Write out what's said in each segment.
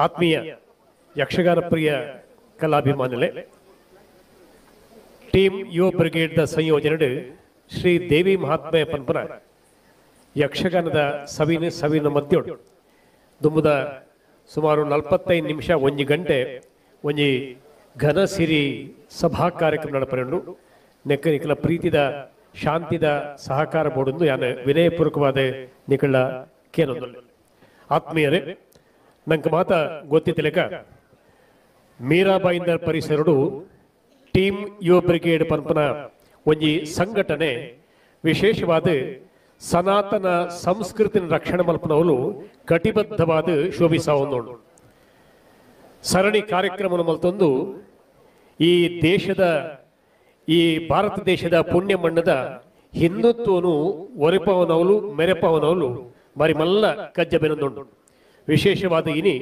ಆತ್ಮೀಯ ಯಕ್ಷಗಾನ ಪ್ರಿಯ ಕಲಾಭಿಮಾನಿಗಳೇ, ಟೀಮ್ ಯುವ brigade the ಸಂಯೋಜನೆ ಶ್ರೀ ದೇವಿ ಮಹಾತ್ಮೆ ಪಂಪನ ಯಕ್ಷಗಾನದ ಸವಿನ ಮಧ್ಯೋಡು ದುಂಬುದ ಸುಮಾರು 45 ನಿಮಿಷ 1 ಗಂಟೆ ಒಂಜಿ ಘನ ಸಿರಿ ಸಭಾ ಕಾರ್ಯಕ್ರಮ ನಡಪರೆಂಡು ನೆಕ್ಕ ನಿಕಲ ಪ್ರೀತಿದ ಶಾಂತಿದ ಸಹಕಾರ ಬೋಡೊಂದು ಯಾನ ವಿನಯಪೂರ್ವಕವಾದ ನಿಕಳ ಕೇನೊಂದು ಆತ್ಮೀಯರೇ, ನಂಗೆ ಮಾತ ಗೊತ್ತಿದ್ದಲೆಕ ಮೀರಾಬಾಯಿಂದರ್ ಪರಿಸರಡು ಟೀಮ್ ಯುವ ಬ್ರಿಗೇಡ್ ಪಂಪನ ಒಂಜಿ ಸಂಘಟನೆ ವಿಶೇಷವಾದ ಸನಾತನ ಸಂಸ್ಕೃತಿನ ರಕ್ಷಣೆ ಮಲ್ಪನವಲು ಕಟಿಬದ್ಧವಾದ ಶೋಭಿಸಾವೊಂದು ಸರಣಿ ಕಾರ್ಯಕ್ರಮ ಮಲ್ತೊಂದು ಈ ದೇಶದ ಈ ಭಾರತ ದೇಶದ ಪುಣ್ಯ ಮಣ್ಣದ ಹಿಂದುತ್ವನು ಒರೆಪವನವಲು ಮೆರೆಪವನವಲು ಬಾರಿ ಮಲ್ಲ ಕಜ್ಜ ಬೆನೊಂದುಂಡು ವಿಶೇಷವಾದ ಇನಿ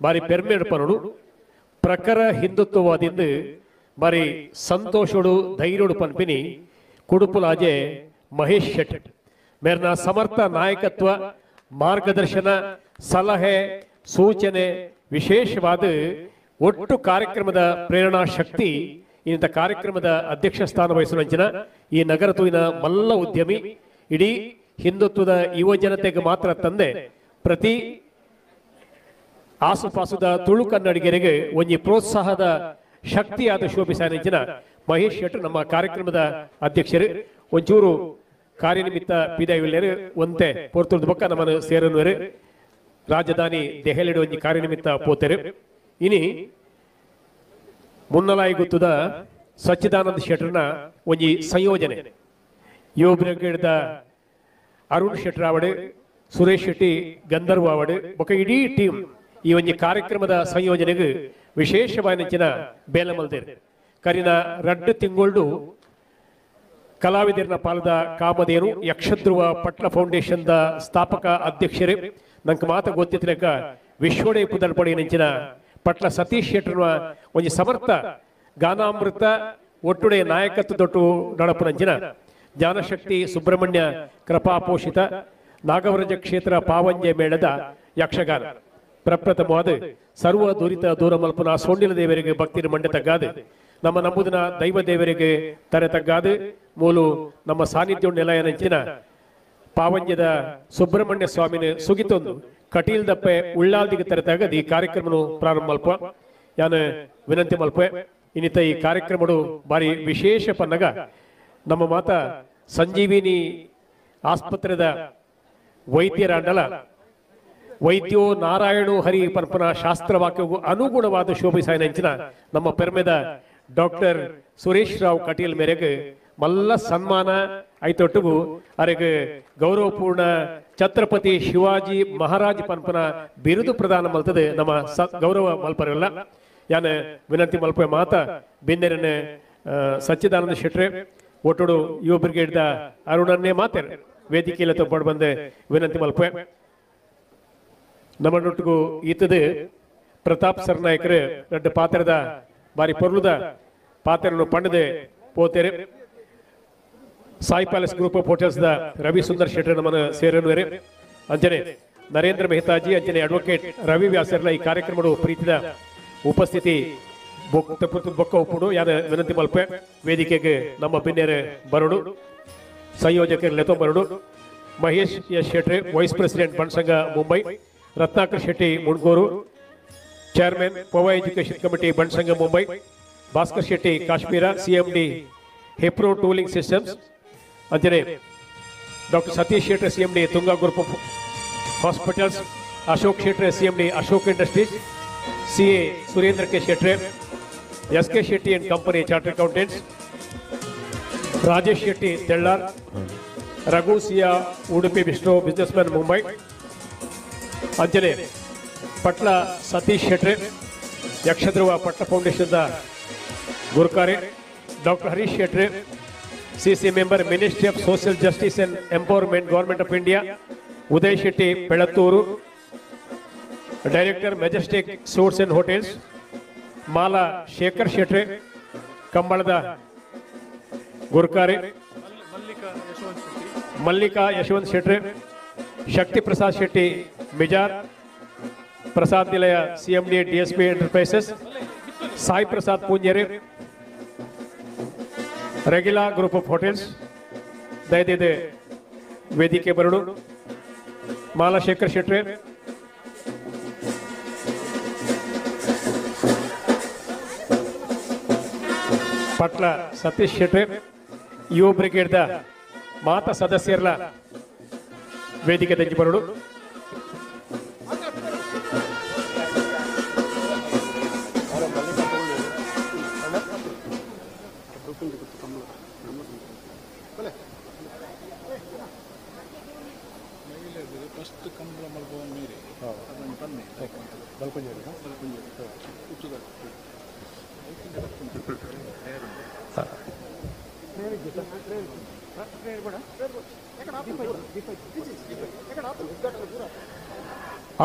ಬಾರಿ ಪೆರ್ಮೆಡ್ಪನಡು ಪ್ರಖರ ಹಿಂದುತ್ವವಾದಿಂದ ಬಾರಿ ಸಂತೋಷಡು ಧೈರ್ಯಡು ಪನ್ಪಿನಿ ಕುಡುಪುಲಾಜೆ ಮಹೇಶ್ ಶೆಟ್ಟಿ ಮೇರ್ನ ಸಮರ್ಥ ನಾಯಕತ್ವ ಮಾರ್ಗದರ್ಶನ ಸಲಹೆ ಸೂಚನೆ ವಿಶೇಷವಾದ ಒಟ್ಟು ಕಾರ್ಯಕ್ರಮದ ಪ್ರೇರಣಾ ಶಕ್ತಿ ಇಂಥ ಕಾರ್ಯಕ್ರಮದ ಅಧ್ಯಕ್ಷ ಸ್ಥಾನ ವಹಿಸುವಂಚಿನ ಈ ನಗರ ತೂಯಿನ ಮಲ್ಲ ಉದ್ಯಮಿ ಇಡೀ ಹಿಂದುತ್ವದ ಯುವ ಜನತೆಗೆ ಮಾತ್ರ ತಂದೆ ಪ್ರತಿ ಆಸುಪಾಸುದ ತುಳು ಕನ್ನಡಿಗರಿಗೆ ಒಂಜಿ ಪ್ರೋತ್ಸಾಹದ ಶಕ್ತಿಯಾದ ಶೋಭಿಸಾನಿಂಚಿನ ಮಹೇಶ್ ಶೆಟ್ಟಿ ನಮ್ಮ ಕಾರ್ಯಕ್ರಮದ ಅಧ್ಯಕ್ಷರು ಒಂಚೂರು ಕಾರ್ಯನಿಮಿತ್ತ ಪಿದಾಯಿಲ್ಲೇರು ಒಂತೆ ಪೋರ್ತುರ್ದ ಬೊಕ್ಕ ನಮ್ಮನ್ನು ಸೇರನುವರು ರಾಜಧಾನಿ ದೆಹಲಿಡು ಒಂಜಿ ಕಾರ್ಯನಿಮಿತ್ತ ಪೋತೆರು ಇನಿ ಮುನ್ನಲಾಯಿ ಗೊತ್ತುದ ಸಚ್ಚಿದಾನಂದ ಶೆಟ್ಟರ್ನ ಒಂಜಿ ಸಂಯೋಜನೆ ಯುವ ಬ್ರಿಗೇಡ್ದ ಅರುಣ್ ಶೆಟ್ಟರ್ ಆವಡು ಸುರೇಶ್ ಶೆಟ್ಟಿ ಗಂಧರ್ವ ಆವಡು ಬೊಕ್ಕ ಇಡೀ ಟೀಮ್ ಈ ಒಂಜಿ ಕಾರ್ಯಕ್ರಮದ ಸಂಯೋಜನೆಗೆ ವಿಶೇಷವಾದ ಬೇಲ ಮಲ್ದೇರು ಕರಿನ 2 ತಿಂಗಳು ಕಲಾವಿದರನ ಪಾಲದ ಕಾಮಧೇನು ಯಕ್ಷಧ್ರುವ ಪಟ್ಲ ಫೌಂಡೇಶನ್ ದ ಸ್ಥಾಪಕ ಅಧ್ಯಕ್ಷರೇ ನಂಗೆ ಮಾತ ಗೊತ್ತಿತ್ತಲೆಕ ವಿಶ್ವಡೆ ಪುದಲ್ಪಡಿ ನೆಂಚಿನ ಪಟ್ಲ ಸತೀಶ್ ಶೆಟ್ಟರ್ನ ಒಂಜಿ ಸಮರ್ಥ ಗಾನಾಮೃತ ಒಟ್ಟುಡೆ ನಾಯಕತ್ವ ದೊಟ್ಟು ನಡಪುನಂಚಿನ ಜ್ಞಾನಶಕ್ತಿ ಸುಬ್ರಹ್ಮಣ್ಯ ಕೃಪಾಪೋಷಿತ ನಾಗವರಜ ಕ್ಷೇತ್ರ ಪಾವಂಜೆ ಮೇಳದ ಯಕ್ಷಗಾನ ಪ್ರಪ್ರಥಮವಾದ ಸರ್ವ ದುರಿತ ದೂರ ಮಲ್ಪನ ಸೋಂಡಿಲ ದೇವರಿಗೆ ಭಕ್ತಿನ ಮಂಡೆ ತಗ್ಗಾದು ನಮ್ಮ ನಂಬುದಿನ ದೈವ ದೇವರಿಗೆ ತರೆ ತಗ್ಗಾದು ಮೂಲು ನಮ್ಮ ಸಾನ್ನಿಧ್ಯ ನೆಲೆಯನಂಚಿನ ಪಾವಂಜದ ಸುಬ್ರಹ್ಮಣ್ಯ ಸ್ವಾಮಿನ ಸುಗಿತೊಂದು ಕಟೀಲ್ ದಪ್ಪೆ ಉಳ್ಳಾಲ್ದಿಗೆ ತರೆ ತಗದು ಈ ಕಾರ್ಯಕ್ರಮ ಪ್ರಾರಂಭ ಮಲ್ಪ ಯಾನು ವಿನಂತಿ ಮಲ್ಪೆ ಇನ್ನಿತ ಈ ಕಾರ್ಯಕ್ರಮಡು ಬಾರಿ ವಿಶೇಷ ಪನ್ನಗ ನಮ್ಮ ಮಾತ ಸಂಜೀವಿನಿ ಆಸ್ಪತ್ರೆದ ವೈದ್ಯರ ಅಂಡಲ ವೈದ್ಯೋ ನಾರಾಯಣೋ ಹರಿ ಪಂಪನ ಶಾಸ್ತ್ರವಾಕ್ಯವು ಅನುಗುಣವಾದ ಶೋಭಿಸಾಯನಂಚಿನ ನಮ್ಮ ಪೆರ್ಮೆದ ಡಾಕ್ಟರ್ ಸುರೇಶ್ ರಾವ್ ಕಟೀಲ್ ಮೇರೆಗೆ ಮಲ್ಲ ಸನ್ಮಾನ ಐತೊಟ್ಟಿಗೂ ಅವರಿಗೆ ಗೌರವಪೂರ್ಣ ಛತ್ರಪತಿ ಶಿವಾಜಿ ಮಹಾರಾಜ್ ಪಂಪನ ಬಿರುದು ಪ್ರದಾನ ಮಲ್ತದೆ ನಮ್ಮ ಗೌರವ ಮಲ್ಪರಲ್ಲ ಯಾನ ವಿನಂತಿ ಮಲ್ಪೆ ಮಾತ ಬಿಂದೆರನೆ ಸಚ್ಚಿದಾನಂದ ಶೆಟ್ರೆ ಒಟ್ಟುಡು ಯುವ ಬ್ರಿಗೇಡ್ದ ಅರುಣನ್ನೇ ಮಾತೇನೆ ವೇದಿಕೆಯಲ್ಲಿ ತೊಂಬಡು ಬಂದೆ ವಿನಂತಿ ಮಲ್ಪೆ ನಮ್ಮನ್ನೊಟ್ಟಿಗೂ ಈತದು ಪ್ರತಾಪ್ ಸರ್ನಾಯಕರು 2 ಪಾತ್ರದ ಬಾರಿ ಪೊರ್ಲುದ ಪಾತ್ರವನ್ನು ಪಂಡದೆ ಪೋತೆರೆ Sai palace group of hotels ದ ರವಿ ಸುಂದರ್ ಶೆಟ್ಟಿ ನಮ್ಮನ್ನು ಸೇರನುವರೆ ಅಂಜನೆ ನರೇಂದ್ರ ಮೆಹತಾಜಿ ಅಂಜನೆ ಅಡ್ವೊಕೇಟ್ ರವಿ ವ್ಯಾಸರ್ಲ ಈ ಕಾರ್ಯಕ್ರಮದ ಪ್ರೀತಿದ ಉಪಸ್ಥಿತಿ ಬೊಕ್ಕ ಒಪ್ಪುಡು ಯಾನ ವಿನಂತಿ ಮಲ್ಪೆ ವೇದಿಕೆಗೆ ನಮ್ಮ ಪಿನ್ನೇರೆ ಬರಡು ಸಂಯೋಜಕರು ಲೆತೋ ಬರಡು Mahesh S Shetty vice president ಬಣಸಂಗ ಮುಂಬೈ ರತ್ನಾಕರ್ ಶೆಟ್ಟಿ ಮುಣ್ಗೂರು ಚೇರ್ಮನ್ ಪೋವಾ ಎಜುಕೇಶನ್ ಕಮಿಟಿ ಬಣಸಂಗ Mumbai Bhaskar Shetty Kashmira CMD Hepro tooling systems ಅಂಜನೆ doctor Satish Shetty CMD Tunga group of hospitals Ashok Shetty CMD Ashok industries CA Surendra K Shetty SK Shetty and company chartered accountants Rajesh Shetty ತೆಳ್ಳಾರ್ ರಘು ಸಿಯಾ ಉಡುಪಿ ವಿಷ್ಣು ಬಿಸ್ನೆಸ್ ಮ್ಯಾನ್ ಮುಂಬೈ ಅಂಜನೆ ಪಟ್ಲ ಸತೀಶ್ ಶೆಟ್ಟಿ ಯಕ್ಷಧ್ರುವ ಪಟ್ಲ ಫೌಂಡೇಶನ್ ದ ಗುರುಕಾರೆ doctor Harish Shetty CC member ministry of social justice and empowerment government of India Uday Shetty Belathur director majestic suites and hotels Mala Shekhar Shetty ಕಂಬಳದ ಗುರುಕಾರೆ Mallika Yashwant Shetty Shakti Prasad Shetty Mijar Prasad Nilaya CMD DSP enterprises, Sai Prasad ಪೂಂಜೇರಿ, Regalia group of hotels ದಯದಿದೆ ವೇದಿಕೆ ಬರಡು. ಮಾಲಾಶೇಖರ್ ಶೆಟ್ರೆ, ಪಟ್ಲ ಸತೀಶ್ ಶೆಟ್ರೆ, ಯುವ ಬ್ರಿಗೇಡ್ದ ಮಾತ ಸದಸ್ಯರ ವೇದಿಕೆ ದಂಜಿ ಬರಡು.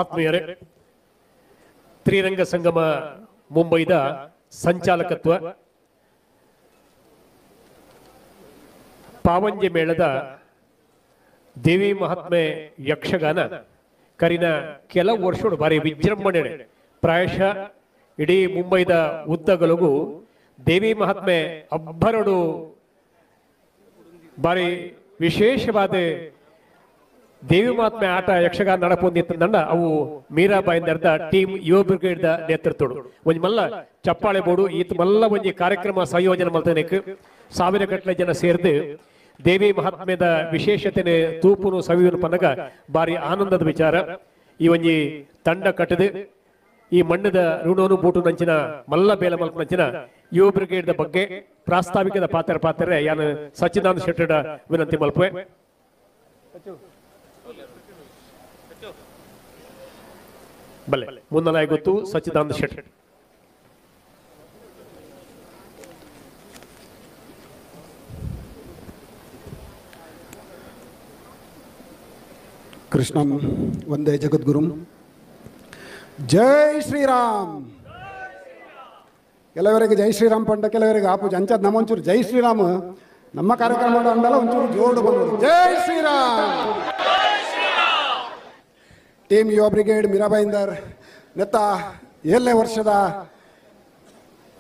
ಆತ್ಮೀಯರೇ, ತ್ರಿರಂಗ ಸಂಗಮ ಮುಂಬೈದ ಸಂಚಾಲಕತ್ವ, ಪಾವಂಜೆ ಮೇಳದ ದೇವಿ ಮಹಾತ್ಮೆ ಯಕ್ಷಗಾನ ಕರಿನ ಕೆಲವು ವರ್ಷಗಳು ಬಾರಿ ವಿಜೃಂಭಣೆ ಪ್ರಾಯಶಃ ಇಡೀ ಮುಂಬೈದ ಉದ್ದಗಲಗೂ ದೇವಿ ಮಹಾತ್ಮೆ ಅಬ್ಬರಡು ಬಾರಿ ವಿಶೇಷವಾದ ದೇವಿ ಮಹಾತ್ಮೆ ಆಟ ಯಕ್ಷಗಾನ ನಡಪೊಂದಿತ್ತಂಡ ಅವು ಮೀರಾಬಾಯಿ ನೆರೆದ ಟೀಮ್ ಯುವ ಬ್ರಿಗೇಡ್ ನೇತೃತ್ವ ಒಂಜಿ ಮಲ್ಲ ಚಪ್ಪಾಳೆ ಬೋಡು ಈತ ಮಲ್ಲ ಒಂಜಿ ಕಾರ್ಯಕ್ರಮ ಸಂಯೋಜನೆ ಮಲ್ತನಕ್ಕೆ ಸಾವಿರ ಗಟ್ಟಲೆ ಜನ ಸೇರಿದು ದೇವಿ ಮಹಾತ್ಮೆದ ವಿಶೇಷತೆ ತೂಪುನು ಸವಿಯುನು ಪನ್ನಗ ಬಾರಿ ಆನಂದದ ವಿಚಾರ. ಈ ಒಂಜಿ ತಂಡ ಕಟ್ಟದು ಈ ಮಣ್ಣದ ಋಣೋನು ಬೂಟು ನಂಚಿನ ಮಲ್ಲ ಬೇಲ ಮಲ್ಪ ನಂಚಿನ ಯುವ ಬ್ರಿಗೇಡ್ ಬಗ್ಗೆ ಪ್ರಾಸ್ತಾವಿಕದ ಪಾತ್ರ ಯಾನು ಸಚ್ಚಿದಾನಂದ ಶೆಟ್ಟಡ ವಿನಂತಿ ಮಲ್ಪೆ. ಬಲ್ಲೆ ಮುಂದಲಾಗಿ ಗೊತ್ತು ಸಚ್ಚಿದಾನಂದ ಶೆಟ್ಟಿ. ಕೃಷ್ಣಂ ವಂದೇ ಜಗದ್ಗುರುಂ. ಜೈ ಶ್ರೀರಾಮ್. ಕೆಲವರಿಗೆ ಜೈ ಶ್ರೀರಾಮ್ ಪಂಡ, ಕೆಲವರಿಗೆ ಆಪು ಅಂಚದ್ ನಮ್ಮ ಒಂಚೂರು ಜೈ ಶ್ರೀರಾಮ್ ನಮ್ಮ ಕಾರ್ಯಕ್ರಮ ಅಂದಲ್ಲ ಒಂಚೂರು ಜೋಡು ಬಂದು ಜೈ ಶ್ರೀರಾಮ್. ಟೀಮ್ ಯುವ ಬ್ರಿಗೇಡ್ ಮೀರಾಬಾಯಿಂದರ್ ನೆತ್ತ 7ನೇ ವರ್ಷದ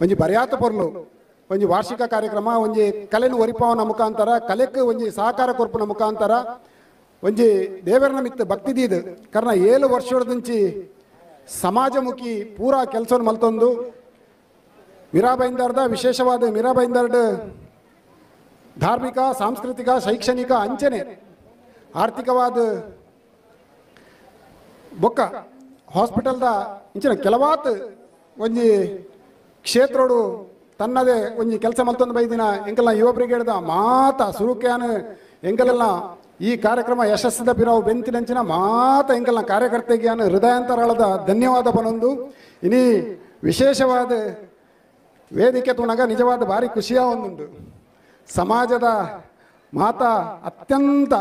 ಒಂಜಿ ಬರ್ಯಾತ ಪೊರ್ಲು ಒಂಜಿ ವಾರ್ಷಿಕ ಕಾರ್ಯಕ್ರಮ ಒಂಜಿ ಕಲೆನು ಒರಿಪಾವನ ಮುಖಾಂತರ ಕಲೆಕ್ ಒಂಜಿ ಸಹಕಾರ ಕೊರ್ಪುನ ಮುಖಾಂತರ ಒಂಜಿ ದೇವರನ ಮಿತ್ತ ಭಕ್ತಿ ದೀದ್ ಕಾರಣ 7 ವರ್ಷದಂಚಿ ಸಮಾಜಮುಖಿ ಪೂರಾ ಕೆಲಸವನ್ನು ಮಲ್ತೊಂದು ಮೀರಾಬಾಯಿಂದರ್ದ ವಿಶೇಷವಾದ ಮೀರಾಬಾಯಿಂದರ್ಡ್ ಧಾರ್ಮಿಕ ಸಾಂಸ್ಕೃತಿಕ ಶೈಕ್ಷಣಿಕ ಅಂಚನೆ ಆರ್ಥಿಕವಾದ ಬೊಕ್ಕ ಹಾಸ್ಪಿಟಲ್ದ ಇಂಚಿನ ಕೆಲವಾತ್ ಒಂಜಿ ಕ್ಷೇತ್ರೋಡು ತನ್ನದೇ ಒಂಜಿ ಕೆಲಸ ಮಲ್ತೊಂದು ಬೈದಿನ ಎಂಕಲ್ನ ಯುವ ಬ್ರಿಗೇಡ್ದ ಮಾತ ಸುರುಕ್ಯಾನ ಎಂಕಲೆಲ್ಲ ಈ ಕಾರ್ಯಕ್ರಮ ಯಶಸ್ಸದ ಬಿರಾವು ಬೆಂತಿನಂಚಿನ ಮಾತ ಎಂಕಲ್ನ ಕಾರ್ಯಕರ್ತೆಗೆ ಹೃದಯಾಂತರಾಳದ ಧನ್ಯವಾದ ಪನೊಂದು. ಇನಿ ವಿಶೇಷವಾದ ವೇದಿಕೆ ತುಣಗ ನಿಜವಾದ ಭಾರಿ ಖುಷಿಯ ಒಂದುಂಟು. ಸಮಾಜದ ಮಾತ ಅತ್ಯಂತ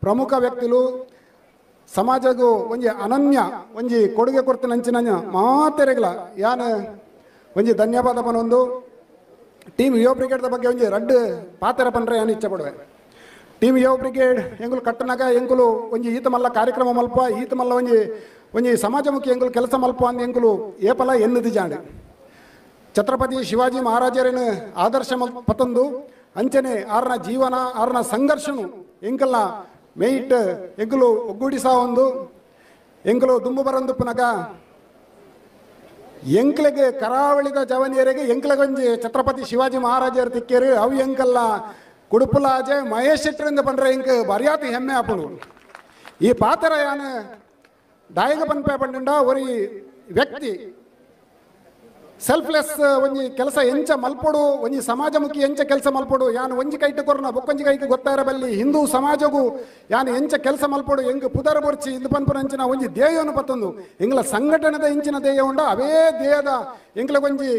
ಪ್ರಮುಖ ವ್ಯಕ್ತಿಲು ಸಮಾಜಗೂ ಒಂಜಿ ಅನನ್ಯ ಒಂಜಿ ಕೊಡುಗೆ ಕೊಡ್ತಿನಂಚಿನ ಮಾತೆರೆಗ್ಲ ಯಾನ್ ಒಂಜಿ ಧನ್ಯವಾದ ಪನೊಂದು. ಟೀಮ್ ಯುವ ಬ್ರಿಗೇಡ್ದ ಬಗ್ಗೆ ಒಂಜಿ ರಡ್ಡು ಪಾತ್ರ ಪನ್ರೆ ಯಾನ್ ಇಚ್ಛೆ ಪಡುವೆ. ಟೀಮ್ ಯುವ ಬ್ರಿಗೇಡ್ ಎಂಗುಲು ಕಟ್ಟನಾಗ ಎಂಗುಲು ಒಂಜಿ ಈತ ಮಲ್ಲ ಕಾರ್ಯಕ್ರಮ ಮಲ್ಪ ಈತ ಮಲ್ಲ ಒಂಜಿ ಸಮಾಜಮುಖಿ ಎಂಗುಲು ಕೆಲಸ ಮಲ್ಪ ಅಂದ್ ಎಂಗುಲು ಏಪಲ ಎನ್ನದು ಜಾಂಡ್ ಛತ್ರಪತಿ ಶಿವಾಜಿ ಮಹಾರಾಜರೇನು ಆದರ್ಶ ಪತಂದು ಅಂಚನೆ ಆರ್ನ ಜೀವನ ಆರ್ನ ಸಂಘರ್ಷನು ಎಂಕಲ್ನ ಮೇಯ್ಟ್ ಎಂಗುಲು ಒಗ್ಗೂಡಿಸ ಒಂದು ಎಂಗುಲು ದುಂಬು ಬರಂದುಪ್ಪುನಗ ಎಂಕ್ಲೆಗೆ ಕರಾವಳಿದ ಜವನಿಯರಿಗೆ ಎಂಕ್ಲೆಗೊಂಜಿ ಛತ್ರಪತಿ ಶಿವಾಜಿ ಮಹಾರಾಜರು ತಿಕ್ಕೇರು ಅವು ಎಂಕಲ್ಲ ಕುಡುಪುಲಾಜೆ ಮಹೇಶ್ ಶೆಟ್ಟರಿಂದ ಪಂಡ್ರೆ ಇಂಕ ಬರ್ಯಾತಿ ಹೆಮ್ಮೆ ಆಪುಡು. ಈ ಪಾತ್ರ ಯಾನು ದಾಯಗ ಪನ್ಪೆ ಪಂಡ ಒರಿ ವ್ಯಕ್ತಿ ಸೆಲ್ಫ್ಲೆಸ್ ಒಂಜಿ ಕೆಲಸ ಎಂಚ ಮಲ್ಪೊಡು ಒಂಜಿ ಸಮಾಜಮುಖಿ ಎಂಚ ಕೆಲಸ ಮಲ್ಪೊಡು ಯಾನು ಒಂಜಿ ಕೈಟ್ ಕೊರ್ನ ಬೊಕ್ಕೊಂಜಿ ಕೈಟ್ ಗೊತ್ತಾರ ಬಲ್ಲಿ ಹಿಂದೂ ಸಮಾಜಗೂ ಯಾನು ಎಂಚ ಕೆಲಸ ಮಲ್ಪೊಡು ಎಂಗ್ ಪುದರ ಬೊರ್ಚಿ ಇಂದು ಪನ್ಪುನಂಚಿನ ಒಂಜಿ ದೇಯವನ್ನು ಪತ್ತೊಂದು ಎಂಗ್ಲ ಸಂಘಟನೆದ ಇಂಚಿನ ದೇಯ ಉಂಡ ಅವೇ ದೇಯದ ಎಂಗ್ಲಗೊಂಜಿ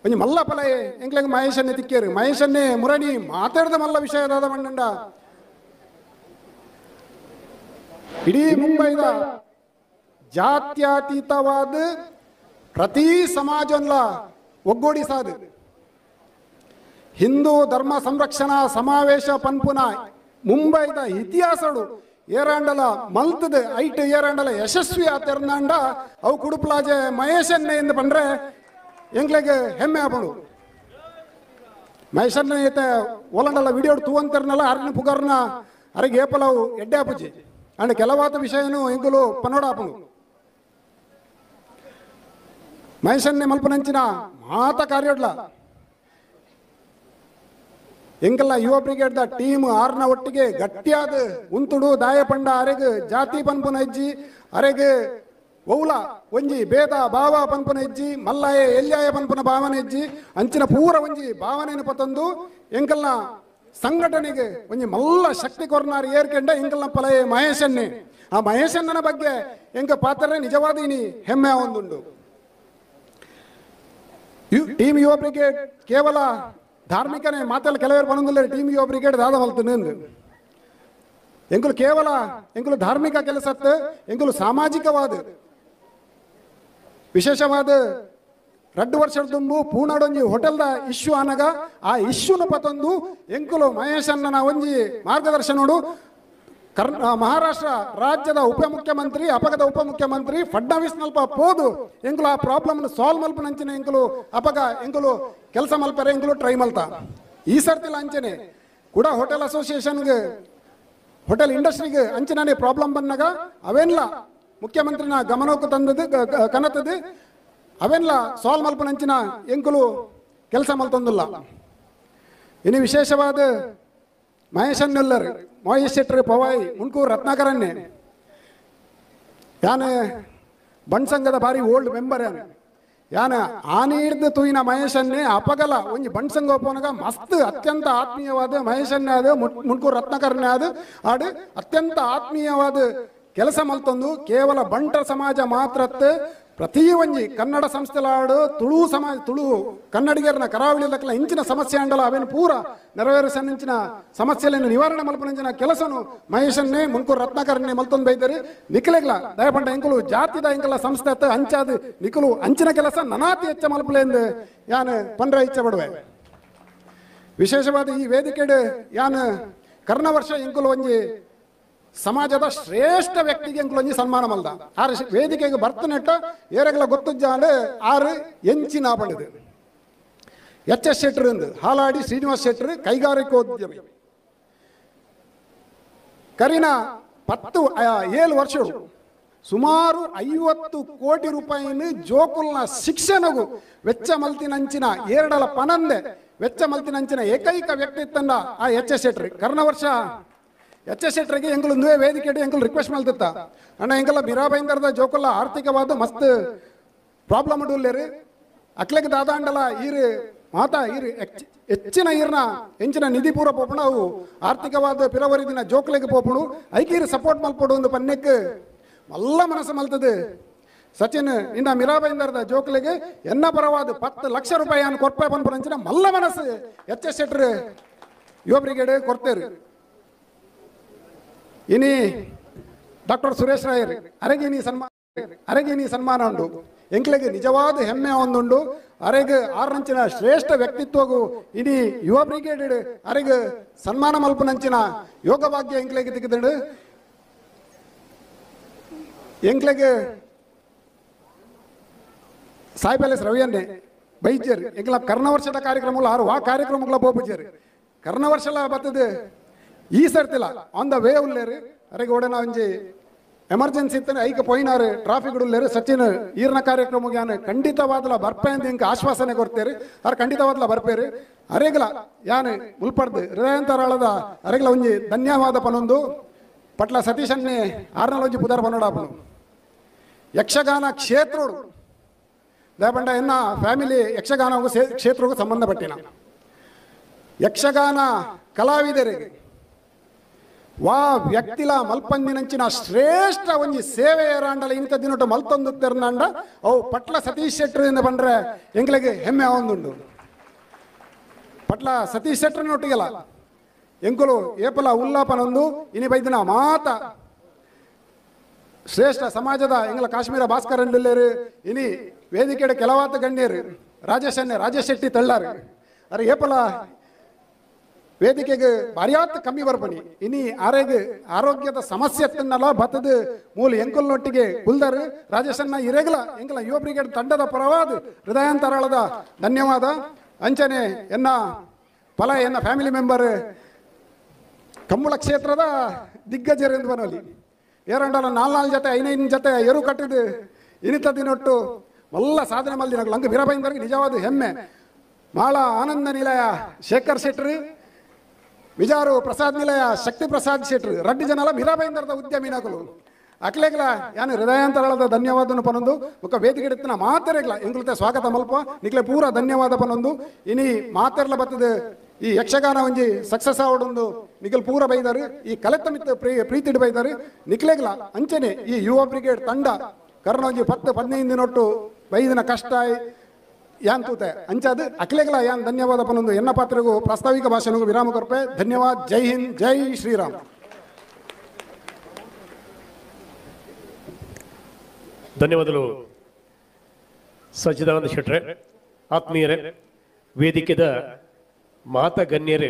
ಒಂಜಿ ಮಲ್ಲ ಪಲಯೆ ಎಂಕ್ಲೆಗ್ ಮಹೇಶನ್ನೇ ತಿಕ್ಕೇರು ಮಹೇಶನ್ನೇ ಮುರಣಿ ಮಾತಾಡಿದ ಮಲ್ಲ ವಿಷಯದಾದ ಮಣ್ಣಂಡ ಇಡೀ ಮುಂಬೈದ ಜಾತ್ಯತೀತವಾದ ಪ್ರತಿ ಸಮಾಜನ್ಲ ಒಗ್ಗೂಡಿಸಾದು ಹಿಂದೂ ಧರ್ಮ ಸಂರಕ್ಷಣಾ ಸಮಾವೇಶ ಪನ್ಪುನ ಮುಂಬೈದ ಇತಿಹಾಸಡು ಏರಾಂಡಲ ಮಲ್ತದ ಐಟ್ ಏರಾಂಡಲ ಯಶಸ್ವಿ ಆತರ್ನಾಂಡ ಅವು ಕುಡುಪ್ಲಾಜೆ ಮಹೇಶನ್ನೇ ಎಂದು ಬಂದ್ರೆ ಎಂಗ್ಲೆಗೆ ಹೆಮ್ಮೆ ಆಪಣು ಮಹೇಶನ್ನ ಐತೆ ಓಲಂಡಲ ವಿಡಿಯೋ ತೂ ಅಂತಾರನಲ್ಲ ಅರ್ನ ಪುಗಾರ್ನ ಅರೆಗೆ ಏಪಲವು ಎಡ್ಡೆ ಆಪುಜಿ ಅಂಡ್ ಕೆಲವಾತ ವಿಷಯನು ಎಂಗುಲು ಪನೋಡ ಆಪಣು ಮಹೇಶನ್ನೇ ಮಲ್ಪನಂಚಿನ ಮಾತ ಕಾರ್ಯೋಡ್ಲ ಎಂಕಲ್ಲ ಯುವ ಬ್ರಿಗೇಡ್ ದ ಟೀಮ್ ಆರ್ನ ಒಟ್ಟಿಗೆ ಗಟ್ಟಿಯಾದ ಉಂತುಡು ದಾಯಪಂಡ ಅರೆಗೆ ಜಾತಿ ಪನ್ಪುನ ಹೆಜ್ಜಿ ಅರೆಗೆ ಒೌಲ ಒಂಜಿ ಭೇದ ಭಾವ ಪನ್ಪುನ ಹೆಜ್ಜಿ ಮಲ್ಲಾಯ ಎಲ್ಯಾಯ ಪನ್ಪುನ ಭಾವನೆ ಹೆಜ್ಜಿ ಅಂಚಿನ ಪೂರ ಒಂಜಿ ಭಾವನೆಯನ್ನು ಪತಂದು ಎಂಕಲ್ನ ಸಂಘಟನೆಗೆ ಒಂಜಿ ಮಲ್ಲ ಶಕ್ತಿ ಕೊರ್ನಾರು ಏರ್ಕೆಂಡ ಎಂಕಲ್ನ ಪಲಯೆ ಮಹೇಶನ್ನೇ ಆ ಮಹೇಶಣ್ಣನ ಬಗ್ಗೆ ಎಂಕ ಪಾತ್ರ ನಿಜವಾದ ಇನಿ ಹೆಮ್ಮೆ ಒಂದುಂಡು ಟೀಮ್ ಯುವ ಬ್ರಿಗೇಡ್ ಕೇವಲ ಧಾರ್ಮಿಕನೇ ಮಾತಲ್ಲಿ ಕೆಲವರು ಬಂದಿಲ್ಲ ಟೀಮ್ ಯುವ ಬ್ರಿಗೇಡ್ ದಾದ ಮಲ್ತನೆ ಎಂಕುಲು ಕೇವಲ ಎಂಕುಲು ಧಾರ್ಮಿಕ ಕೆಲಸತ್ತು ಎಂಕುಲು ಸಾಮಾಜಿಕವಾದ ವಿಶೇಷವಾದ 2 ವರ್ಷದ ತುಂಬು ಪೂನಾಡೊಂಜಿ ಹೋಟೆಲ್ದ ಇಶ್ಯೂ ಆನಗ ಆ ಇಶ್ಯೂನ ಪತೊಂದು ಎಂಕುಲು ಮಹೇಶಣ್ಣನ ಒಂಜಿ ಮಾರ್ಗದರ್ಶನೋಡು ಮಹಾರಾಷ್ಟ್ರ ರಾಜ್ಯದ ಉಪಮುಖ್ಯಮಂತ್ರಿ ಅಪಗದ ಉಪಮುಖ್ಯಮಂತ್ರಿ ಫಡ್ನವೀಸ್ ನಲ್ಪ ಪೋದು ಎಂಕುಲು ಆ ಪ್ರಾಬ್ಲಮ್ ಸಾಲ್ವ್ ಮಲ್ಪನಂಚಿನ ಎಂಕುಲು ಅಪಗ ಎಂಕುಲು ಕೆಲಸ ಮಲ್ಪರೆ ಎಂಕುಲು ಟ್ರೈ ಮಲ್ತ ಈ ಸರ್ತಿಲ ಅಂಚನೆ ಕೂಡ ಹೋಟೆಲ್ ಅಸೋಸಿಯೇಷನ್ಗೆ ಹೋಟೆಲ್ ಇಂಡಸ್ಟ್ರಿಗೆ ಅಂಚನೆ ಪ್ರಾಬ್ಲಮ್ ಬಂದಾಗ ಅವೆಲ್ಲ ಮುಖ್ಯಮಂತ್ರಿನ ಗಮನಕ್ಕೆ ತಂದದ್ದು ಕನತದ್ದು ಅವೆಲ್ಲ ಸಾಲ್ವ್ ಮಲ್ಪನಂಚಿನ ಎಂಕುಲು ಕೆಲಸ ಮಲ್ತೊಂದಿಲ್ಲ ಇನ್ನು ವಿಶೇಷವಾದ ಮಹೇಶನ್ನೆಲ್ಲರು ಮಹೇಶ್ ಶೆಟ್ಟಿ ಪವಾಯಿ ಮುನ್ಕೂರು ರತ್ನಾಕರನ್ನೇ ಯಾನ ಬಣ್ಸಂಗದ ಬಾರಿ ಓಲ್ಡ್ ಮೆಂಬರ್ ಯಾನ ಆನೆ ಹಿಡ್ದು ತೂಯಿನ ಮಹೇಶನ್ನೇ ಅಪಗಲ ಒಂಜಿ ಬಣ್ಸಂಗ ಒಪ್ಪನಗ ಮಸ್ತ್ ಅತ್ಯಂತ ಆತ್ಮೀಯವಾದ ಮಹೇಶನ್ನೇ ಆದ ಮುನ್ಕೂರು ರತ್ನಾಕರನ್ನೇ ಆದ ಆಡು ಅತ್ಯಂತ ಆತ್ಮೀಯವಾದ ಕೆಲಸ ಮಲ್ತೊಂದು ಕೇವಲ ಬಂಟ ಸಮಾಜ ಮಾತ್ರತ್ತೆ ಪ್ರತಿ ಒಂಜಿ ಕನ್ನಡ ಸಂಸ್ಥೆಲಾಡು ತುಳು ಸಮಾಜ ತುಳು ಕನ್ನಡಿಗರನ ಕರಾವಳಿ ಲಕ್ಕಲ ಇಂಚಿನ ಸಮಸ್ಯೆ ಅಂಡಲ ಅವೇನು ಪೂರ ನೆರವೇರಿಸಂಚಿನ ಸಮಸ್ಯೆಯನ್ನು ನಿವಾರಣೆ ಮಲ್ಪನಂಚಿನ ಕೆಲಸನು ಮಹೇಶನ್ನೇ ಮುನ್ಕೂರು ರತ್ನಾಕರನ್ನೇ ಮಲ್ತೊಂದು ಬೈದರಿ ನಿಖಲೆಗ್ಲ ದಯಪಂಡ ಎಂಕುಲು ಜಾತಿದ ಎಂಕಲ ಸಂಸ್ಥೆ ಅತ್ತ ಅಂಚಾದ ನಿಖಲು ಅಂಚಿನ ಕೆಲಸ ನನಾತಿ ಹೆಚ್ಚ ಮಲ್ಪಲೆ ಎಂದು ಯಾನು ಪಂಡ್ರ ಇಚ್ಛೆ ಪಡುವೆ ವಿಶೇಷವಾದ ಈ ವೇದಿಕೆಡು ಯಾನು ಕರ್ಣ ವರ್ಷ ಎಂಕುಲು ಒಂಜಿ ಸಮಾಜದ ಶ್ರೇಷ್ಠ ವ್ಯಕ್ತಿಗೆ ಎಂಕುಲೊಂಜಿ ಸನ್ಮಾನ ಮಲ್ದ ಆರು ವೇದಿಕೆಗೆ ಬರ್ತನೆಟ್ಟ ಏರೆಗಳ ಗೊತ್ತುಜ್ಜಾಂಡು ಆರು ಎಂಚಿನ ಪಡೆದು ಎಚ್ ಶೆಟ್ರು ಎಂದು ಹಾಲಾಡಿ ಶ್ರೀನಿವಾಸ್ ಶೆಟ್ರು ಕೈಗಾರಿಕೋದ್ಯಮಿ ಕರಿನ 7 ವರ್ಷ ಸುಮಾರು 50 ಕೋಟಿ ರೂಪಾಯಿನ ಜೋಕುಲ್ನ ಶಿಕ್ಷಣಗೂ ವೆಚ್ಚ ಮಲ್ತಿನಂಚಿನ ಏರಡಲ ಪನಂದೆ ವೆಚ್ಚ ಮಲ್ತಿನಂಚಿನ ಏಕೈಕ ವ್ಯಕ್ತಿತ್ವಂಡ ಆ ಎಚ್ ಶೆಟ್ರು ಕರ್ಣ ವರ್ಷ ಎಚ್ ಶೆಟ್ರಿಗೆ ಎಂಕುಲು ನುವೆ ವೇದಿಕೆ ಎಂಕುಲು ರಿಕ್ವೆಸ್ಟ್ ಮಲ್ತಿತ್ತ ಅಣ್ಣ ಎಂಕಲ ಮೀರಾಬೈಂದರದ ಜೋಕುಲ್ಲ ಆರ್ಥಿಕವಾದ ಮಸ್ತ್ ಪ್ರಾಬ್ಲಮ್ ಉಳ್ಳೇರು ಅಕ್ಲೆಗೆ ದಾದಾಂಡಲ ಈರು ಮಾತಾ ಈರು ಹೆಚ್ಚಿನ ಈರ್ನ ಎಂಚಿನ ನಿಧಿ ಪೂರ ಪೋಪಣ ಅವು ಆರ್ಥಿಕವಾದ ಪಿರವರಿದಿನ ಜೋಕ್ಲೆಗೆ ಪೋಪಣು ಐಕೀರು ಸಪೋರ್ಟ್ ಮಲ್ಪಡು ಒಂದು ಪನ್ನೆಕ್ಕೆ ಮಲ್ಲ ಮನಸ್ಸು ಮಲ್ತದೆ ಸಚಿನ್ ಇನ್ನ ಮೀರಾಬೈಂದರದ ಜೋಕ್ಲೆಗೆ ಎನ್ನ ಪರವಾದ 10 ಲಕ್ಷ ರೂಪಾಯಿ ಕೊರ್ಪೆ ಪನ್ಪುರಂಚಿನ ಮಲ್ಲ ಮನಸ್ಸು ಎಚ್ ಶೆಟ್ರು ಯುವ ಬ್ರಿಗೇಡ್ ಕೊರ್ತೇರು ಇನಿ ಡಾಕ್ಟರ್ ಸುರೇಶ್ ರಾಯರ್ ಅರೆಗಿನಿ ಸನ್ಮಾನ ಉಂಡು ಎಂಕ್ಲೆಗೆ ನಿಜವಾದ ಹೆಮ್ಮೆ ಒಂದುಂಡು ಅರೆಗೆ ಆರ್ನಂಚಿನ ಶ್ರೇಷ್ಠ ವ್ಯಕ್ತಿತ್ವಗೂ ಇನಿ ಯುವ ಬ್ರಿಗೇಡ್ ಅರೆಗೆ ಸನ್ಮಾನ ಮಲ್ಪನಂಚಿನ ಯೋಗ ಭಾಗ್ಯ ಎಂಕ್ಲೆಗೆ ತೆಗೆದು ಎಂಕ್ಲೆಗೆ ಸಾಯಿ ಪ್ಯಾಲೇಸ್ ರವಿಯನ್ನೇ ಬೈಜರ್ ಎಂಕ್ಲ ಕರ್ಣ ವರ್ಷದ ಕಾರ್ಯಕ್ರಮಗಳು 6 ಆ ಕಾರ್ಯಕ್ರಮಗಳ ಪೋಪುಜರ್ ಕರ್ಣ ವರ್ಷಲ ಬರ್ತದೆ ಈ ಸರ್ತಿಲ್ಲ ಆನ್ ದ ವೇ ಉಳ್ಳೇರು ಅರೆಗೆ ಓಡನ ಒಂಜಿ ಎಮರ್ಜೆನ್ಸಿ ಇತ್ತನೆ ಐಕ ಪೋಯಿನಾರು ಟ್ರಾಫಿಕ್ ಉಳ್ಳೇರು ಸಚಿನ್ ಈರ್ನ ಕಾರ್ಯಕ್ರಮಕ್ಕೆ ಯಾನು ಖಂಡಿತವಾದಲ ಬರ್ಪೆ ಅಂತ ಇಂಕ ಆಶ್ವಾಸನೆ ಕೊಡ್ತೇರು ಅವ್ರು ಖಂಡಿತವಾದಲ ಬರ್ಪೇರು ಅರೆಗಲ ಯಾನು ಮುಲ್ಪಡ್ದು ಹೃದಯಂತರಾಳದ ಅರೆಗಲ ಒಂಜಿ ಧನ್ಯವಾದ ಪನೊಂದು ಪಟ್ಲ ಸತೀಶನ್ನೇ ಆರ್ನಲ್ ಒಂಜಿ ಪುದಾರ್ ಪನೋಡಾಪನು ಯಕ್ಷಗಾನ ಕ್ಷೇತ್ರೋಡು ದಯಪಂಡ ಎನ್ನ ಫ್ಯಾಮಿಲಿ ಯಕ್ಷಗಾನ ಕ್ಷೇತ್ರಕ್ಕೂ ಸಂಬಂಧಪಟ್ಟಿನ ಯಕ್ಷಗಾನ ಕಲಾವಿದರಿಗೆ ವಾ ವ್ಯಕ್ತಿಲ ಮಲ್ಪಂದಿನಂಚಿನ ಶ್ರೇಷ್ಠ ಒಂಜಿ ಸೇವೆ ಏರಾಂಡಲ ಇಂಥ ದಿನೊಟ್ಟು ಮಲ್ತೊಂದು ತೆರ್ನಾಂಡ ಅವು ಪಟ್ಲ ಸತೀಶ್ ಶೆಟ್ರಿಂದ ಬಂದ್ರೆ ಎಂಗ್ಲೆಗೆ ಹೆಮ್ಮೆ ಒಂದುಂಡು ಪಟ್ಲ ಸತೀಶ್ ಶೆಟ್ರನೊಟ್ಟಿಗೆಲ್ಲ ಎಂಕುಲು ಏಪಲ ಉಲ್ಲಾಪನೊಂದು ಇನಿ ಬೈದಿನ ಮಾತ ಶ್ರೇಷ್ಠ ಸಮಾಜದ ಎಂಗ್ಲ ಕಾಶ್ಮೀರ ಭಾಸ್ಕರ್ ಅಂಡಿಲ್ಲೇರು ಇನಿ ವೇದಿಕೆಡೆ ಕೆಲವಾತ ಗಣ್ಯರು ರಾಜೇಶ್ ಶೆಟ್ಟಿ ತಳ್ಳಾರು ಅರೆ ಏಪಲ ವೇದಿಕೆಗೆ ಭಾರಿಯಾತ್ ಕಮ್ಮಿ ಬರ್ಬನಿ ಇನಿ ಆರೆಗೆ ಆರೋಗ್ಯದ ಸಮಸ್ಯೆ ಎತ್ತನ್ನಲ್ಲ ಬತ್ತದ ಮೂಲ ಎಂಕಲ್ನೊಟ್ಟಿಗೆ ಕುಲ್ದರ್ ರಾಜೇಶನ್ನ ಇರೆಗಲ ಎಂಕಲ ಯುವ ಬ್ರಿಗೇಡ್ ತಂಡದ ಪರವಾದ ಹೃದಯಾಂತರಾಳದ ಧನ್ಯವಾದ ಅಂಚನೆ ಎನ್ನ ಫಲ ಎನ್ನ ಫ್ಯಾಮಿಲಿ ಮೆಂಬರ್ ಕಂಬಳ ಕ್ಷೇತ್ರದ ದಿಗ್ಗಜರಿಂದ ಬನಲಿ ಏರಂಡಲ 4 ಜೊತೆ 5 ಜೊತೆ ಎರು ಕಟ್ಟಿದ್ದು ಇನಿತ ದಿನೊಟ್ಟು ಎಲ್ಲ ಸಾಧನೆ ಮಲ್ದಿನ ಲಂಗ ವೀರಭೈಂದರ್ಗೆ ನಿಜವಾದ ಹೆಮ್ಮೆ ಮಾಳ ಆನಂದ ನಿಲಯ ಶೇಖರ್ ಶೆಟ್ರಿ ವಿಜಾರು ಪ್ರಸಾದ್ ನಿಲಯ ಶಕ್ತಿ ಪ್ರಸಾದ್ ಶೆಟ್ರಿ ರಡ್ಡಿ ಜನಲ ವೀರಭೈಂದರದ ಉದ್ಯಮಿನಕಲು ಅಕ್ಲೆಗ್ಲ ಯಾನು ಹೃದಯಾಂತರಾಳದ ಧನ್ಯವಾದನು ಪನೊಂದು ಒಕ್ಕ ವೇದಿಕೆ ಎತ್ತಿನ ಮಾತೆರೆಗ್ಲ ಎಂಗ್ಲತೆ ಸ್ವಾಗತ ಮಲ್ಪ ನಿಕ್ಲೆ ಪೂರ ಧನ್ಯವಾದ ಪನೊಂದು ಇನಿ ಮಾತೆರ್ಲ ಬತ್ತದ ಈ ಯಕ್ಷಗಾನ ಒಂಜಿ ಸಕ್ಸಸ್ ಆವಡೊಂದು ನಿಖಲ್ ಪೂರ ಬೈದಾರು ಈ ಕಲೆತ್ತ ಮಿತ್ತ ಪ್ರೀತಿಡ್ ಬೈದಾರು ನಿಕ್ಲೆಗ್ಲ ಅಂಚನೆ ಈ ಯುವ ಬ್ರಿಗೇಡ್ ತಂಡ ಕರ್ಣ ಒಂಜಿ 10-15 ದಿನೊಟ್ಟು ಬೈದಿನ ಕಷ್ಟ ಯಾನ್ ತೂತೆ ಅಂಚಾದ ಅಕ್ಲೆಗ್ಲ ಯಾನ್ ಧನ್ಯವಾದ ಪನೊಂದು ಎನ್ನ ಪಾತ್ರೆಗೂ ಪ್ರಾಸ್ತಾವಿಕ ಭಾಷಣಗೂ ವಿರಾಮ ಕೊರ್ಪೆ ಧನ್ಯವಾದ. ಜೈ ಹಿಂದ್, ಜೈ ಶ್ರೀರಾಮ್. ಧನ್ಯವಾದಗಳು ಸಚ್ಚಿದಾನಂದ ಶೆಟ್ರೆ. ಆತ್ಮೀಯರೇ, ವೇದಿಕೆದ ಮಾತಗಣ್ಯರೇ,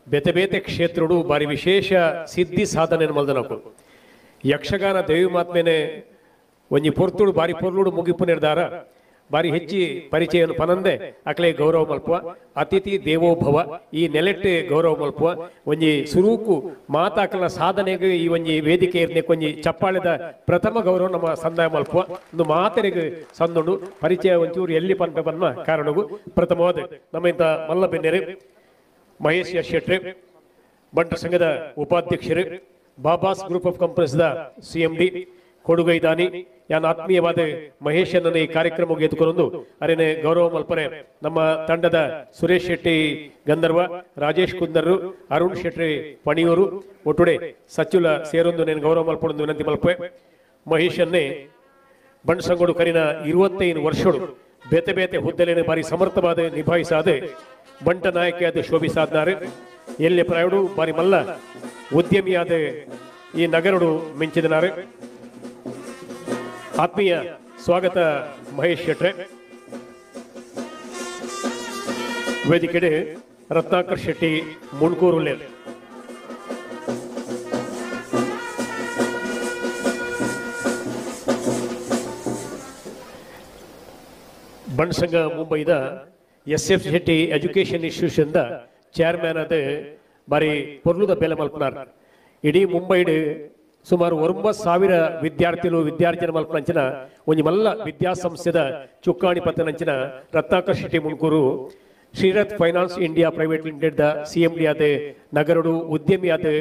ಬೇತೆ ಬೇತೆ ಕ್ಷೇತ್ರಡು ಬಾರಿ ವಿಶೇಷ ಸಿದ್ಧಿ ಸಾಧನೆ ಮಲ್ದನಕು ಯಕ್ಷಗಾನ ದೇವಿ ಮಾತ್ಮೇನೆ ಒಂಜಿ ಪೊರ್ತುಡು ಬಾರಿ ಪೊರ್ಲುಡು ಮುಗಿಪು ನಿರ್ಧಾರ ಬಾರಿ ಹೆಚ್ಚಿ ಪರಿಚಯ ಪನಂದೆ ಅಕ್ಲೆ ಗೌರವ ಮಲ್ಪುವ ಅತಿಥಿ ದೇವೋಭವ ಈ ನೆಲೆಟ್ಟೆ ಗೌರವ ಮಲ್ಪುವ ಒಂಜಿ ಸುರೂಕು ಮಾತಾಕಲ ಸಾಧನೆಗೆ ಈ ಒಂಜಿ ವೇದಿಕೆ ಇರ್ನೆ ಕೊಂಜಿ ಚಪ್ಪಾಳೆದ ಪ್ರಥಮ ಗೌರವ ನಮ್ಮ ಸಂದಾಯ ಮಲ್ಪುವ ಒಂದು ಮಾತೆರೆಗೆ ಸಂದುಂಡು ಪರಿಚಯ ಒಂಚೂರು ಎಲ್ಲಿ ಪಂಪ ಬನ್ನ ಕಾರಣಗೂ ಪ್ರಥಮವಾದ ನಮ್ಮ ಇಂಥ ಮಲ್ಲ ಬೆನ್ನೆರೆ ಮಹೇಶ್ ಶೆಟ್ರೆ, ಬಂಟ ಸಂಘದ ಉಪಾಧ್ಯಕ್ಷರೇ, ಬಾಬಾಸ್ ಗ್ರೂಪ್ ಆಫ್ ಕಂಪನೀಸ್ ದ CMD ಕೊಡುಗೈದಾನಿ ಯಾನ್ ಆತ್ಮೀಯವಾದ ಮಹೇಶನನ್ನು ಈ ಕಾರ್ಯಕ್ರಮಕ್ಕೆ ಎತ್ಕೊಂಡು ಅರೇನೆ ಗೌರವ ಮಲ್ಪನೆ ನಮ್ಮ ತಂಡದ ಸುರೇಶ್ ಶೆಟ್ಟಿ ಗಂಧರ್ವ, ರಾಜೇಶ್ ಕುಂದರ್, ಅರುಣ್ ಶೆಟ್ಟಿ ಪಣಿಯೂರು ಒಟ್ಟುಡೆ ಸಚ್ಚುಲ ಸೇರೊಂದು ನೇನು ಗೌರವ ಮಲ್ಪೊಂದು ವಿನಂತಿ ಮಲ್ಪೆ. ಮಹೇಶನ್ನೇ ಬಣ್ಸಂಗೋಡು ಕರಿನ 25 ವರ್ಷಗಳು ಬೇತೆ ಬೇತೆ ಹುದ್ದೆಲೇನೆ ಬಾರಿ ಸಮರ್ಥವಾದ ನಿಭಾಯಿಸಾದೆ ಬಂಟ ನಾಯಕಿಯಾದ ಶೋಭಿಸಾದ್ನಾರೆ ಎಲ್ಲಿ ಪ್ರಾಯಡು ಬಾರಿ ಮಲ್ಲ ಉದ್ಯಮಿಯಾದ ಈ ನಗರಡು ಮಿಂಚಿದನಾರೆ. ಆತ್ಮೀಯ ಸ್ವಾಗತ ಮಹೇಶ್ ಶೆಟ್ರೆ. ವೇದಿಕೆಡೆ ರತ್ನಾಕರ್ ಶೆಟ್ಟಿ ಮುಣ್ಕೂರುಲ್ಲೆ. ಬಣ್ಸಂಗ ಮುಂಬೈದ SF ಶೆಟ್ಟಿ ಎಜುಕೇಶನ್ ಇನ್ಸ್ಟಿಟ್ಯೂಷನ್ ದ ಚೇರ್ಮನ್ ಆದ ಬಾರಿ ಪೊರ್ಲುದ ಬೆಲೆ ಮಲ್ಪನಾರ್. ಇಡೀ ಮುಂಬೈಡ್ ಸುಮಾರು 9,000 ವಿದ್ಯಾರ್ಥಿಗಳು ವಿದ್ಯಾರ್ಥಿನ ಮಲ್ಪನಂಚಿನ ಒಂಜಿ ಮಲ್ಲ ವಿದ್ಯಾಸಂಸ್ಥೆದ ಚುಕ್ಕಾಣಿ ಪತ್ತನಂಚಿನ Ratnakar Shetty Munkur Shreerath finance India private limited ದ CMD ಆದ ನಗರಡು ಉದ್ಯಮಿ ಆದ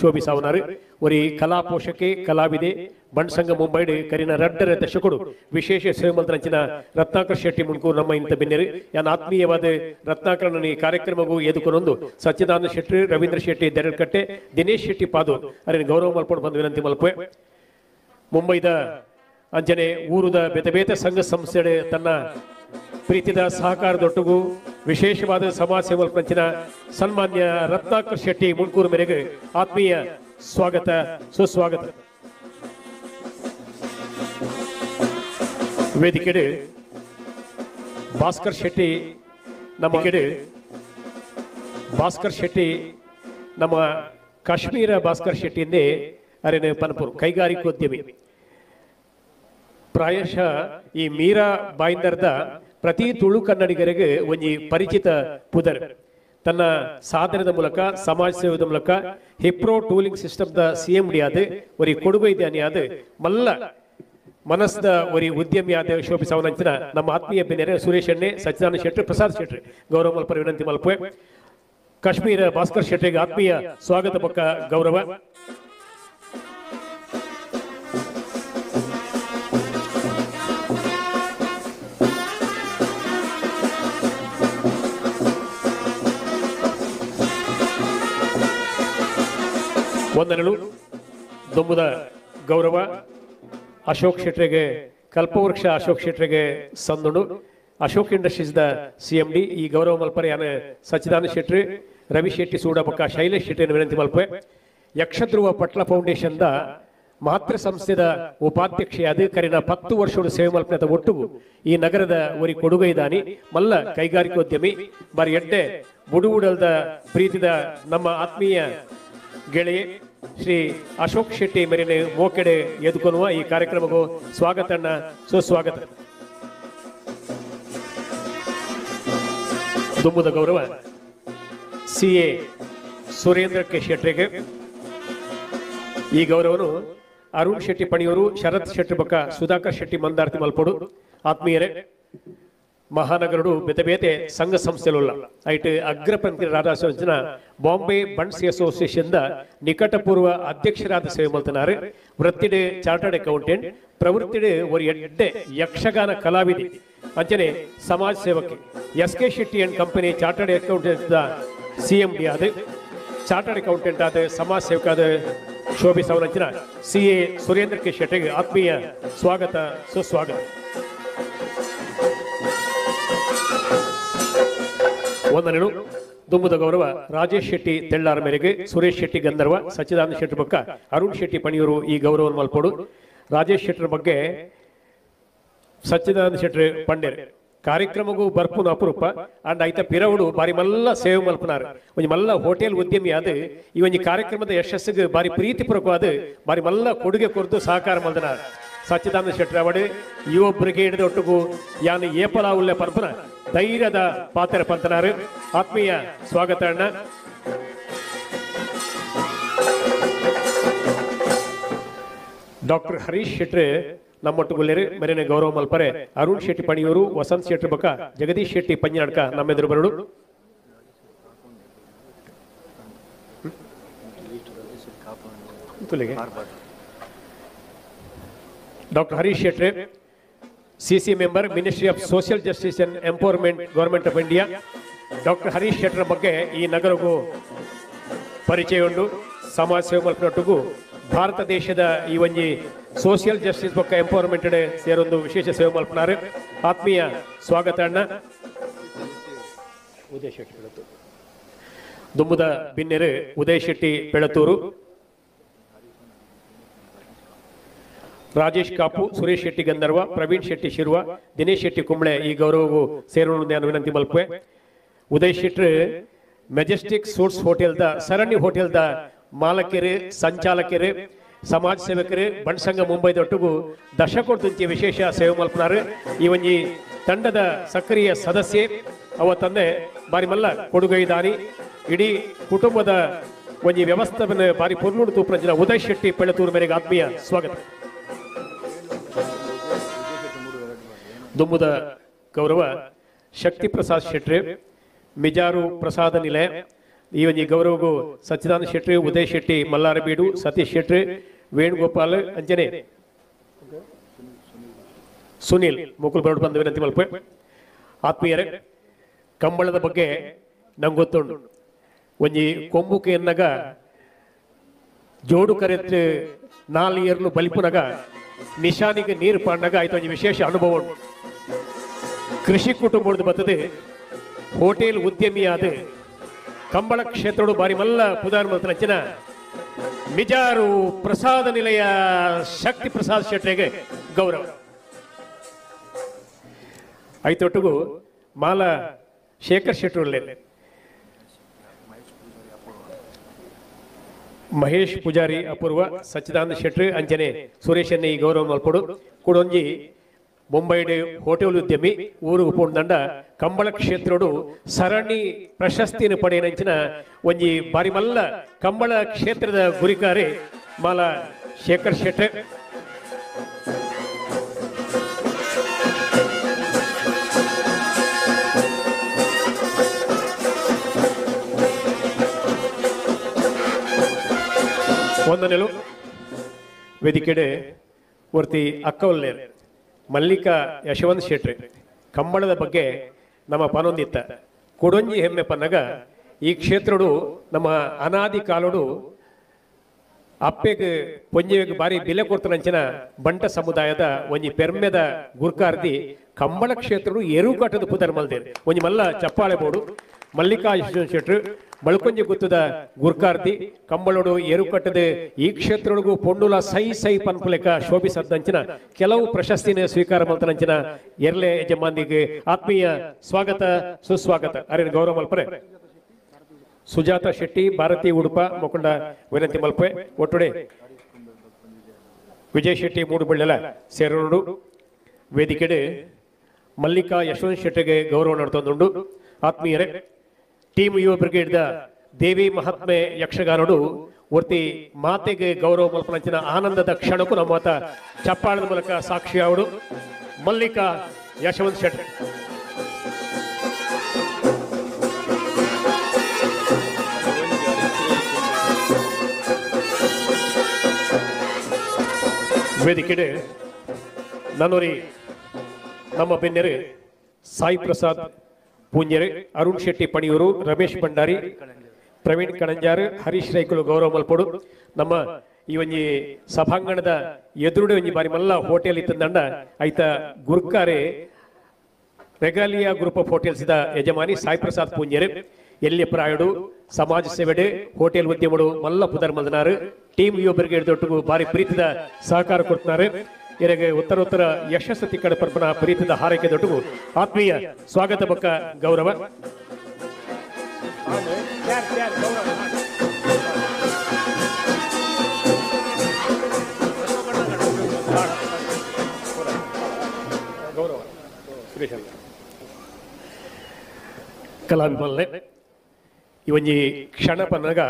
ಶೋಭಿಸಾವನಾರು ಒರಿ ಕಲಾ ಪೋಷಕೆ ಕಲಾವಿದೆ ಬಣ್ಸಂಗ ಮುಂಬೈಡ್ ಕರಿನ ರಡ್ಡರ ದಶಕಡು ವಿಶೇಷ ಸೇವೆ ಮಲ್ತನಂಚಿನ ರತ್ನಾಕರ್ ಶೆಟ್ಟಿ ಮುಣ್ಕೂರು ನಮ್ಮ ಇಂತ ಬೆನ್ನೆರು ಯಾನ್ ಆತ್ಮೀಯವಾದ ರತ್ನಾಕರನ ಈ ಕಾರ್ಯಕ್ರಮಗೂ ಎದುಕೊಂಡೊಂದು ಸಚ್ಚಿದಾನಂದ ಶೆಟ್ಟಿ, ರವೀಂದ್ರ ಶೆಟ್ಟಿ ದೆರಳ್ಕಟ್ಟೆ, ದಿನೇಶ್ ಶೆಟ್ಟಿ ಪಾದು ಅರೇನು ಗೌರವ ಮಲ್ಪೊಂಡು ಬಂದು ವಿನಂತಿ ಮಲ್ಪೆ. ಮುಂಬೈದ ಅಂಜನೆ ಊರುದ ಬೇತೆ ಬೇತೆ ಸಂಘ ಸಂಸ್ಥೆ ತನ್ನ ಪ್ರೀತಿದ ಸಹಕಾರದೊಟ್ಟಿಗೂ ವಿಶೇಷವಾದ ಸಮಾಜ ಸೇವೆ ಮಲ್ಪಂಚಿನ ಸನ್ಮಾನ್ಯ ರತ್ನಾಕರ್ ಶೆಟ್ಟಿ ಮುಣ್ಕೂರು ಮೇರೆಗೆ ಆತ್ಮೀಯ ಸ್ವಾಗತ, ಸುಸ್ವಾಗತ. ವೇದಿಕೆಡೆ ಭಾಸ್ಕರ್ ಶೆಟ್ಟಿ ಭಾಸ್ಕರ್ ಶೆಟ್ಟಿ ನಮ್ಮ ಕಾಶ್ಮೀರ ಭಾಸ್ಕರ್ ಶೆಟ್ಟಿಂದೇ ಅರೇನೆ ಪನಪುರ್ ಕೈಗಾರಿಕೋದ್ಯಮಿ. ಪ್ರಾಯಶಃ ಈ ಮೀರಾ ಬಾಯಿಂದರ್ದ ಪ್ರತಿ ತುಳು ಕನ್ನಡಿಗರಿಗೆ ಒಂಜಿ ಪರಿಚಿತ ಪುದರ್ ತನ್ನ ಸಾಧನದ ಮೂಲಕ ಸಮಾಜ ಸೇವೆದ ಮೂಲಕ ಹಿಪ್ರೋ ಟೂಲಿಂಗ್ ಸಿಸ್ಟಮ್ ದ CMD ಆದ ಒರಿ ಕೊಡುಗೈದಾನಿ ಆದ ಮಲ್ಲ ಮನಸ್ದ ಒರಿ ಉದ್ಯಮಿ ಆದ ಶೋಭಿಸಾವನಂಚಿನ ನಮ್ಮ ಆತ್ಮೀಯ ಬೆನ್ನೆರೆ ಸುರೇಶ್ ಎಣ್ಣೆ, ಸಚ್ಚಿದಾನಂದ ಶೆಟ್ಟಿ, ಪ್ರಸಾದ್ ಶೆಟ್ಟಿ ಗೌರವ ಮಲ್ಪರ ವಿನಂತಿ ಮಲ್ಪೆ. ಕಾಶ್ಮೀರ ಭಾಸ್ಕರ್ ಶೆಟ್ಟಿಗೆ ಆತ್ಮೀಯ ಸ್ವಾಗತ ಪಕ್ಕ ಗೌರವ. ವಂದನೆಗಳು. ದೊಂಬುದ ಗೌರವ ಅಶೋಕ್ ಶೆಟ್ರಿಗೆ, ಕಲ್ಪವೃಕ್ಷ ಅಶೋಕ್ ಶೆಟ್ರಿಗೆ ಸಂದುಂಡು. ಅಶೋಕ್ ಇಂಡಸ್ಟ್ರೀಸ್ ದ CMD ಈ ಗೌರವ ಮಲ್ಪರೆ ಯಾನ ಸಚ್ಚಿದಾನಂದ ಶೆಟ್ಟಿ, ರವಿ ಶೆಟ್ಟಿ ಸೂಡ ಪಕ್ಕ ಶೈಲೇಶ್ ಶೆಟ್ಟಿಯನ್ನು ವಿನಂತಿ ಮಲ್ಪೆ. ಯಕ್ಷಧ್ರುವ ಪಟ್ಲ ಫೌಂಡೇಶನ್ ದ ಮಾತೃ ಸಂಸ್ಥೆದ ಉಪಾಧ್ಯಕ್ಷೆಯಾದ ಕರಿನ 10 ವರ್ಷಗಳು ಸೇವೆ ಮಲ್ಪನದ ಒಟ್ಟುಗು ಈ ನಗರದ ಒರಿ ಕೊಡುಗೈದಾನಿ ಮಲ್ಲ ಕೈಗಾರಿಕೋದ್ಯಮಿ ಬಾರಿ ಎಡ್ಡೆ ಬುಡುಗುಡಲ್ದ ಪ್ರೀತಿದ ನಮ್ಮ ಆತ್ಮೀಯ ಗೆಳೆಯ ಶ್ರೀ ಅಶೋಕ್ ಶೆಟ್ಟಿ ಮೇರಿನ ಮೋಕೆಡೆ ಎದುಕೊನ್ನುವ ಈ ಕಾರ್ಯಕ್ರಮಕ್ಕೂ ಸ್ವಾಗತನ್ನ ಸುಸ್ವಾಗತ. ದುಮ್ಮದ ಗೌರವ CA ಸುರೇಂದ್ರ ಕೆ ಶೆಟ್ಟಿಗೆ. ಈ ಗೌರವನು ಅರುಣ್ ಶೆಟ್ಟಿ ಪಣಿಯೂರು, ಶರತ್ ಶೆಟ್ಟಿ ಬೊಕ್ಕ ಸುಧಾಕರ್ ಶೆಟ್ಟಿ ಮಂದಾರ್ತಿ ಮಲ್ಪಡು. ಆತ್ಮೀಯರೇ, ಮಹಾನಗರಡು ಬೇತೆ ಬೇತೆ ಸಂಘ ಸಂಸ್ಥೆಲ್ಲ ಐಟ್ ಅಗ್ರಪಂಥಿ ರಾಧಾಸಂಸ್ಥೆನ ಬಾಂಬೆ ಬಂಡ್ಸ್ ಅಸೋಸಿಯೇಷನ್ ನಿಕಟಪೂರ್ವ ಅಧ್ಯಕ್ಷರಾದ ಸೇವೆ ಮಲ್ತನಾರು. ವೃತ್ತಿಡೆ ಚಾರ್ಟರ್ಡ್ ಅಕೌಂಟೆಂಟ್, ಪ್ರವೃತ್ತಿಡೆ ಒಂದು ಎಡ್ಡೆ ಯಕ್ಷಗಾನ ಕಲಾವಿದಿ ಅಂಚನೆ ಸಮಾಜ ಸೇವಕಿ. SK Shetty and company chartered accountant CMD ಆದ, ಚಾರ್ಟರ್ಡ್ ಅಕೌಂಟೆಂಟ್ ಆದ, ಸಮಾಜ ಸೇವಕ ಆದ ಶೋಭಿ ಸವರಂಚನ CA ಸುರೇಂದ್ರ ಕೆ ಶೆಟ್ಟಿಗೆ ಆತ್ಮೀಯ ಸ್ವಾಗತ ಸುಸ್ವಾಗತ. ಒಂದನೇನು ದುಮ್ಮದ ಗೌರವ ರಾಜೇಶ್ ಶೆಟ್ಟಿ ತೆಳ್ಳಾರ ಮೇರೆಗೆ, ಸುರೇಶ್ ಶೆಟ್ಟಿ ಗಂಧರ್ವ, ಸಚ್ಚಿದಾನಂದ ಶೆಟ್ಟಿ ಬೊಕ್ಕ ಅರುಣ್ ಶೆಟ್ಟಿ ಪಣಿಯೂರು ಈ ಗೌರವವನ್ನು ಮಲ್ಪಡು. ರಾಜೇಶ್ ಶೆಟ್ಟರ ಬಗ್ಗೆ ಸಚ್ಚಿದಾನಂದ ಶೆಟ್ಟಿ ಪಂಡೇರ್ ಕಾರ್ಯಕ್ರಮಗೂ ಬರ್ಪುನ ಅಪರೂಪ ಅಂಡ್ ಐತ ಪಿರವುಡು ಬಾರಿ ಮಲ್ಲ ಸೇವೆ ಮಲ್ಪನಾರು. ಒಂಜಿ ಮಲ್ಲ ಹೋಟೆಲ್ ಉದ್ಯಮಿ ಆದ ಈ ಒಂಜಿ ಕಾರ್ಯಕ್ರಮದ ಯಶಸ್ಸಿಗೆ ಬಾರಿ ಪ್ರೀತಿಪೂರ್ವಕವಾದ ಬಾರಿ ಮಲ್ಲ ಕೊಡುಗೆ ಕೊರತು ಸಹಕಾರ ಮಲ್ದನಾರು. ಸಚ್ಚಿದಾನಂದ ಶೆಟ್ಟಿ ಅವಡೆ ಯುವ ಬ್ರಿಗೇಡ್ ಒಟ್ಟಿಗೂ ಯಾನು ಏಪಲ ಉಳ್ಳೆ ಪರ್ಪನ ಧೈರ್ಯದ ಪಾತ್ರ ಪಂತನಾರು. ಆತ್ಮೀಯ ಸ್ವಾಗತ ಅಣ್ಣ. ಡಾಕ್ಟರ್ ಹರೀಶ್ ಶೆಟ್ಟಿ ನಮ್ಮೊಟ್ಟುಗುಲ್ಲೇರು ಮರಿನ ಗೌರವ ಮಲ್ಪರೆ. ಅರುಣ್ ಶೆಟ್ಟಿ ಪಣಿಯೂರು, ವಸಂತ್ ಶೆಟ್ಟಿ ಬೊಕ್ಕ ಜಗದೀಶ್ ಶೆಟ್ಟಿ ಪಂಜನಡ್ಕ ನಮ್ಮೆದುರು ಬರಡು. Doctor Harish Shetty CC member, ministry of social justice and empowerment, government of India. Doctor Harish ಶೆಟ್ಟರ ಬಗ್ಗೆ ಈ ನಗರಗೂ ಪರಿಚಯ ಉಂಟು. ಸಮಾಜ ಸೇವೆ ಮಲ್ಪನೊಟ್ಟಿಗೂ ಭಾರತ ದೇಶದ ಈ ಒಂಜಿ ಸೋಷಿಯಲ್ ಜಸ್ಟಿಸ್ ಬೊಕ್ಕ ಎಂಪವರ್ಮೆಂಟ್ ಸೇರೊಂದು ವಿಶೇಷ ಸೇವೆ ಮಲ್ಪನಾರು. ಆತ್ಮೀಯ ಸ್ವಾಗತ ಅಣ್ಣ. ಉದಯ್ ಶೆಟ್ಟಿ ಬೆಳತೂರು, ದುಮ್ಮದ ಬಿನ್ನೆರು ಉದಯ್ ಶೆಟ್ಟಿ ಬೆಳತೂರು. ರಾಜೇಶ್ ಕಾಪು, ಸುರೇಶ್ ಶೆಟ್ಟಿ ಗಂಧರ್ವ, ಪ್ರವೀಣ್ ಶೆಟ್ಟಿ ಶಿರ್ವ, ದಿನೇಶ್ ಶೆಟ್ಟಿ ಕುಂಬಳೆ ಈ ಗೌರವವು ಸೇರೋಣ ನಾನು ವಿನಂತಿ ಮಲ್ಪುವೆ. ಉದಯ್ ಶೆಟ್ಟಿ ಮೆಜೆಸ್ಟಿಕ್ ಸೂಟ್ಸ್ ಹೋಟೆಲ್ದ, ಸರಣಿ ಹೋಟೆಲ್ದ ಮಾಲಕರು, ಸಂಚಾಲಕರು, ಸಮಾಜ ಸೇವಕರು, ಬಣ್ಸಂಗ ಮುಂಬೈದೊಟ್ಟಿಗೂ ದಶಕೋಟಿ ವಿಶೇಷ ಸೇವೆ ಮಲ್ಪನಾರು. ಈ ಒಂಜಿ ತಂಡದ ಸಕ್ರಿಯ ಸದಸ್ಯೆ, ಅವ ತಂದೆ ಬಾರಿ ಮಲ್ಲ ಕೊಡುಗೈದಾನಿ. ಇಡೀ ಕುಟುಂಬದ ಒಂಜಿ ವ್ಯವಸ್ಥಾಪನೆ ಬಾರಿ ಪೊರ್ಲುಡು ತೂಪುನಂಚಿನ ಉದಯ್ ಶೆಟ್ಟಿ ಬೆಳತೂರು ಮೇರೆಗೆ ಆತ್ಮೀಯ ಸ್ವಾಗತ. ದುಮ್ಮದ ಗೌರವ ಶಕ್ತಿ ಪ್ರಸಾದ್ ಶೆಟ್ಟಿ, ಮಿಜಾರು ಪ್ರಸಾದ ನಿಲಯ. ಈ ಒಂಜಿ ಗೌರವಗೂ ಸಚ್ಚಿದಾನಂದ ಶೆಟ್ಟಿ, ಉದಯ್ ಶೆಟ್ಟಿ ಮಲ್ಲಾರಬೀಡು, ಸತೀಶ್ ಶೆಟ್ಟಿ, ವೇಣುಗೋಪಾಲ್ ಅಂಜನೆ, ಸುನೀಲ್ ಮುಕುಲ್ ಬರೋಡು ಬಂದು ವಿನಂತಿ ಮಲ್ಪೆ. ಆತ್ಮೀಯರೇ, ಕಂಬಳದ ಬಗ್ಗೆ ನಂಗೆ ಗೊತ್ತುಂಟು. ಒಂಜಿ ಕೊಂಬುಕೆ ಎನ್ನಗ ಜೋಡು ಕರೆತ್ ನಾಲ್ಕು ಬಲಿಪುನಗ ನಿಶಾನಿಗೆ ನೀರು ಪಾಂಡಾಗ ಆಯ್ತು ಒಂಜಿ ವಿಶೇಷ ಅನುಭವ ಉಂಟು. ಕೃಷಿ ಕುಟುಂಬದ ಬರ್ತದೆ, ಹೋಟೆಲ್ ಉದ್ಯಮಿ ಆದ ಕಂಬಳ ಕ್ಷೇತ್ರಡು ಬಾರಿ ಮಲ್ಲ ಪುದಾರ್ ಮಲ್ತನಂಚಿನ ಮಿಜಾರು ಪ್ರಸಾದ ನಿಲಯ ಶಕ್ತಿ ಪ್ರಸಾದ್ ಶೆಟ್ಟಿಗೆ ಗೌರವ. ಐತೊಟ್ಟಿಗೂ ಮಾಲ ಶೇಖರ್ ಶೆಟ್ಟಿ, ಮಹೇಶ್ ಪೂಜಾರಿ ಅಪೂರ್ವ, ಸಚ್ಚಿದಾನಂದ ಶೆಟ್ಟಿ ಅಂಚನೆ ಸುರೇಶ್ ಈ ಗೌರವ ಮಲ್ಪಡು. ಕೂಡೊಂಜಿ ಮುಂಬೈಡ್ ಹೋಟೆಲ್ ಉದ್ಯಮಿ ಊರು ಉಪೊಂದಂಡ ಕಂಬಳ ಕ್ಷೇತ್ರಡು ಸರಣಿ ಪ್ರಶಸ್ತಿಯನ್ನು ಪಡೆಯನಂಚಿನ ಒಂಜಿ ಬಾರಿ ಮಲ್ಲ ಕಂಬಳ ಕ್ಷೇತ್ರದ ಗುರಿಕಾರಿ ಮಾಲ ಶೇಖರ್ ಶೆಟ್ಟಿ. ಒಂದನೇಲು ವೇದಿಕೆಡೆ ವರ್ತಿ ಅಕ್ಕವಲ್ಲೇರ್ ಮಲ್ಲಿಕಾ ಯಶವಂತ್ ಶೆಟ್ಟಿ. ಕಂಬಳದ ಬಗ್ಗೆ ನಮ್ಮ ಪನೊಂದಿತ್ತ ಕೊಡೊಂಜಿ ಹೆಮ್ಮೆ ಪನ್ನಗ ಈ ಕ್ಷೇತ್ರಡು ನಮ್ಮ ಅನಾದಿ ಕಾಲಡು ಅಪ್ಪೆಗೆ ಪೊಂಜೆಗೆ ಬಾರಿ ಬೆಲೆ ಕೊಡ್ತಾನಂಚಿನ ಬಂಟ ಸಮುದಾಯದ ಒಂಜಿ ಪೆರ್ಮೆದ ಗುರ್ಕಾರ್ದಿ ಕಂಬಳ ಕ್ಷೇತ್ರಡು ಎರುಕಟ್ಟದ ಪುದರ್ ಮಲ್ದೇರು ಒಂಜಿ ಮಲ್ಲ ಚಪ್ಪಾಳೆ ಬೋಡು. ಮಲ್ಲಿಕಾ ಯಶವಂತ್ ಶೆಟ್ಟಿ ಬಳ್ಕೊಂಜಿ ಗುತ್ತದ ಗುರ್ಕಾರ್ತಿ ಕಂಬಳೋಡು ಎರುಕಟ್ಟದ ಈ ಕ್ಷೇತ್ರೊಳಗೂ ಪೊಂಡುಲ ಸೈ ಸೈ ಪನ್ಪುಲೆಕ ಶೋಭಿಸದಂಚಿನ ಕೆಲವು ಪ್ರಶಸ್ತಿನ ಸ್ವೀಕಾರ ಮಾಡ್ತಾನಂಚಿನ ಎರ್ಲೆ ಯಜಮಾನಿಗೆ ಆತ್ಮೀಯ ಸ್ವಾಗತ ಸುಸ್ವಾಗತ. ಅರಿನ ಗೌರವ ಮಲ್ಪರೆ. ಸುಜಾತ ಶೆಟ್ಟಿ ಭಾರತಿ ಉಡುಪ ಮುಖಂಡ ವಿನಂತಿ ಮಲ್ಪೆ ಒಟ್ಟೊಡೆ ವಿಜಯ್ ಶೆಟ್ಟಿ ಮೂಡುಬಳ್ಳೆಲ ಸೇರೋಡು ವೇದಿಕೆಡೆ ಮಲ್ಲಿಕಾ ಯಶವಂತ್ ಶೆಟ್ಟಿಗೆ ಗೌರವ ನಡೆತೊಂದುಂಡು. ಆತ್ಮೀಯರೇ, ಟೀಮ್ ಯುವ ಬ್ರಿಗೇಡ್ದ ದೇವಿ ಮಹಾತ್ಮೆ ಯಕ್ಷಗಾನಡು ಒರ್ತಿ ಮಾತೆಗೆ ಗೌರವ ಮಲ್ಪನಂಚಿನ ಆನಂದದ ಕ್ಷಣಕ್ಕೂ ನಮ್ಮ ಮಾತ ಚಪ್ಪಾಳದ ಮೂಲಕ ಸಾಕ್ಷಿ ಅವಡು ಮಲ್ಲಿಕಾ ಯಶವಂತ್ ಶೆಟ್ಟಿ. ವೇದಿಕೆಡೆ ನನ್ನೂರಿ ನಮ್ಮ ಬೆನ್ನೆರೆ ಸಾಯಿ ಪ್ರಸಾದ್ ಪೂಂಜೆರೆ, ಅರುಣ್ ಶೆಟ್ಟಿ ಪಣಿಯೂರು, ರಮೇಶ್ ಭಂಡಾರಿ, ಪ್ರವೀಣ್ ಕಣಂಜಾರ್, ಹರೀಶ್ ರೈಕುಲು ಗೌರವ ಮಲ್ಪಡು. ನಮ್ಮ ಈ ಒಂಜಿ ಸಭಾಂಗಣದ ಎದುರುಡೆ ಒಂಜಿ ಬಾರಿ ಮಲ್ಲ ಹೋಟೆಲ್ ಇತ್ತಂದಂಡ ಐತ ಗುರ್ಕಾರೆ ರೆಗಾಲಿಯಾ ಗ್ರೂಪ್ ಆಫ್ ಹೋಟೆಲ್ಸ್ ದ ಯಜಮಾನಿ ಸಾಯಿ ಪ್ರಸಾದ್ ಪೂಂಜೆರೆ, ಎಲ್ಲಿ ಪ್ರಾಯುಡು ಸಮಾಜ ಸೇವೆಡೆ ಹೋಟೆಲ್ ಉದ್ಯಮಡು ಮಲ್ಲ ಪುದರ್ ಮಲ್ದನಾರು ಟೀಮ್ ಯುವ ಬ್ರಿಗೇಡ್ ದೊಟ್ಟಿಗೂ ಬಾರಿ ಪ್ರೀತಿದ ಸಹಕಾರ ಕೊಡ್ತಾರೆ. ಇವರಿಗೆ ಉತ್ತರೋತ್ತರ ಯಶಸ್ಸು ತಿಕ್ಕಡ ಪರ್ಪಣ ಪ್ರೀತಿದ ಹಾರೈಕೆ ದೊಟ್ಟಿಗೂ ಆತ್ಮೀಯ ಸ್ವಾಗತ ಬಕ್ಕ ಗೌರವ. ಕಲಾಭಿಮಾನಲೆ ಇವೊಂಜಿ ಕ್ಷಣ ಪನ್ನಗ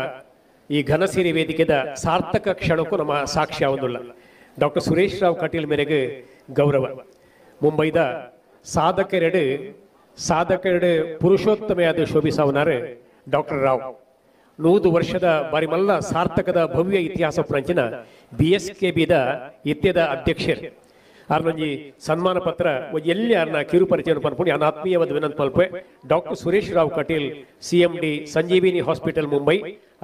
ಈ ಘನಸಿರಿ ವೇದಿಕೆದ ಸಾರ್ಥಕ ಕ್ಷಣಕ್ಕೂ ನಮ್ಮ ಸಾಕ್ಷ್ಯ ಆವೊಂದುಲ್ಲ. ಡಾಕ್ಟರ್ ಸುರೇಶ್ ರಾವ್ ಕಟೀಲ್ ಮೇರೆಗೆ ಗೌರವ. ಮುಂಬೈದ ಸಾಧಕರೆಡೆ ಪುರುಷೋತ್ತಮೆಯಾದ ಶೋಭಿಸಾವನಾರೆ ಡಾಕ್ಟರ್ ರಾವ್ 100 ವರ್ಷದ ಬಾರಿ ಮಲ್ಲ ಸಾರ್ಥಕದ ಭವ್ಯ ಇತಿಹಾಸ ಪ್ರಾಂಚಿನ BSKBದ ಇತ್ಯದ ಅಧ್ಯಕ್ಷರು ಆರ್ನೊಂಜಿ ಸನ್ಮಾನ ಪತ್ರ ಎಲ್ಲಿ ಆರ್ನ ಕಿರು ಪರಿಚಯ ಪನ್ಪುಣಿ ಅನ್ನ ಆತ್ಮೀಯವಾದ ವಿನಂತಿ ಮಲ್ಪೆ. ಡಾಕ್ಟರ್ ಸುರೇಶ್ ರಾವ್ ಕಟೀಲ್ CMD ಸಂಜೀವಿನಿ ಹಾಸ್ಪಿಟಲ್ ಮುಂಬೈ,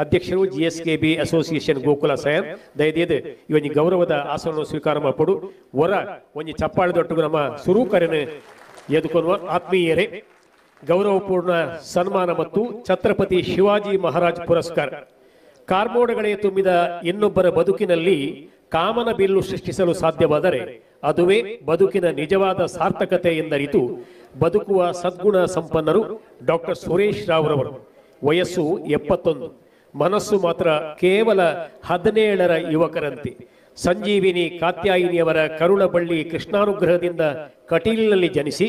ಅಧ್ಯಕ್ಷರು GSKB ಅಸೋಸಿಯೇಷನ್ ಗೋಕುಲ ಸಯನ್ ದಯದೇದು ಇವೊಂಜಿ ಗೌರವದ ಆಸನವನ್ನು ಸ್ವೀಕಾರ ಮಾಡ್ಕೊಡು. ಹೊರ ಒಂಜಿ ಚಪ್ಪಾಳದೊಟ್ಟಿಗೂ ನಮ್ಮ ಸುರೂಕರನ್ನು ಎದುಕೊನ್ನುವ ಆತ್ಮೀಯರೇ, ಗೌರವಪೂರ್ಣ ಸನ್ಮಾನ ಮತ್ತು ಛತ್ರಪತಿ ಶಿವಾಜಿ ಮಹಾರಾಜ್ ಪುರಸ್ಕಾರ. ಕಾರ್ಮೋಡಗಳೇ ತುಂಬಿದ ಇನ್ನೊಬ್ಬರ ಬದುಕಿನಲ್ಲಿ ಕಾಮನ ಬಿಲ್ಲು ಸೃಷ್ಟಿಸಲು ಸಾಧ್ಯವಾದರೆ ಅದುವೇ ಬದುಕಿನ ನಿಜವಾದ ಸಾರ್ಥಕತೆ ಎಂದರಿತು ಬದುಕುವ ಸದ್ಗುಣ ಸಂಪನ್ನರು ಡಾಕ್ಟರ್ ಸುರೇಶ್ ರಾವ್ ರವರು. ವಯಸ್ಸು 71, ಮನಸ್ಸು ಮಾತ್ರ ಕೇವಲ 17ರ ಯುವಕರಂತೆ. ಸಂಜೀವಿನಿ ಕಾತ್ಯಾಯಿನಿಯವರ ಕರುಳಬಳ್ಳಿ ಕೃಷ್ಣಾನುಗ್ರಹದಿಂದ ಕಟೀಲಿನಲ್ಲಿ ಜನಿಸಿ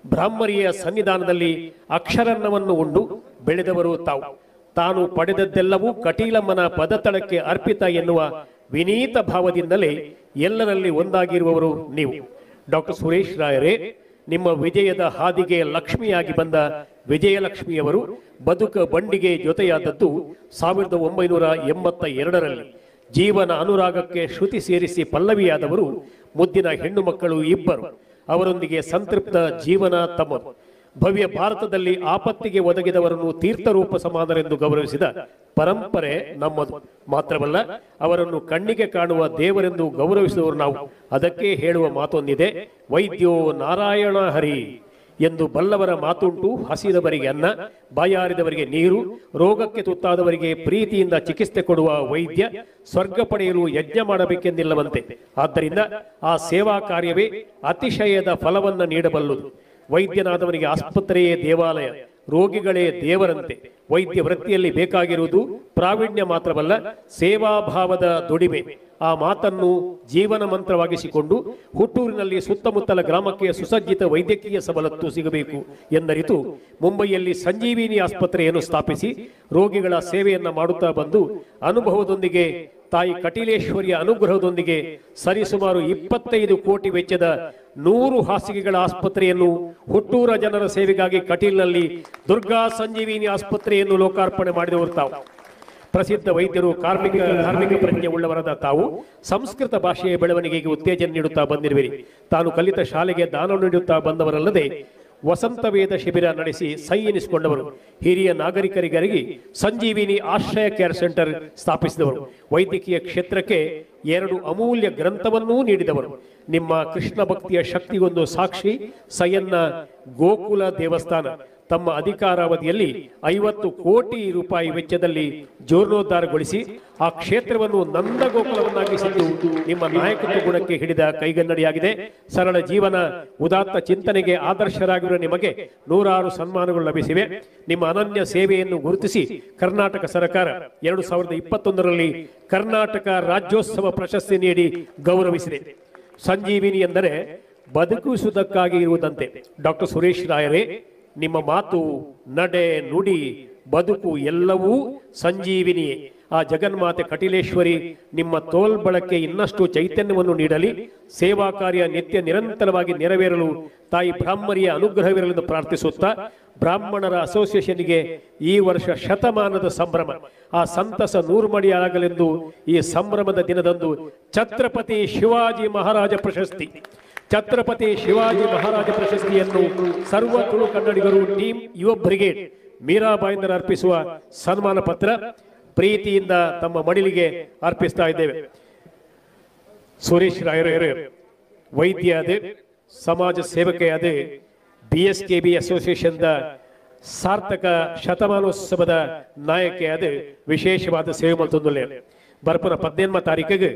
ಬ್ರಾಹ್ಮರಿಯ ಸನ್ನಿಧಾನದಲ್ಲಿ ಅಕ್ಷರನ್ನವನ್ನು ಉಂಡು ಬೆಳೆದವರು ತಾವು. ತಾನು ಪಡೆದದ್ದೆಲ್ಲವೂ ಕಟೀಲಮ್ಮನ ಪದತಳಕ್ಕೆ ಅರ್ಪಿತ ಎನ್ನುವ ವಿನೀತ ಭಾವದಿಂದಲೇ ಎಲ್ಲರಲ್ಲಿ ಒಂದಾಗಿರುವವರು ನೀವು. ಡಾಕ್ಟರ್ ಸುರೇಶ್ ರಾಯರೇ, ನಿಮ್ಮ ವಿಜಯದ ಹಾದಿಗೆ ಲಕ್ಷ್ಮಿಯಾಗಿ ಬಂದ ವಿಜಯಲಕ್ಷ್ಮಿಯವರು ಬದುಕ ಬಂಡಿಗೆ ಜೊತೆಯಾದದ್ದು 1982ರಲ್ಲಿ. ಜೀವನ ಅನುರಾಗಕ್ಕೆ ಶ್ರುತಿ ಸೇರಿಸಿ ಪಲ್ಲವಿಯಾದವರು ಮುದ್ದಿನ ಹೆಣ್ಣು ಮಕ್ಕಳು ಇಬ್ಬರು. ಅವರೊಂದಿಗೆ ಸಂತೃಪ್ತ ಜೀವನ ತಮ್ಮದು. ಭವ್ಯ ಭಾರತದಲ್ಲಿ ಆಪತ್ತಿಗೆ ಒದಗಿದವರನ್ನು ತೀರ್ಥರೂಪ ಸಮಾನರೆಂದು ಗೌರವಿಸಿದ ಪರಂಪರೆ ನಮ್ಮದು. ಮಾತ್ರವಲ್ಲ, ಅವರನ್ನು ಕಣ್ಣಿಗೆ ಕಾಣುವ ದೇವರೆಂದು ಗೌರವಿಸುವವರು ನಾವು. ಅದಕ್ಕೆ ಹೇಳುವ ಮಾತೊಂದಿದೆ, ವೈದ್ಯೋ ನಾರಾಯಣ ಹರಿ ಎಂದು ಬಲ್ಲವರ ಮಾತುಂಟು. ಹಸಿದವರಿಗೆ ಅನ್ನ, ಬಾಯಾರಿದವರಿಗೆ ನೀರು, ರೋಗಕ್ಕೆ ತುತ್ತಾದವರಿಗೆ ಪ್ರೀತಿಯಿಂದ ಚಿಕಿತ್ಸೆ ಕೊಡುವ ವೈದ್ಯ ಸ್ವರ್ಗ ಪಡೆಯಲು ಯಜ್ಞ ಮಾಡಬೇಕೆಂದಿಲ್ಲವಂತೆ. ಆದ್ದರಿಂದ ಆ ಸೇವಾ ಕಾರ್ಯವೇ ಅತಿಶಯದ ಫಲವನ್ನು ನೀಡಬಲ್ಲುದು. ವೈದ್ಯನಾದವನಿಗೆ ಆಸ್ಪತ್ರೆಯೇ ದೇವಾಲಯ, ರೋಗಿಗಳೇ ದೇವರಂತೆ. ವೈದ್ಯ ವೃತ್ತಿಯಲ್ಲಿ ಬೇಕಾಗಿರುವುದು ಪ್ರಾವೀಣ್ಯ ಮಾತ್ರವಲ್ಲ, ಸೇವಾಭಾವದ ದುಡಿಮೆ. ಆ ಮಾತನ್ನು ಜೀವನ ಮಂತ್ರವಾಗಿಸಿಕೊಂಡು ಹುಟ್ಟೂರಿನಲ್ಲಿ ಸುತ್ತಮುತ್ತಲ ಗ್ರಾಮಕ್ಕೆ ಸುಸಜ್ಜಿತ ವೈದ್ಯಕೀಯ ಸವಲತ್ತು ಸಿಗಬೇಕು ಎಂದರಿತು ಮುಂಬೈಯಲ್ಲಿ ಸಂಜೀವಿನಿ ಆಸ್ಪತ್ರೆಯನ್ನು ಸ್ಥಾಪಿಸಿ ರೋಗಿಗಳ ಸೇವೆಯನ್ನ ಮಾಡುತ್ತಾ ಬಂದು ಅನುಭವದೊಂದಿಗೆ ತಾಯಿ ಕಟೀಲೇಶ್ವರಿಯ ಅನುಗ್ರಹದೊಂದಿಗೆ ಸರಿಸುಮಾರು 25 ಕೋಟಿ ವೆಚ್ಚದ 100 ಹಾಸಿಗೆಗಳ ಆಸ್ಪತ್ರೆಯನ್ನು ಹುಟ್ಟೂರ ಜನರ ಸೇವೆಗಾಗಿ ಕಟೀಲ್ನಲ್ಲಿ ದುರ್ಗಾ ಸಂಜೀವಿನಿ ಆಸ್ಪತ್ರೆಯನ್ನು ಲೋಕಾರ್ಪಣೆ ಮಾಡಿದವರು ತಾವು. ಪ್ರಸಿದ್ಧ ವೈದ್ಯರು, ಧಾರ್ಮಿಕ ಪ್ರಜ್ಞೆ ಉಳ್ಳವರಾದ ತಾವು ಸಂಸ್ಕೃತ ಭಾಷೆಯ ಬೆಳವಣಿಗೆಗೆ ಉತ್ತೇಜನ ನೀಡುತ್ತಾ ಬಂದಿರುವಿರಿ. ತಾನು ಕಲಿತ ಶಾಲೆಗೆ ದಾನ ನೀಡುತ್ತಾ ಬಂದವರಲ್ಲದೆ ವಸಂತ ವೇದ ಶಿಬಿರ ನಡೆಸಿ ಸೈ ಎನಿಸಿಕೊಂಡವರು. ಹಿರಿಯ ನಾಗರಿಕರಿಗಾಗಿ ಸಂಜೀವಿನಿ ಆಶ್ರಯ ಕೇರ್ ಸೆಂಟರ್ ಸ್ಥಾಪಿಸಿದವರು. ವೈದ್ಯಕೀಯ ಕ್ಷೇತ್ರಕ್ಕೆ 2 ಅಮೂಲ್ಯ ಗ್ರಂಥವನ್ನೂ ನೀಡಿದವರು. ನಿಮ್ಮ ಕೃಷ್ಣ ಭಕ್ತಿಯ ಶಕ್ತಿಗೊಂದು ಸಾಕ್ಷಿ ಸಯನ್ನ ಗೋಕುಲ ದೇವಸ್ಥಾನ. ತಮ್ಮ ಅಧಿಕಾರಾವಧಿಯಲ್ಲಿ 50 ಕೋಟಿ ರೂಪಾಯಿ ವೆಚ್ಚದಲ್ಲಿ ಜೀರ್ಣೋದ್ಧಾರಗೊಳಿಸಿ ಆ ಕ್ಷೇತ್ರವನ್ನು ನಂದಗೋಕುಲವನ್ನಾಗಿಸಿದ್ದು ನಿಮ್ಮ ನಾಯಕತ್ವ ಗುಣಕ್ಕೆ ಹಿಡಿದ ಕೈಗನ್ನಡಿಯಾಗಿದೆ. ಸರಳ ಜೀವನ, ಉದಾತ್ತ ಚಿಂತನೆಗೆ ಆದರ್ಶರಾಗಿರುವ ನಿಮಗೆ 106 ಸನ್ಮಾನಗಳು ಲಭಿಸಿವೆ. ನಿಮ್ಮ ಅನನ್ಯ ಸೇವೆಯನ್ನು ಗುರುತಿಸಿ ಕರ್ನಾಟಕ ಸರ್ಕಾರ 2021ರಲ್ಲಿ ಕರ್ನಾಟಕ ರಾಜ್ಯೋತ್ಸವ ಪ್ರಶಸ್ತಿ ನೀಡಿ ಗೌರವಿಸಿದೆ. ಸಂಜೀವಿನಿ ಎಂದರೆ ಬದುಕಿಸುವುದಕ್ಕಾಗಿ ಇರುವುದಂತೆ. ಡಾಕ್ಟರ್ ಸುರೇಶ್ ರಾಯರೇ, ನಿಮ್ಮ ಮಾತು, ನಡೆ, ನುಡಿ, ಬದುಕು ಎಲ್ಲವೂ ಸಂಜೀವಿನಿಯೇ. ಆ ಜಗನ್ಮಾತೆ ಕಟಿಲೇಶ್ವರಿ ನಿಮ್ಮ ತೋಳ್ಬಳಕ್ಕೆ ಇನ್ನಷ್ಟು ಚೈತನ್ಯವನ್ನು ನೀಡಲಿ. ಸೇವಾ ಕಾರ್ಯ ನಿತ್ಯ ನಿರಂತರವಾಗಿ ನೆರವೇರಲು ತಾಯಿ ಬ್ರಾಹ್ಮರಿಯ ಅನುಗ್ರಹವಿರಲೆಂದು ಪ್ರಾರ್ಥಿಸುತ್ತಾ, ಬ್ರಾಹ್ಮಣರ ಅಸೋಸಿಯೇಷನ್ಗೆ ಈ ವರ್ಷ ಶತಮಾನದ ಸಂಭ್ರಮ, ಆ ಸಂತಸ ನೂರ್ಮಡಿಯಾಗಲೆಂದು ಈ ಸಂಭ್ರಮದ ದಿನದಂದು ಛತ್ರಪತಿ ಶಿವಾಜಿ ಮಹಾರಾಜ ಪ್ರಶಸ್ತಿ ಪ್ರಶಸ್ತಿಯನ್ನು ಸರ್ವ ತುಳು ಕನ್ನಡಿಗರು ಟೀಮ್ ಯುವ ಬ್ರಿಗೇಡ್ ಮೀರಾಬಾಯಿಂದರ ಅರ್ಪಿಸುವ ಸನ್ಮಾನ ಪತ್ರ ಪ್ರೀತಿಯಿಂದ ತಮ್ಮ ಮಡಿಲಿಗೆ ಅರ್ಪಿಸ್ತಾ ಇದ್ದೇವೆ. ಸುರೇಶ್ ರಾಯರೇ ವೈದ್ಯ ಅದೇ, ಸಮಾಜ ಸೇವಕೆಯಾದ, BSKB ಅಸೋಸಿಯೇಷನ್ದ ಸಾರ್ಥಕ ಶತಮಾನೋತ್ಸವದ ನಾಯಕಿಯಾದ ವಿಶೇಷವಾದ ಸೇವೆ ಮಲ್ತೊಂದುಲ್ಲೆ. ಬರ್ಪುನ 18ನೇ ತಾರೀಕಿಗೆ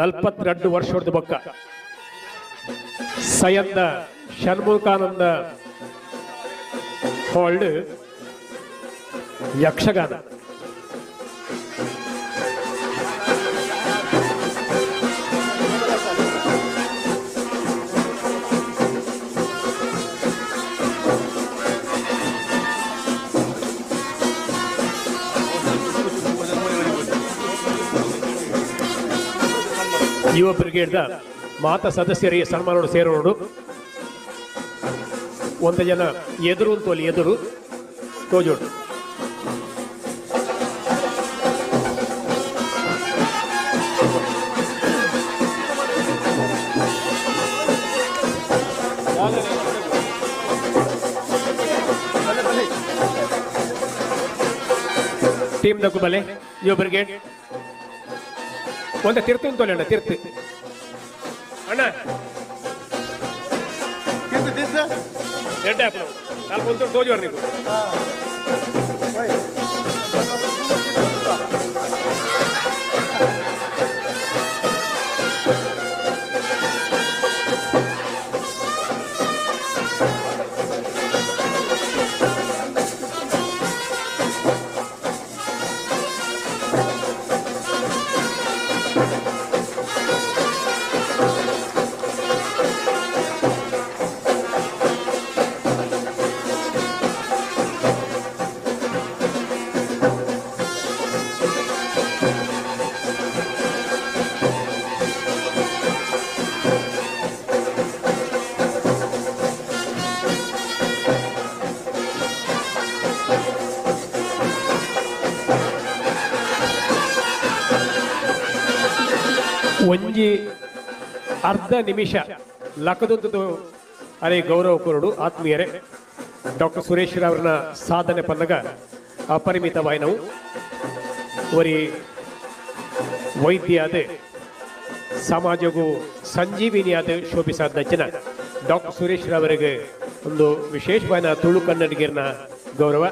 42 ವರ್ಷದ ಬೊಕ್ಕ ಸಯಂದ ಷಣ್ಮುಖಾನಂದ ಹಾಲ್ಡ್ ಯಕ್ಷಗಾನ ಯುವ ಬ್ರಿಗೇಡ್ದ ಮಾತ ಸದಸ್ಯರಿಗೆ ಸನ್ಮಾನ ಸೇರೋಡು. ಒಂದು ಜನ ಎದುರು ತೋಲಿ ಎದುರು ತೋಜೋಡು. ಟೀಮ್ ದಕ್ಕು ಬಲೆ ಯುವ ಬ್ರಿಗೇಡ್ ಒಂದು ತಿರ್ತು ತೋಲಿ ಅಣ್ಣ, ತಿರ್ತು ಅಣ್ಣ ಎಡ್ಡೆ ಹಾಕು ನಾಲ್ಕು ಒಂದು ತೋಜೋರು ನೀವು. ಒಂಜಿ ಅರ್ಧ ನಿಮಿಷ ಲಕ್ಕದೊಂದು ಅರೆ ಗೌರವ ಕೊರಡು ಆತ್ಮೀಯರೇ. ಡಾಕ್ಟರ್ ಸುರೇಶ್ ಅವರನ್ನ ಸಾಧನೆ ಪನ್ನಗ ಅಪರಿಮಿತವಾಯಿನವು. ಅವರಿ ವೈದ್ಯ ಆದ, ಸಮಾಜಗೂ ಸಂಜೀವಿನಿಯಾದ ಶೋಭಿಸಾದ ಡಾಕ್ಟರ್ ಸುರೇಶ್ ಅವರಿಗೆ ಒಂದು ವಿಶೇಷವಾದ ತುಳು ಕನ್ನಡಿಗರನ್ನ ಗೌರವ.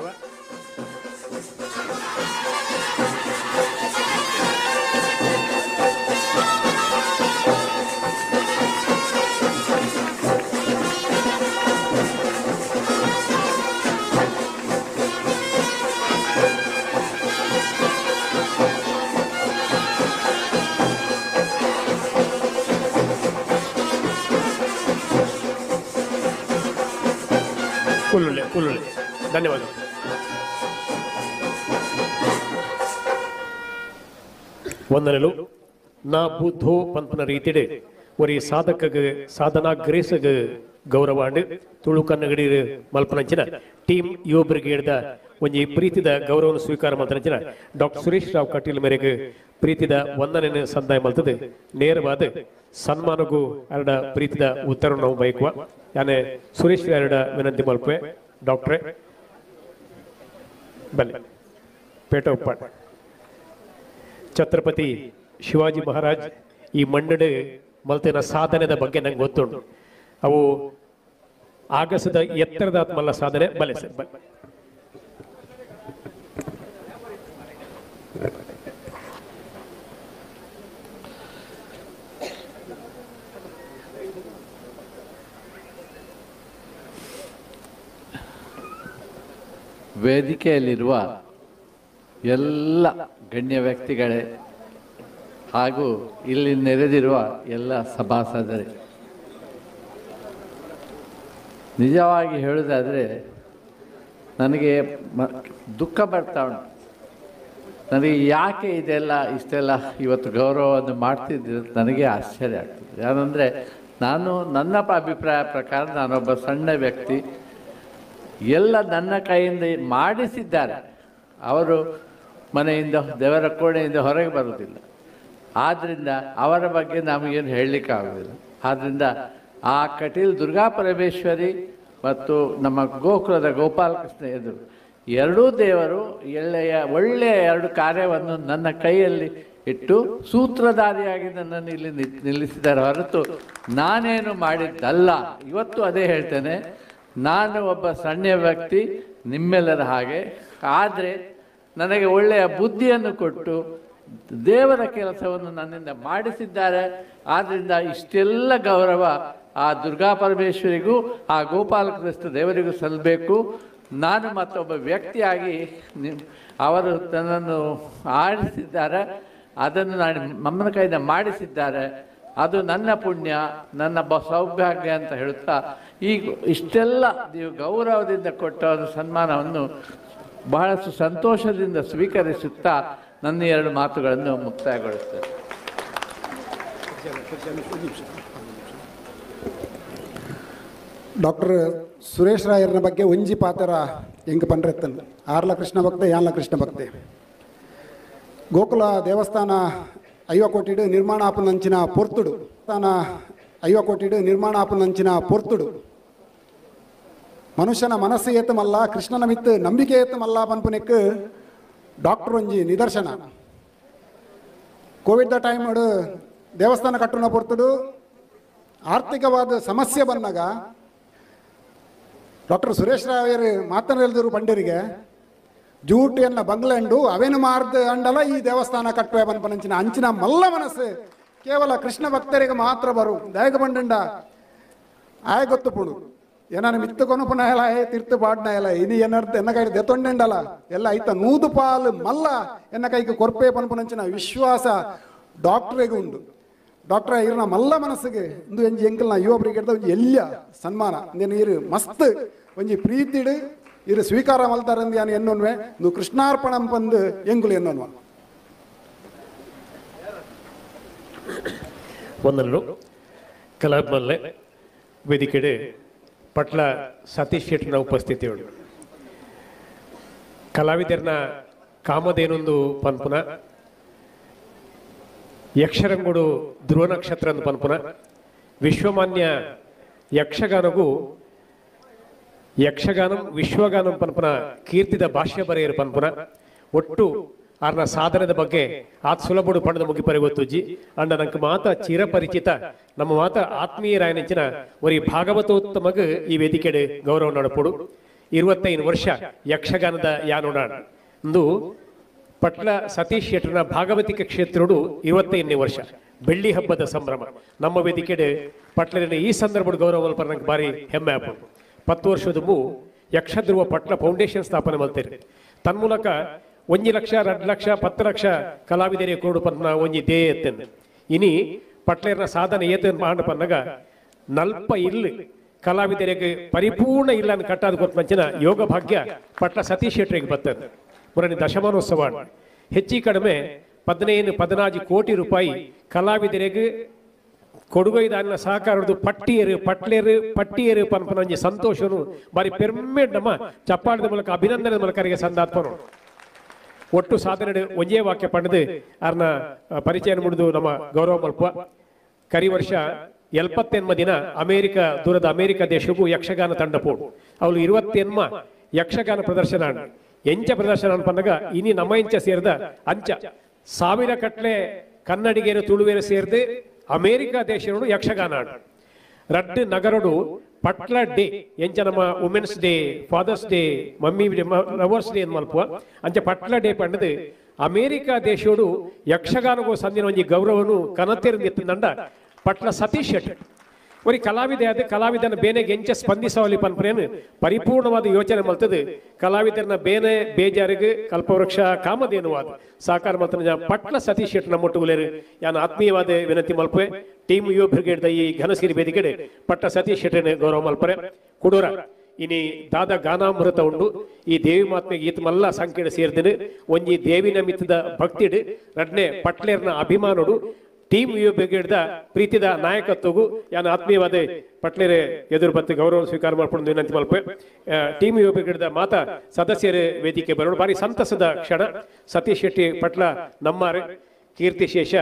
ಕುಲ್ಲುಳೆ ಧನ್ಯವಾದ. ವಂದನೆಲು ನಾ ಬುದ್ಧೋ ಪಂಪನ ರೀತಿಡೆ ಒರಿ ಸಾಧಕಗ ಸಾಧನಾಗ್ರೇಸಗ ಗೌರವಾಂಡ್ ತುಳು ಕನ್ನಗಡಿ ಮಲ್ಪನಂಚಿನ ಟೀಮ್ ಯುವ ಬ್ರಿಗೇಡ್ದ ಒಂಜಿ ಪ್ರೀತಿದ ಗೌರವವನ್ನು ಸ್ವೀಕಾರ ಮಲ್ಪನಂಚಿನ ಡಾಕ್ಟರ್ ಸುರೇಶ್ ರಾವ್ ಕಟೀಲ್ ಮೇರೆಗೆ ಪ್ರೀತಿದ ವಂದನೆ ಸಂದಾಯ ಮಲ್ತದೆ ನೇರವಾದ ಸನ್ಮಾನಗೂ ಎರಡ ಪ್ರೀತಿದ ಉತ್ತರ ನಾವು ಬಯಕುವ. ಯಾನೆ ಸುರೇಶ್ ಎರಡ ವಿನಂತಿ ಮಲ್ಪೆ. ಡಾಕ್ಟ್ರೆ ಬನ್ನಿ. ಪೇಟ ಉಪ್ಪಾಟ ಛತ್ರಪತಿ ಶಿವಾಜಿ ಮಹಾರಾಜ್ ಈ ಮಣ್ಣಡೆ ಮಲ್ತಿನ ಸಾಧನೆದ ಬಗ್ಗೆ ನಂಗೆ ಗೊತ್ತುಂಟು. ಅವು ಆಗಸದ ಎತ್ತರದ ಮಲ್ಲ ಸಾಧನೆ ಬಲೆ ಸರ್. ವೇದಿಕೆಯಲ್ಲಿರುವ ಎಲ್ಲ ಗಣ್ಯ ವ್ಯಕ್ತಿಗಳೇ ಹಾಗೂ ಇಲ್ಲಿ ನೆರೆದಿರುವ ಎಲ್ಲ ಸಭಾಸದರೇ, ನಿಜವಾಗಿ ಹೇಳುವುದಾದರೆ ನನಗೆ ದುಃಖ ಬರ್ತಾ ಉಂಟು. ನನಗೆ ಯಾಕೆ ಇಷ್ಟೆಲ್ಲ ಇವತ್ತು ಗೌರವವನ್ನು ಮಾಡ್ತಿದ್ದೆ ನನಗೆ ಆಶ್ಚರ್ಯ ಆಗ್ತದೆ. ಯಾಕಂದರೆ ನನ್ನ ಅಭಿಪ್ರಾಯ ಪ್ರಕಾರ ನಾನೊಬ್ಬ ಸಣ್ಣ ವ್ಯಕ್ತಿ, ಎಲ್ಲ ನನ್ನ ಕೈಯಿಂದ ಮಾಡಿಸಿದ್ದಾರೆ. ಅವರು ಮನೆಯಿಂದ ದೇವರ ಕೋಣೆಯಿಂದ ಹೊರಗೆ ಬರುವುದಿಲ್ಲ. ಆದ್ದರಿಂದ ಅವರ ಬಗ್ಗೆ ನಮಗೇನು ಹೇಳಲಿಕ್ಕಾಗೋದಿಲ್ಲ. ಆದ್ದರಿಂದ ಆ ಕಟೀಲ್ ದುರ್ಗಾ ಪರಮೇಶ್ವರಿ ಮತ್ತು ನಮ್ಮ ಗೋಕುಲದ ಗೋಪಾಲಕೃಷ್ಣ ಎದುರು ಎರಡೂ ದೇವರು ಒಳ್ಳೆಯ ಎರಡು ಕಾರ್ಯವನ್ನು ನನ್ನ ಕೈಯಲ್ಲಿ ಇಟ್ಟು ಸೂತ್ರಧಾರಿಯಾಗಿ ನನ್ನನ್ನು ಇಲ್ಲಿ ನಿಲ್ಲಿಸಿದ್ದಾರೆ ಹೊರತು ನಾನೇನು ಮಾಡಿದ್ದಲ್ಲ. ಇವತ್ತು ಅದೇ ಹೇಳ್ತೇನೆ, ನಾನು ಒಬ್ಬ ಸಣ್ಣ ವ್ಯಕ್ತಿ ನಿಮ್ಮೆಲ್ಲರ ಹಾಗೆ. ಆದರೆ ನನಗೆ ಒಳ್ಳೆಯ ಬುದ್ಧಿಯನ್ನು ಕೊಟ್ಟು ದೇವರ ಕೆಲಸವನ್ನು ನನ್ನಿಂದ ಮಾಡಿಸಿದ್ದಾರೆ. ಆದ್ದರಿಂದ ಇಷ್ಟೆಲ್ಲ ಗೌರವ ಆ ದುರ್ಗಾ ಪರಮೇಶ್ವರಿಗೂ ಆ ಗೋಪಾಲಕೃಷ್ಣ ದೇವರಿಗೂ ಸಲ್ಲಬೇಕು. ನಾನು ಮತ್ತೊಬ್ಬ ವ್ಯಕ್ತಿಯಾಗಿ ಅವರು ನನ್ನನ್ನು ಆಡಿಸಿದ್ದಾರೆ, ಅದನ್ನು ನಾನು ನಮ್ಮನ ಕೈಯಿಂದ ಮಾಡಿಸಿದ್ದಾರೆ. ಅದು ನನ್ನ ಪುಣ್ಯ, ನನ್ನ ಸೌಭಾಗ್ಯ ಅಂತ ಹೇಳುತ್ತಾ ಈಗ ಇಷ್ಟೆಲ್ಲ ನೀವು ಗೌರವದಿಂದ ಕೊಟ್ಟ ಒಂದು ಸನ್ಮಾನವನ್ನು ಬಹಳಷ್ಟು ಸಂತೋಷದಿಂದ ಸ್ವೀಕರಿಸುತ್ತಾ ನನ್ನ ಎರಡು ಮಾತುಗಳನ್ನು ಮುಕ್ತಾಯಗೊಳಿಸ್ತೇನೆ. ಡಾಕ್ಟರ್ ಸುರೇಶ್ ರಾಯರ್ನ ಬಗ್ಗೆ ಒಂಜಿ ಪಾತ್ರ ಹೆಂಗೆ ಪಂಡ್ರೆತ್ತನ್ ಆರ್ಲ ಕೃಷ್ಣ ಭಕ್ತೆ ಯಾನ್ಲ ಕೃಷ್ಣ ಭಕ್ತೆ ಗೋಕುಲ ದೇವಸ್ಥಾನ 5 ಕೋಟಿಡು ನಿರ್ಮಾಣ ಆಪುನಂಚಿನ ಪೊರ್ತುಡು ಸ್ಥಾನ 5 ಕೋಟಿಡು ನಿರ್ಮಾಣ ಆಪುನಂಚಿನ ಪೊರ್ತುಡು ಮನುಷ್ಯನ ಮನಸ್ಸು ಏತಮಲ್ಲ ಕೃಷ್ಣನ ಮಿತ್ತು ನಂಬಿಕೆ ಏತಮಲ್ಲ ಪನ್ಪುನೆಕ್ ಡಾಕ್ಟರ್ ಒಂಜಿ ನಿದರ್ಶನ. ಕೋವಿಡ್ ದ ಟೈಮ್ ದೇವಸ್ಥಾನ ಕಟ್ಟುನ ಪೊರ್ತುಡು ಆರ್ಥಿಕವಾದ ಸಮಸ್ಯೆ ಬಂದಾಗ ಡಾಕ್ಟರ್ ಸುರೇಶ್ ರಾಯರ್ ಮಾತನಾಡಿದರು ಪಂಡರಿಗೆ ಜೂಟಿಯನ್ನ ಬಂಗ್ಲೆಂಡು ಅವೇನು ಮಾರ್ದ ಅಂಡಲ ಈ ದೇವಸ್ಥಾನ ಕಟ್ಟುವೆ ಪನ್ಪನಂಚಿನ ಅಂಚಿನ ಮಲ್ಲ ಮನಸ್ಸು ಕೇವಲ ಕೃಷ್ಣ ಭಕ್ತರಿಗೆ ಮಾತ್ರ ಬರು ದಯಗ ಬಂಡ ಆಯ ಗೊತ್ತು ಪುಡು ಏನಾನ ಮಿತ್ತು ಕೊನುಪುನ ಎಲ್ಲ ತೀರ್ಥ ಪಾಡ್ನ ಎಲ್ಲ ಇದು ಏನರ್ಥ ಎನ್ನ ಕೈ ದೆತ್ತೊಂಡೆಂಡಲ್ಲ ಎಲ್ಲ ಐತ ನೂದು ಪಾಲು ಮಲ್ಲ ಎನ್ನ ಕೈಗೆ ಕೊರ್ಪೆ ಪನ್ಪನಂಚಿನ ವಿಶ್ವಾಸ ಡಾಕ್ಟರಿಗೆ ಉಂಡು. ಡಾಕ್ಟರ್ ಇರ್ನ ಮಲ್ಲ ಮನಸ್ಸಿಗೆ ಇಂದು ಎಂಜಿ ಎಂಕಲ್ನ ಯುವ ಬ್ರಿಗೇಡ್ ಒಂಜಿ ಎಲ್ಯ ಸನ್ಮಾನ ಇಂದೇನು ಇರು ಮಸ್ತ್ ಒಂಜಿ ಪ್ರೀತಿಡು ಇರು ಸ್ವೀಕಾರ ಮಲ್ತಾರಂದು ಯಾನು ಎನ್ನೊನ್ವೆ ಇಂದು ಕೃಷ್ಣಾರ್ಪಣಂ ಪಂದು ಎಂಗುಲು ಎನ್ನೊನ್ವ ಒಂದನ್ನು ಕಲಾಮಲ್ಲೆ ವೇದಿಕೆಡೆ ಪಟ್ಲ ಸತೀಶ್ ಶೆಟ್ಟರ್ನ ಉಪಸ್ಥಿತಿಯುಳ್ಳು. ಕಲಾವಿದರನ್ನ ಕಾಮಧೇನೊಂದು ಪನ್ಪುನ ಯಕ್ಷರಂಗುಡು ಧ್ರುವ ನಕ್ಷತ್ರ ಅಂದು ಪನ್ಪುನ ವಿಶ್ವಮಾನ್ಯ ಯಕ್ಷಗಾನಗೂ ಯಕ್ಷಗಾನಂ ವಿಶ್ವಗಾನಂ ಪನ್ಪುನ ಕೀರ್ತಿದ ಭಾಷ್ಯ ಬರೆಯರು ಪನ್ಪುನ ಒಟ್ಟು ಆರ್ನ ಸಾಧನದ ಬಗ್ಗೆ ಆತ್ ಸುಲಭಡು ಪಣದ ಮುಗಿಪರಿ ಗೊತ್ತುಜ್ಜಿ ಅಂಡ ನಂಗೆ ಮಾತ ಚಿರಪರಿಚಿತ ನಮ್ಮ ಮಾತ ಆತ್ಮೀಯರಾಯನಿಂಚಿನ ಒರಿ ಭಾಗವತೋತ್ತಮಗ ಈ ವೇದಿಕೆಡೆ ಗೌರವ ನಡಪುಡು 25 ವರ್ಷ ಯಕ್ಷಗಾನದ ಯಾನುಡಾಣ ಇಂದು ಪಟ್ಲ ಸತೀಶ್ ಶೆಟ್ಟರ್ನ ಭಾಗವತಿಕ ಕ್ಷೇತ್ರಡು 25ನೇ ವರ್ಷ ಬೆಳ್ಳಿ ಹಬ್ಬದ ಸಂಭ್ರಮ ನಮ್ಮ ವೇದಿಕೆಡೆ ಪಟ್ಲರಿನ ಈ ಸಂದರ್ಭದ ಗೌರವ ಮಲ್ಪರ ನಂಗೆ ಭಾರಿ ಹೆಮ್ಮೆ ಆಪು 10 ವರ್ಷದ ಯಕ್ಷಧ್ರುವ ಪಟ್ಲ ಫೌಂಡೇಶನ್ ಸ್ಥಾಪನೆ ಮಾಡ್ತಾರೆ. ತನ್ಮೂಲಕ 1 ಲಕ್ಷ 2 ಲಕ್ಷ 10 ಲಕ್ಷ ಕಲಾವಿದರಿಗೆ ಕೊಡು ಪನ್ನ ಒಂಜಿ ದೇ ಎತ್ತನ್ ಇನಿ ಪಟ್ಲೇರ್ನ ಸಾಧನೆ ಏತ ಮಾಡ ಪನ್ನಗ ನಲ್ಪ ಇಲ್ಲಿ ಕಲಾವಿದರಿಗೆ ಪರಿಪೂರ್ಣ ಇಲ್ಲನ್ನು ಕಟ್ಟಾದ ಗೊತ್ತಂಚಿನ ಯೋಗ ಭಾಗ್ಯ ಪಟ್ಲ ಸತೀಶ್ ಶೆಟ್ಟರಿಗೆ ಬರ್ತದೆ. ಮುರನಿ ದಶಮಾನೋತ್ಸವ ಹೆಚ್ಚಿ ಕಡಿಮೆ 15-14 ಕೋಟಿ ರೂಪಾಯಿ ಕಲಾವಿದರಿಗೆ ಕೊಡುಗೈದಾನ ಸಹಕಾರದ್ದು ಪಟ್ಟಿಯರು ಪನ್ಪನಂಜಿ ಸಂತೋಷನು ಬಾರಿ ಪೆರ್ಮೆಡ್ ನಮ್ಮ ಚಪ್ಪಾಳದ ಮೂಲಕ ಅಭಿನಂದನೆ ಮೂಲಕರಿಗೆ ಸಂದಾತ್ಮನು ಒಟ್ಟು ಸಾಧನೆ ಒಂಜೇ ವಾಕ್ಯ ಪಡೆದು ಅವ್ರನ್ನ ಪರಿಚಯ ಮುಡಿದು ನಮ್ಮ ಗೌರವ ಮಲ್ಪ ಕರಿ ವರ್ಷ 78 ದಿನ ದೂರದ ಅಮೆರಿಕ ದೇಶಕ್ಕೂ ಯಕ್ಷಗಾನ ತಂಡ ಪೋಡು ಅವಳು 28 ಯಕ್ಷಗಾನ ಪ್ರದರ್ಶನ ಎಂಚ ಪ್ರದರ್ಶನ ಪನ್ನಗ ಇನಿ ನಮ್ಮ ಇಂಚ ಸೇರಿದ ಅಂಚ 1000 ಕಟ್ಲೆ ಕನ್ನಡಿಗೇರು ತುಳುವೇರು ಸೇರಿದು ಅಮೆರಿಕ ದೇಶಗಳು ಯಕ್ಷಗಾನ ರಡ್ಡು ನಗರಡು ಪಟ್ಲ ಡೇ ಎಂಚ ನಮ್ಮ women's day, father's day, mummy lovers day ಮಲ್ಪುವ ಅಂಚ ಪಟ್ಲ ಡೇ ಪಂಡದು ಅಮೇರಿಕಾ ದೇಶೋಡು ಯಕ್ಷಗಾನಗೋ ಸಂದಿನ ಒಂಜಿ ಗೌರವನು ಕನತೆರಿಂದಿತ್ತಂಡ ಪಟ್ಲ ಸತೀಶ್ ಶೆಟ್ಟಿ ಒರಿ ಕಲಾವಿದ ಆದ ಕಲಾವಿದನ ಬೇನೆಗೆ ಎಂಚ ಸ್ಪಂದಿಸವಲ್ಲಿ ಪನ್ಪರೇನು ಪರಿಪೂರ್ಣವಾದ ಯೋಚನೆ ಮಲ್ತದೆ ಕಲಾವಿದರನ್ನ ಬೇನೆ ಬೇಜಾರಿಗೆ ಕಲ್ಪವೃಕ್ಷ ಕಾಮಧೇನುವಾದ ಸಾಕಾರ ಮಲ್ತನ ಪಟ್ಲ ಸತೀಶ್ ಶೆಟ್ಟಿ ನಮ್ಮೊಟ್ಟುಗುಲೇರು ಯಾನ ಆತ್ಮೀಯವಾದ ವಿನಂತಿ ಮಲ್ಪೆ ಟೀಮ್ ಯುವ ಬ್ರಿಗೇಡ್ ಈ ಘನಸಿರಿ ವೇದಿಕೆಡೆ ಪಟ್ಟ ಸತೀಶ್ ಶೆಟ್ಟಿನ ಗೌರವ ಮಲ್ಪರೆ ಕುಡೂರ ಇನಿ ದಾದ ಗಾನಾಮೃತ ಉಂಡು ಈ ದೇವಿ ಮಾತ್ಮೆಗೆ ಈತ ಮಲ್ಲ ಸಂಕೇತ ಸೇರ್ದಿನ ಒಂಜಿ ದೇವಿನ ಮಿತ್ತದ ಭಕ್ತಿಡ್ ರಡ್ನೆ ಪಟ್ಲೇರ್ನ ಅಭಿಮಾನೋಡು ಟೀಮ್ ಯುವ ಬ್ರಿಗೇಡ್ದ ಪ್ರೀತಿದ ನಾಯಕತ್ವಗೂ ಯಾನ ಆತ್ಮೀಯವಾದ ಪಟ್ಲೇರೆ ಎದುರು ಬತ್ತು ಗೌರವ ಸ್ವೀಕಾರ ಮಾಡ್ಕೊಂಡು ವಿನಂತಿ ಮಲ್ಪೆ ಟೀಮ್ ಯುವ ಬ್ರಿಗೇಡ್ದ ಮಾತ ಸದಸ್ಯರ ವೇದಿಕೆ ಬರೋಣ ಬಾರಿ ಸಂತಸದ ಕ್ಷಣ. ಸತೀಶ್ ಶೆಟ್ಟಿ ಪಟ್ಲ ನಮ್ಮಾರೆ ಕೀರ್ತಿಶೇಷ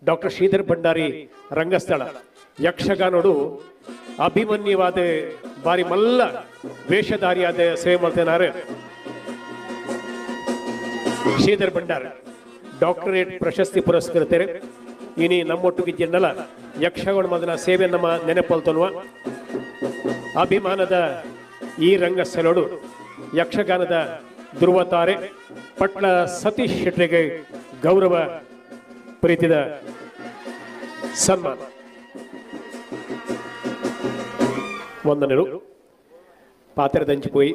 ಡಾಕ್ಟರ್ ಶ್ರೀಧರ್ ಭಂಡಾರಿ ರಂಗಸ್ಥಳ ಯಕ್ಷಗಾನೋಡು ಅಭಿಮನ್ಯವಾದ ಬಾರಿ ಮಲ್ಲ ವೇಷಧಾರಿಯಾದ ಸೇವೆ ಮಾಡ್ತೇನಾರೆ ಶ್ರೀಧರ್ ಭಂಡಾರಿ ಡಾಕ್ಟರೇಟ್ ಪ್ರಶಸ್ತಿ ಪುರಸ್ಕೃತರೆ ಇನಿ ನಮ್ಮೊಟ್ಟಿಗೆ ಜನಲ ಯಕ್ಷಗಾನ ಮದನ ಸೇವೆ ನಮ್ಮ ನೆನಪಲ್ತನ್ವ ಅಭಿಮಾನದ ಈ ರಂಗಸ್ಥಳೋಡು ಯಕ್ಷಗಾನದ ಧ್ರುವತಾರೆ ಪಟ್ಲ ಸತೀಶ್ ಶೆಟ್ಟಿಗೆ ಗೌರವ ಪ್ರೀತಿದ ಸನ್ಮಾನ ವಂದನೆಗಳು. ಪಾತ್ರದಂಚಿಪೋಯಿ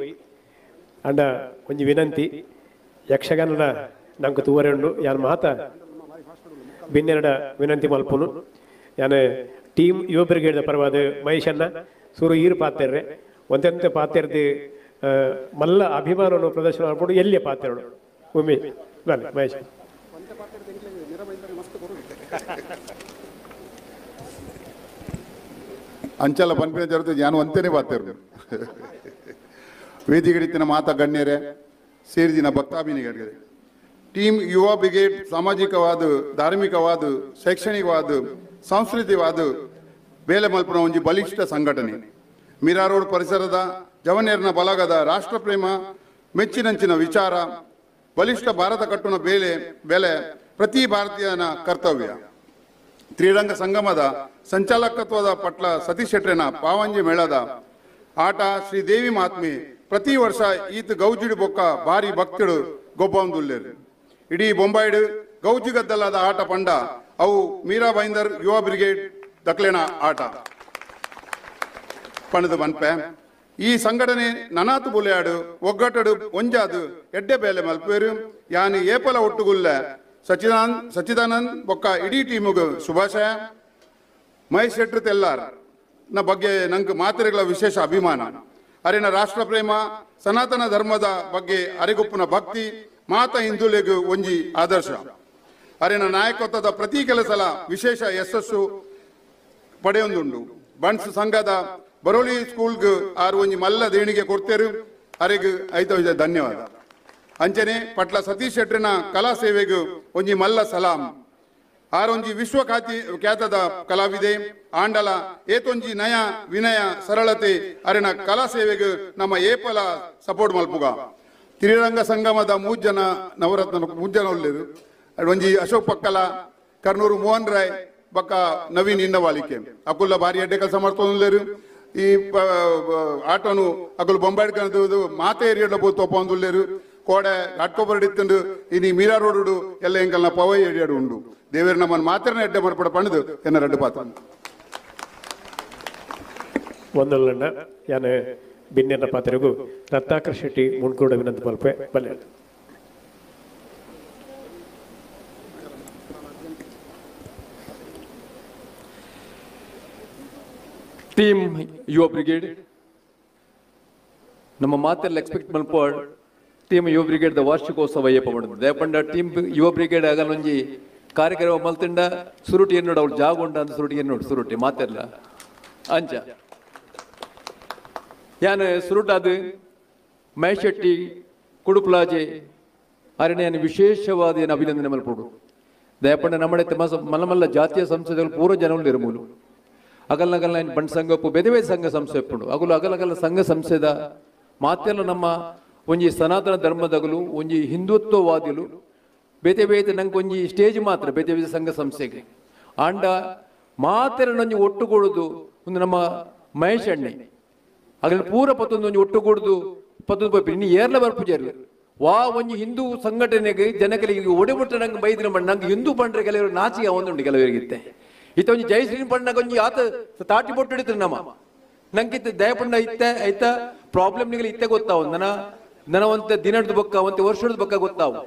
ಅಂಡ ಒಂಜಿ ವಿನಂತಿ ಯಕ್ಷಗಾನದ ನಂಗೆ ತೂವರೆ ಉಂಡು ಯಾನ್ ಮಾತ ಬಿನ್ನೆರಡ ವಿನಂತಿ ಮಲ್ಪುನು ಯಾನ ಟೀಮ್ ಯುವ ಬ್ರಿಗೇಡ್ ಪರವಾದ ಮಹೇಶನ್ನ ಸೂರು ಈರು ಪಾತೆರ್ರೆ ಒಂದೆಂತ ಪಾತೆರ್ದು ಮಲ್ಲ ಅಭಿಮಾನವನ್ನು ಪ್ರದರ್ಶನ ಮಾಡ್ಕೊಂಡು ಎಲ್ಲಿಯ ಪಾತೆರಡು ಉಮೇ ಬನ್ನಿ ಮಹೇಶ್. ಅಂಚಲ ಪನ್ಪಿನ ಜರತು ಯಾನು ಅಂತೇನೆ ಪಾತೆರ್ದು ವೇದಿಕೆಡಿತ್ತಿನ ಮಾತ ಗಣ್ಯರೇ ಸೇರಿದಿನ ಭಕ್ತಾಭಿನಿಗಳಿಗೆ ಟೀಮ್ ಯುವ ಬ್ರಿಗೇಡ್ ಸಾಮಾಜಿಕವಾದ ಧಾರ್ಮಿಕವಾದ ಶೈಕ್ಷಣಿಕವಾದ ಸಾಂಸ್ಕೃತಿಕವಾದ ಬೇಲೆ ಮಲ್ಪನ ಒಂಜಿ ಬಲಿಷ್ಠ ಸಂಘಟನೆ. ಮೀರಾ ರೋಡ್ ಪರಿಸರದ ಜವನೇರ್ನ ಬಲಗದ ರಾಷ್ಟ್ರಪ್ರೇಮ ಮೆಚ್ಚಿನಂಚಿನ ವಿಚಾರ ಬಲಿಷ್ಠ ಭಾರತ ಕಟ್ಟುನ ಬೆಲೆ ಪ್ರತಿ ಭಾರತೀಯನ ಕರ್ತವ್ಯ. ತ್ರಿರಂಗ ಸಂಗಮದ ಸಂಚಾಲಕತ್ವದ ಪಟ್ಲ ಸತೀಶ್ ಶೆಟ್ರನ ಪಾವಂಜಿ ಮೇಳದ ಆಟ ಶ್ರೀದೇವಿ ಮಾತ್ಮೆ ಪ್ರತಿ ವರ್ಷ ಈತ ಗೌಜಿಡು ಬೊಕ್ಕ ಭಾರಿ ಭಕ್ತರು ಗೊಬ್ಬಂದುಲ್ಲೇರು. ಇಡೀ ಬೊಂಬಾಯಿಡು ಗೌಜಿ ಗದ್ದಲಾದ ಆಟ ಪಂಡ ಅವು ಮೀರಾ ಬೈಂದರ್ ಯುವ ಬ್ರಿಗೇಡ್ ದಕ್ಲೆನ ಆಟ ಪಣದು ಬನ್ಪೆ. ಈ ಸಂಘಟನೆ ನನಾತು ಬುಲೆಯಾಡು ಒಗ್ಗಟ್ಟಡು ಒಂಜಾದು ಎಡ್ಡೆ ಬೇಲೆ ಮಲ್ಪೇರು ಯಾನಿ ಏಪಲ ಒಟ್ಟುಗುಲ್ಲ ಸಚಿದಾನಂದ್ ಬೊಕ್ಕ ಇಡೀ ಟೀಮುಗು ಶುಭಾಶಯ. ಮಹೇಶ್ ಶೆಟ್ರು ತೆಲ್ಲಾರ್ ನ ಬಗ್ಗೆ ನಂಗೆ ಮಾತ್ರೆಗಳ ವಿಶೇಷ ಅಭಿಮಾನ. ಅರಿನ ರಾಷ್ಟ್ರ ಪ್ರೇಮ ಸನಾತನ ಧರ್ಮದ ಬಗ್ಗೆ ಅರಿಗೊಪ್ಪನ ಭಕ್ತಿ ಮಾತ ಹಿಂದುಲೆಗು ಒಂಜಿ ಆದರ್ಶ. ಅರಿನ ನಾಯಕತ್ವದ ಪ್ರತಿ ಕೆಲಸಲ ವಿಶೇಷ ಯಶಸ್ಸು ಪಡೆಯೊಂದುಂಡು. ಬನ್ಸ್ ಸಂಘದ ಬರೋಲಿ ಸ್ಕೂಲ್ಗೆ ಆರು ಒಂಜಿ ಮಲ್ಲ ದೇಣಿಗೆ ಕೊಡ್ತೇರು ಅರೆಗೂ ಐತ ಧನ್ಯವಾದ. ಅಂಚನೆ ಪಟ್ಲ ಸತೀಶ್ ಶೆಟ್ರಿನ ಕಲಾ ಸೇವೆಗೂ ಒಂಜಿ ಮಲ್ಲ ಸಲಾಂ. ಆರೊಂಜಿ ವಿಶ್ವ ಖ್ಯಾತದ ಕಲಾವಿದೆ ಆಂಡಲ ಏತೊಂಜಿ ನಯ ವಿನಯ ಸರಳತೆ ಅರಿನ ಕಲಾ ಸೇವೆಗೆ ನಮ್ಮ ಏಪಲ ಸಪೋರ್ಟ್ ಮಲ್ಪುಗ. ತ್ರಿರಂಗ ಸಂಗಮದ ಮೂಜನ ನವರತ್ನ ಮೂಜನ ಒಳ್ಳೆರು ಒಂಜಿ ಅಶೋಕ್ ಪಕ್ಕಲ ಕರ್ನೂರು ಮೋಹನ್ ರಾಯ್ ಬಕ್ಕ ನವೀನ್ ಇಂಡವಾಲಿಕೆ ಅಕುಲ್ಲ ಭಾರಿ ಅಡ್ಡೆ ಕೆಲಸ ಮಾಡ್ತೊಂದುಲ್ಲೇರು. ಈ ಆಟೋನು ಅಕುಲು ಬೊಂಬಾಡ್ಕೊಂಡು ಮಾತೆ ಏರಿಯಡ್ಲ ಬೋದು ತೊಪ್ಪೊಂದುಲ್ಲೇರು. ಕೋಡೆ ಅಟ್ಕೊಬರ್ಡಿತ್ತಂಡು ಇನಿ ಮೀರಾ ರೋಡು ಎಲ್ಲ ಎಂಕಲ್ನ ಪವೈ ಏರಿಯಾಡು ಉಂಡು. ದೇವೇರು ನಮ್ಮನ್ನು ಮಾತ್ರನೇ ಎಡ್ಡೆ ಮರ್ಪಡ ಪಣದು ಎನ್ನ ರಡ್ಡು ಪಾತ್ರ ಒಂದೊಲ್ಲಣ್ಣ ಯಾನ ಬಿನ್ನೆನ್ನ ಪಾತ್ರೆಗೂ ರತ್ನಾಕರ್ ಶೆಟ್ಟಿ ಮುನ್ಕೂಡ ವಿನಂತಿ ಮಲ್ಪೆ ಬಲ್ಲೆ. ಟೀಮ್ ಯುವ ಬ್ರಿಗೇಡ್ ನಮ್ಮ ಮಾತೆಲ್ಲ ಎಕ್ಸ್ಪೆಕ್ಟ್ ಮಲ್ಪೋಡ್ ಟೀಮ್ ಯುವ ಬ್ರಿಗೇಡ್ ದ ವಾರ್ಷಿಕೋತ್ಸವ ಏಪ ಮಾಡುದು ದಯಪಂಡ ಟೀಮ್ ಯುವ ಬ್ರಿಗೇಡ್ ಆಗಲೊಂಜಿ ಕಾರ್ಯಕ್ರಮ ಮಲ್ತಿಂಡ ಸುರುಟಿ ಎನ್ನೋಡು ಅವ್ಳು ಜಾಗೊಂಡ ಅಂತ ಸುರುಟಿ ಎನ್ನೋಡು ಸುರುಟಿ ಮಾತೆಲ್ಲ ಅಂಚ ಯಾನ್ ಸುರುಟಾದು ಮಹೇಶ್ ಶೆಟ್ಟಿ ಕುಡುಪ್ಲಾಜೆ ಅರಣ್ಯ ವಿಶೇಷವಾದ ಏನು ಅಭಿನಂದನೆ ಮಲ್ಪೋಡು ದಯಪಂಡ ನಮ್ಮಡೆ ಮಲ್ಲ ಜಾತಿಯ ಸಂಸ್ಥೆಗಳು ಪೂರ ಜನಗಳು ಇರಮೂಲು ಅಗಲ್ನಗಲ್ನ ಬಂಡ್ ಸಂಘಪ್ಪು ಬೆದವೆ ಸಂಘ ಸಂಸ್ಥೆ ಎಪ್ಪುಂಡು ಅಗಲು ಅಗಲಗಲ್ಲ ಸಂಘ ಸಂಸ್ಥೆದ ಮಾತೆಲ್ಲ ನಮ್ಮ ಒಂಜಿ ಸನಾತನ ಧರ್ಮದಗಲು ಒಂಜಿ ಹಿಂದುತ್ವವಾದಿಲು ಬೇತೆ ಬೇತೆ ನಂಗೆ ಒಂಜಿ ಸ್ಟೇಜ್ ಮಾತ್ರ ಬೇತೆ ಬೇತೆ ಸಂಘ ಸಂಸ್ಥೆಗೆ ಆಂಡ ಮಾತೆಲ್ಲ ನಂಜಿ ಒಟ್ಟುಕೊಡುದು ಒಂದು ನಮ್ಮ ಮಹೇಶ್ ಅಣ್ಣೆ ಅದ್ರಲ್ಲಿ ಪೂರ ಪತ್ತೊಂದು ಒಟ್ಟುಗೂಡ್ದು ಪತ್ತೊಂದು ಪೈಪಿ ಇನ್ನು ಏರ್ಲ ಬರ್ಪುಜಾರು ವಾ ಒಂಜಿ ಹಿಂದೂ ಸಂಘಟನೆಗೆ ಜನಗಳಿಗೆ ಒಡೆಮುಟ್ಟ ನಂಗೆ ಬೈದಿನ ಬಣ್ಣ ನಂಗೆ ಹಿಂದೂ ಪಂಡ್ರೆ ಕೆಲವರು ನಾಚಿಗೆ ಅವನುಂಡು ಕೆಲವರಿಗಿತ್ತೆ ಇತ್ತ ಒಂಜಿ ಜಯಶ್ರೀ ಪಂಡ ಒಂಜಿ ಆತ ತಾಟಿ ಬೊಟ್ಟು ಹಿಡಿದ್ರು ನಮ್ಮ ನಂಗಿತ್ತ ದಯಪಂಡ ಇತ್ತ ಐತ ಪ್ರಾಬ್ಲಮ್ ನಿಗಲಿ ಇತ್ತೆ ಗೊತ್ತಾವು ನನ್ನ ಒಂತ ದಿನದ ಬೊಕ್ಕ ಒಂತ ವರ್ಷದ ಬೊಕ್ಕ ಗೊತ್ತಾವು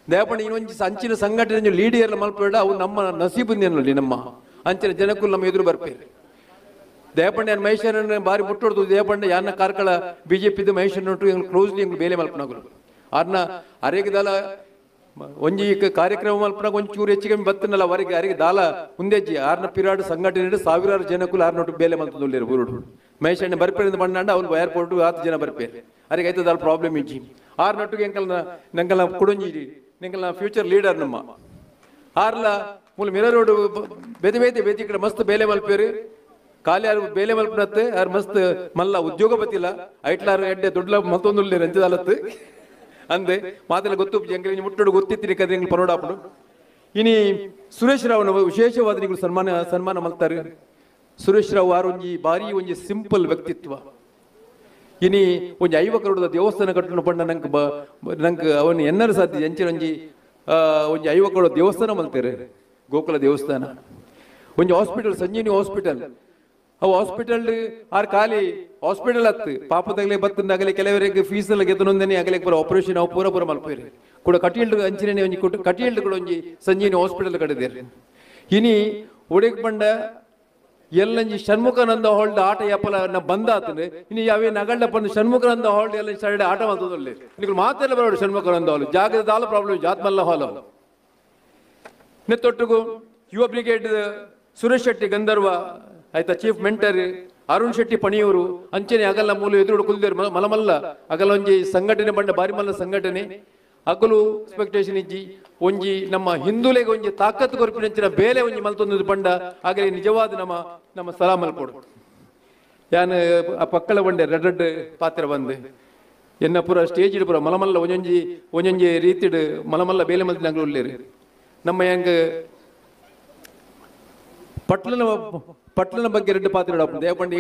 ದಯಪಂಡ ಇನ್ನೊಂದು ಅಂಚಿನ ಸಂಘಟನೆ ಲೀಡರ್ ಮಲ್ಪೇಡ ಅವು ನಮ್ಮ ನಸೀಬಲ್ಲಿ ನಮ್ಮ ಅಂಚಿನ ಜನಕ್ಕೂ ನಮ್ಮ ಎದುರು ಬರ್ಪೇರಿ ದಯಪಂಡ ಯಾನ್ ಮಹೇಶ್ವರನ ಬಾರಿ ಮುಟ್ಟೊಡ್ದು ದಯಪಂಡ ಯಾನ ಕಾರ್ಕಳ ಬಿಜೆಪಿದು ಮಹೇಶ್ವರ ನೋಟು ಕ್ಲೋಸ್ಲಿ ಬೇಲೆ ಮಲ್ಪನಾಗರು ಆರ್ನ ಅರೆಗೆ ದಾಲ ಒಂಜಿ ಕಾರ್ಯಕ್ರಮ ಮಲ್ಪನಾಗ ಒಂಚೂರು ಹೆಚ್ಚಿಗೆ ಬತ್ತನಲ್ಲ ಅವರಿಗೆ ಅರಿಗೆ ದಾಲ ಮುಂದೆಜ್ಜಿ ಆರ್ನ ಪಿರಾಡು ಸಂಘಟನೆ ಸಾವಿರಾರು ಜನಕ್ಕೂ ಆರ್ನೊಟ್ಟು ಬೇಲೆ ಮಲ್ತದೊಳ್ಳಿರು ಊರುಡು ಮಹೇಶ್ವರನ ಬರ್ಪೇರಿಂದ ಬಣ್ಣಾಂಡ ಅವ್ನು ಏರ್ಪೋರ್ಟ್ 10 ಜನ ಬರ್ಪೇರಿ ಅರಿಗೆ ಆಯ್ತು ದಾಲ್ ಪ್ರಾಬ್ಲಮ್ ಇಜ್ಜಿ ಆರ್ನೊಟ್ಟಿಗೆ ನಂಗಲ್ಲ ಕುಡಂಜಿ ನಿಂಗಲ್ಲ ಫ್ಯೂಚರ್ ಲೀಡರ್ ನಮ್ಮ ಆರ್ಲ ಮೂಲ ಮಿರ ರೋಡ್ ಬೇದಿ ಕಡೆ ಮಸ್ತ್ ಬೇಲೆ ಮಲ್ಪೇರಿ ಖಾಲಿ ಯಾರು ಬೇಲೆ ಮಲ್ಪನತ್ತೆ ಯಾರು ಮಸ್ತ್ ಮಲ್ಲ ಉದ್ಯೋಗ ಬತ್ತಿಲ್ಲ ಐಟ್ಲಾರು ಎಡ್ಡೆ ದೊಡ್ಡ ಮತ್ತೊಂದು ರಂಜದಲತ್ತು ಅಂದೆ ಮಾತೆಲ್ಲ ಗೊತ್ತು ಎಂಗೆ ಮುಟ್ಟೋಡು ಗೊತ್ತಿತ್ತೀರಿ ಕದ್ರೆ ಎಂಗೆ ಪರೋಡಾಪಡು ಇನಿ ಸುರೇಶ್ ರಾವ್ನ ವಿಶೇಷವಾದ ನಿಗಳು ಸನ್ಮಾನ ಮಲ್ತಾರೆ ಸುರೇಶ್ ರಾವ್ ಆರು ಒಂಜಿ ಬಾರಿ ಒಂಜಿ ಸಿಂಪಲ್ ವ್ಯಕ್ತಿತ್ವ ಇನಿ ಒಂಜಿ 50 ಕರೋಡದ ದೇವಸ್ಥಾನ ಕಟ್ಟಣ ಪಂಡ ನಂಗೆ ಅವನು ಎನ್ನರ ಸಾಧ್ಯ ಎಂಚಿನ ಒಂಜಿ 50 ಕರೋಡ ದೇವಸ್ಥಾನ ಮಲ್ತಾರೆ ಗೋಕುಲ ದೇವಸ್ಥಾನ ಒಂಜಿ ಹಾಸ್ಪಿಟಲ್ ಸಂಜೀವಿನಿ ಹಾಸ್ಪಿಟಲ್ ಅವು ಹಾಸ್ಪಿಟಲ್ ಆರ್ ಖಾಲಿ ಹಾಸ್ಪಿಟಲ್ ಹತ್ತು ಪಾಪದಾಗಲೇ ಬತ್ತಂದಾಗಲೇ ಕೆಲವರಿಗೆ ಫೀಸ್ ಎಲ್ಲ ಗೆದ್ದನೊಂದನೇ ಆಗಲೇ ಪೂರ ಆಪರೇಷನ್ ಅವು ಪೂರ ಮಲ್ಪೇರಿ ಕೂಡ ಕಟಿಯಲ್ಡು ಅಂಚಿನೇ ಒಂಜಿ ಕೊಟ್ಟು ಕಟಿಯಲ್ಡು ಕೂಡ ಒಂಜಿ ಸಂಜೀವಿನಿ ಹಾಸ್ಪಿಟಲ್ ಕಟ್ಟಿದ್ದೇರಿ ಇನಿ ಒಡೆಗ್ ಬಂಡ ಎಲ್ಲಂಜಿ ಷಣ್ಮುಖಾನಂದ ಹಾಲ್ಡ್ ಆಟ ಯಾಪಲ ಬಂದ ಆತಂದ್ರೆ ಇನ್ನು ಯಾವೇ ನಗಳ್ಳ ಪಂದು ಷಣ್ಮುಖಾನಂದ ಹಾಲ್ಡ್ ಎಲ್ಲ ಸೈಡ್ ಆಟ ಮಾಡ್ತದಲ್ಲಿ ನೀವು ಮಾತೆಲ್ಲ ಬರೋಡು ಷಣ್ಮುಖಾನಂದ ಹಾಲ್ ಜಾಗದ ದಾಲ ಪ್ರಾಬ್ಲಮ್ ಜಾತ್ಮಲ್ಲ ಹಾಲ್ ನೆತ್ತೊಟ್ಟಿಗೂ ಯುವ ಬ್ರಿಗೇಡ್ ಸುರೇಶ್ ಶೆಟ್ಟಿ ಗಂಧರ್ವ ಆಯ್ತಾ ಚೀಫ್ ಮೆಂಟರ್ ಅರುಣ್ ಶೆಟ್ಟಿ ಪಣಿಯೂರು ಅಂಚನೆ ಅಗಲ ಮೂಲ ಎದುರು ಕುಲ್ದೇರು ಮಲಮಲ್ಲ ಅಗಲ ಒಂಜಿ ಸಂಘಟನೆ ಬಂಡ ಬಾರಿ ಮಲ್ಲ ಸಂಘಟನೆ ಅಗಲು ಎಕ್ಸ್ಪೆಕ್ಟೇಷನ್ ಇಜ್ಜಿ ಒಂಜಿ ನಮ್ಮ ಹಿಂದೂಲೆಗೆ ಒಂಜಿ ತಾಕತ್ತು ಕೊರಪಿನ ಬೇಲೆ ಒಂಜಿ ಮಲ್ತೊಂದು ಬಂಡ ಆಗಲೇ ನಿಜವಾದ ನಮ್ಮ ಸಲಾ ಮಲ್ಪೋಡು ಯಾನ್ ಆ ಪಕ್ಕಳ ಬಂಡೆ ರೆಡ್ ಪಾತ್ರ ಬಂದು ಎನ್ನ ಪೂರ ಸ್ಟೇಜ್ ಪೂರ ಮಲಮಲ್ಲ ಒಂಜೊಂಜಿ ರೀತಿಡ್ ಮಲಮಲ್ಲ ಬೇಲೆ ಮಲ್ತಿನ ಅಂಗ್ಳು ಉಳ್ಳೇರಿ ನಮ್ಮ ಹೆಂಗ ಪಟ್ಲನ ಬಗ್ಗೆ 2 ಪಾತ್ರ ದೇವಪಂಡ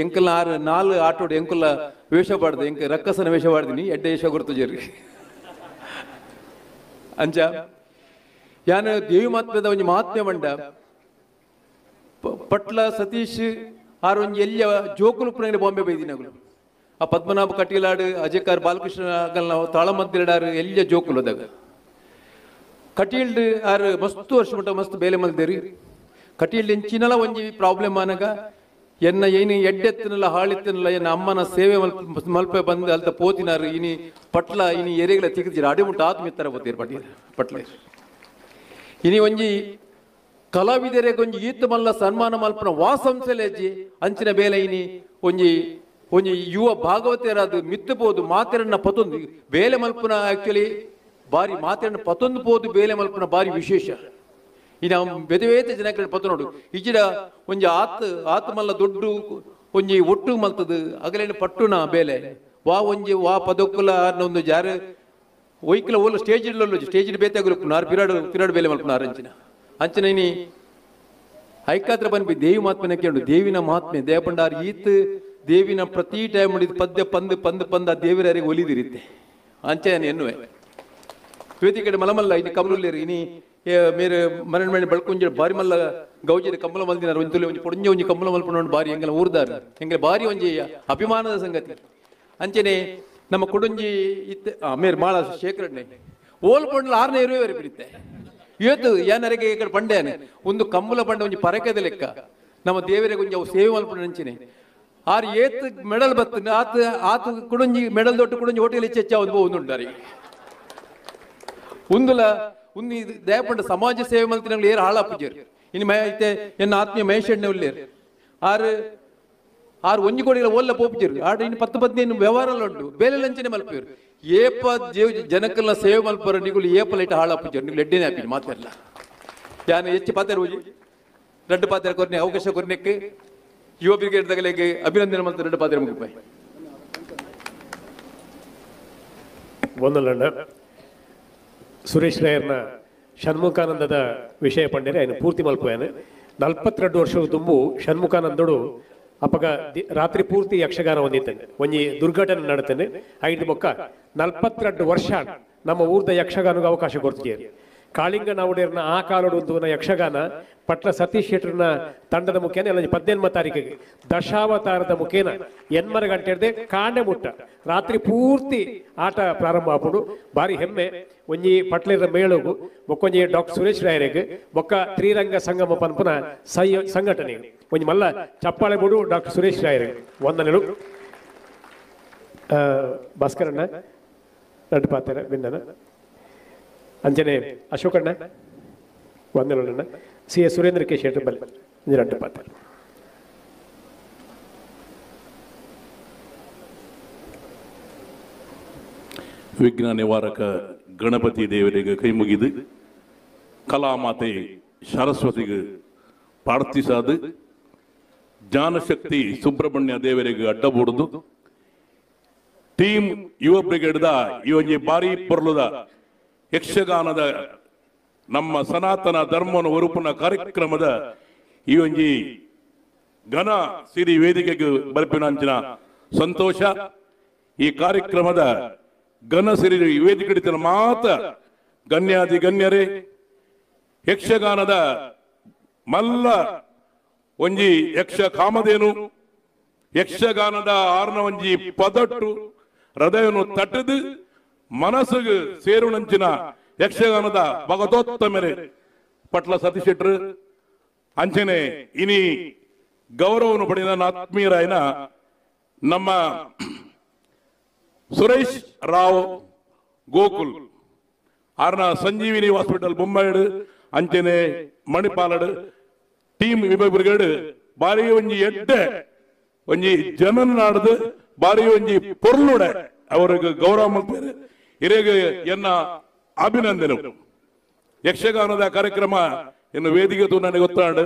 ಎಂಕಲ್ 4 ಆಟೋಡು ಎಂಕುಲ ವೇಷ ಪಾಡ್ದು ಎಂಕ ರಕ್ಕಸನ ವೇಷ ಪಾಡ್ದಿನಿ ಎಡ್ಡೆ ವೇಷ ಗುರುತು ಜೇರಿ ಅಂಚ ಯಾನ ದೇವಿ ಮಹಾತ್ಮ್ಯದ ಒಂಜಿ ಮಹಾತ್ಮ್ಯ ಬಂಡ ಪಟ್ಲ ಸತೀಶ್ ಆರು ಒಂಜಿ ಎಲ್ಲಿಯ ಜೋಕುಲು ಪುಣೆ ಬಾಂಬೆ ಬೈದಿನಗಳು ಆ ಪದ್ಮನಾಭ ಕಟೀಲಾಡು ಅಜಯಕಾರ್ ಬಾಲಕೃಷ್ಣ ಆಗಲ್ ನಾವು ತಾಳಮದ್ದಿರಡಾರು ಎಲ್ಲಿಯ ಜೋಕುಲು ಅದಾಗ ಕಟೀಲ್ಡ್ ಆರು ಮಸ್ತ್ ವರ್ಷ ಮಟ್ಟ ಮಸ್ತ್ ಬೇಲೆ ಮಲ್ದೇರಿ ಕಟೀಲ್ಡ್ ಎಂಚಿನಲ ಒಂಜಿ ಪ್ರಾಬ್ಲಮ್ ಆನಾಗ ಎನ್ನ ಏನು ಎಡ್ಡೆತ್ತನಲ್ಲ ಹಾಳಿತ್ತನಲ್ಲ ಎನ್ನ ಅಮ್ಮನ ಸೇವೆ ಮಲ್ಪೆ ಬಂದು ಅಲ್ತ ಪೋತಿನಾರು ಇನಿ ಪಟ್ಲ ಇನಿ ಎರೆಗಳ ತಿಕ್ಕಿರ ಅಡಿಮುಟ್ಟ ಆತ್ಮೀಯತರ ಬೋತೀರ್ ಪಟ್ಲ ಇನಿ ಒಂಜಿ ಕಲಾವಿದರಿಗೆ ಒಂಜಿ ಈತ ಮಲ್ಲ ಸನ್ಮಾನ ಮಲ್ಪನ ವಾಸಂಸೆಲೆಜ್ಜಿ ಅಂಚಿನ ಬೇಲೆ ಇನಿ ಒಂಜಿ ಯುವ ಭಾಗವತರಾದು ಮಿತ್ತಬಹುದು ಮಾತೆರನ್ನ ಪತೊಂದು ಬೇಲೆ ಮಲ್ಪನ ಆಕ್ಚುಲಿ ಬಾರಿ ಮಾತೆರನ್ನ ಪತೊಂದು ಪೋದು ಬೇಲೆ ಮಲ್ಪನ ಬಾರಿ ವಿಶೇಷ ಇನ್ನು ಬೆದವೇತ ಜನಕ್ಕೆ ಪತ್ತು ನೋಡು ಇಜಿಡ ಒಂಜಿ ಆತ ಮಲ್ಲ ದೊಡ್ಡ ಒಂಜಿ ಒಟ್ಟು ಮಲ್ತದು ಅಗಲೇನು ಪಟ್ಟುನ ಬೇಲೆ ವಾ ಪದೊಕ್ಕುಲ ಒಂದು ಜಾರ ಒಯ್ಕಲ ಓಲ ಸ್ಟೇಜ್ ಬೇತೆ ಆಗಿರುಪ್ಪು ಪಿರಾಡು ಬೇಲೆ ಮಲ್ಪುನಾರು ಅಂಚಿನ ಇನಿ ಐಕಾತ್ರ ಬಂದ್ಬಿ ದೇವಿ ಮಹಾತ್ಮನೆ ಕೇಳು ದೇವಿನ ಮಹಾತ್ಮೆ ದೇವಪಂಡಾರ್ ಈತ್ ದೇವಿನ ಪ್ರತಿ ಟೈಮ್ ಹೊಡಿದು ಪದ್ಯ ಪಂದ್ ಆ ದೇವಿರರಿಗೆ ಒಲಿದಿರುತ್ತೆ ಅಂಚೆ ಎನ್ನುವೆ ವೇದಿಕೆ ಮಲಮಲ್ಲ ಇನ್ನು ಕಮಲುಲ್ಲೇರಿ ಇನಿ ಮೇರೆ ಮನೆ ಬಳ್ಕೊಂಜಿ ಬಾರಿ ಮಲ್ಲ ಗೌಜಿ ಕಮ್ಮಲ ಮಲ್ದಿನಾರು ಒಂಜಿ ಒಂಜಿ ಪೊಂಜೆ ಒಂಜಿ ಕಮ್ಮಲ ಮಲ್ಪನೋಡು ಬಾರಿ ಎಂಗೆಲ್ಲ ಊರ್ದಾರು ಎಂಗೆ ಬಾರಿ ಒಂಜಿ ಅಭಿಮಾನದ ಸಂಗತಿ ಅಂಚನೆ ನಮ್ಮ ಕೊಡುಂಜಿ ಇತ್ತೆ ಮೇರೆ ಮಾಳ ಶೇಖರಣೆ ಓಲ್ ಪಂಡ್ಲ 6ನೇ ಇರುವೆ ಬಿಡುತ್ತೆ ಇವತ್ತು ಏನರಿಗೆ ಈ ಕಡೆ ಪಂಡೇನೆ ಒಂದು ಕಮ್ಮಲ ಪಂಡ ಒಂಜಿ ಪರಕೆದ ಲೆಕ್ಕ ನಮ್ಮ ದೇವರಿಗೆ ಒಂಜಿ ಅವು ಸೇವೆ ಮಲ್ಪನ ಅಂಚಿನೆ ಆರು ಏತ್ ಮೆಡಲ್ ಬತ್ತ ಆತ ಕುಡುಂಜಿ ಮೆಡಲ್ ದೊಡ್ಡ ಕುಡುಂಜಿ ಹೋಟೆಲ್ ಹೆಚ್ಚ ಒಂದುಂಟಾರಿ ಉಂದುಲ ದಯಪಂಡ ಸಮಾಜ ಸೇವೆ ಮಲ್ತಿನ ಏರು ಹಾಳಾಪುಜೇರು ಇನ್ನು ಐತೆ ಎನ್ನ ಆತ್ಮೀಯ ಮಹೇಶಣ್ಣೆ ಉಳ್ಳೇರು ಆರು ಒಂಜಿ ಕೋಡಿಗಳ ಓಲ್ಲ ಪೋಪಿಜೇರು ಆಡು ಇನ್ನು 10-15 ವ್ಯವಹಾರ ಉಂಟು ಬೇಲೆ ಲಂಚನೆ ಮಲ್ಪೇರು ಏಪ ಜನಕ್ಕೆಲ್ಲ ಸೇವೆ ಮಲ್ಪರು ನಿಗುಲು ಏಪ ಲೈಟ್ ಹಾಳಾಪುಜೇರು ನೀವು ಎಡ್ಡೇನೆ ಹಾಕಿ ಮಾತಾಡಲ್ಲ ಯಾನು ಹೆಚ್ಚು ಪಾತ್ರ ಹೋಗಿ 2 ಪಾತ್ರ ಕೊರ್ನೆ ಅವಕಾಶ ಕೊರ್ನೆಕ್ಕೆ ಯುವ ಬ್ರಿಗೇಡ್ ತಗಲಿಗೆ ಅಭಿನಂದನೆ ಮಾಡ್ತಾರೆ 2 ಪಾತ್ರ ಮುಗಿಪಾಯಿ ಒಂದಲ್ಲ ಸುರೇಶ್ ರಾಯರ್ನ ಷಣ್ಮುಖಾನಂದದ ವಿಷಯ ಪಂಡರೆ ఆయన పూర్తి మల్పోయాను 42 ವರ್ಷದ ತುಂಬು ಷಣ್ಮುಖಾನಂದడు ಅಪ್ಪಗ ರಾತ್ರಿ ಪೂರ್ತಿ ಯಕ್ಷಗಾನ ಹೊಂದಿದ್ದೇನೆ ಒಂಜಿ ದುರ್ಘಟನೆ ನಡತೇನೆ ಐದು ಬೊಕ್ಕ 42 ವರ್ಷ ನಮ್ಮ ಊರ್ದ ಯಕ್ಷಗಾನಕ್ಕೆ ಅವಕಾಶ ಕೊಡ್ತೀರಿ ಕಾಳಿಂಗ ನಾವುಡೇರ್ನ ಆ ಕಾಲೋಡು ಯಕ್ಷಗಾನ ಪಟ್ಲ ಸತೀಶ್ ಶೆಟ್ಟರ್ನ ತಂಡದ ಮುಖೇನ ಎಲ್ಲ 18 ತಾರೀಕಿಗೆ ದಶಾವತಾರದ ಮುಖೇನ 8 ಗಂಟೆ ಹಿಡ್ದೆ ಕಾಂಡೆ ಮುಟ್ಟ ರಾತ್ರಿ ಪೂರ್ತಿ ಆಟ ಪ್ರಾರಂಭ ಆಗ್ಬಿಡು ಬಾರಿ ಹೆಮ್ಮೆ ಒಂಜಿ ಪಟ್ಲೇರ ಮೇಳುಗು ಬೊಕ್ಕೊಂಜಿ ಡಾಕ್ಟರ್ ಸುರೇಶ್ ರಾಯರಿಗೆ ಬೊಕ್ಕ ತ್ರಿರಂಗ ಸಂಗಮ ಪನ್ಪುನ ಸಂಘಟನೆ ಒಂಜಿ ಮಲ್ಲ ಚಪ್ಪಾಳೆ ಬಿಡು ಡಾಕ್ಟರ್ ಸುರೇಶ್ ರಾಯರಿಗೆ ವಂದನೆಗಳು. ಭಾಸ್ಕರಣ್ಣ ನಡು ಪಾತ್ರ ಬಿಂದನ ಅಂಜನೆ ಅಶೋಕಣ್ಣ ವಂದನಣ್ಣ ಸಿ ಎಸ್ ಸುರೇಂದ್ರ ಕೆ ಶೆಟ್ಟರ್ ಬಲ್ಲಿ ಎರಡು ಪಾತ್ರ. ವಿಘ್ನ ನಿವಾರಕ ಗಣಪತಿ ದೇವರಿಗೆ ಕೈ ಮುಗಿದು ಕಲಾಮಾತೆ ಸರಸ್ವತಿಗೆ ಪ್ರಾರ್ಥಿಸಾದು ಜ್ಞಾನಶಕ್ತಿ ಸುಬ್ರಹ್ಮಣ್ಯ ದೇವರಿಗೆ ಅಡ್ಡಬೂಡುದು ಟೀಮ್ ಯುವ ಬ್ರಿಗೇಡ್ದ ಇವೊಂಜಿ ಬಾರಿ ಪೊರ್ಲುದ ಯಕ್ಷಗಾನದ ನಮ್ಮ ಸನಾತನ ಧರ್ಮನ ಒರುಪುನ ಕಾರ್ಯಕ್ರಮದ ಈ ಒಂಜಿ ಘನ ಸಿರಿ ವೇದಿಕೆಗೆ ಬರ್ಪಿನಂಚಿನ ಸಂತೋಷ. ಈ ಕಾರ್ಯಕ್ರಮದ ಘನ ಸಿರಿ ವೇದಿಕೆ ಮಾತ ಗಣ್ಯಾದಿ ಗಣ್ಯರೇ ಯಕ್ಷಗಾನದ ಮಲ್ಲ ಒಂಜಿ ಯಕ್ಷ ಕಾಮಧೇನು ಯಕ್ಷಗಾನದ ಆರ್ನ ಒಂಜಿ ಪದಟ್ಟು ಹೃದಯನು ತಟ್ಟದು ಮನಸ್ಸಿಗೆ ಸೇರುಣಂಚಿನ ಯಕ್ಷಗಾನದ ಭಗವತೋತ್ತಮರೇ ಪಟ್ಲ ಸತೀಶ್ ಶೆಟ್ಟರ್ ಅಂಚನೆ ಇನಿ ಗೌರವನು ಪಡೆದ ಆತ್ಮೀಯರಾಯನ ನಮ್ಮ ಸುರೇಶ್ ರಾವ್ ಗೋಕುಲ್ ಆರ್ನ ಸಂಜೀವಿನಿ ಹಾಸ್ಪಿಟಲ್ ಬೊಂಬಾಯಿಡು ಅಂಚನೆ ಮಣಿಪಾಲಡ್ ಟೀಮ್ ವಿಭಾಗ ಬ್ರಿಗೇಡ್ ಬಾರಿ ಒಂಜಿ ಎಡ್ಡೆ ಒಂಜಿ ಜನನ್ ನಾಡ್ದು ಬಾರಿ ಒಂಜಿ ಪೊರ್ಲುಡೆ ಅವರಿಗೆ ಗೌರವ ಮಲ್ಪೇರು ಹಿರೇಗೆ ಎನ್ನ ಅಭಿನಂದನೆ. ಯಕ್ಷಗಾನದ ಕಾರ್ಯಕ್ರಮ ಇನ್ನು ವೇದಿಕೆ ನನಗೆ ಗೊತ್ತಾಡು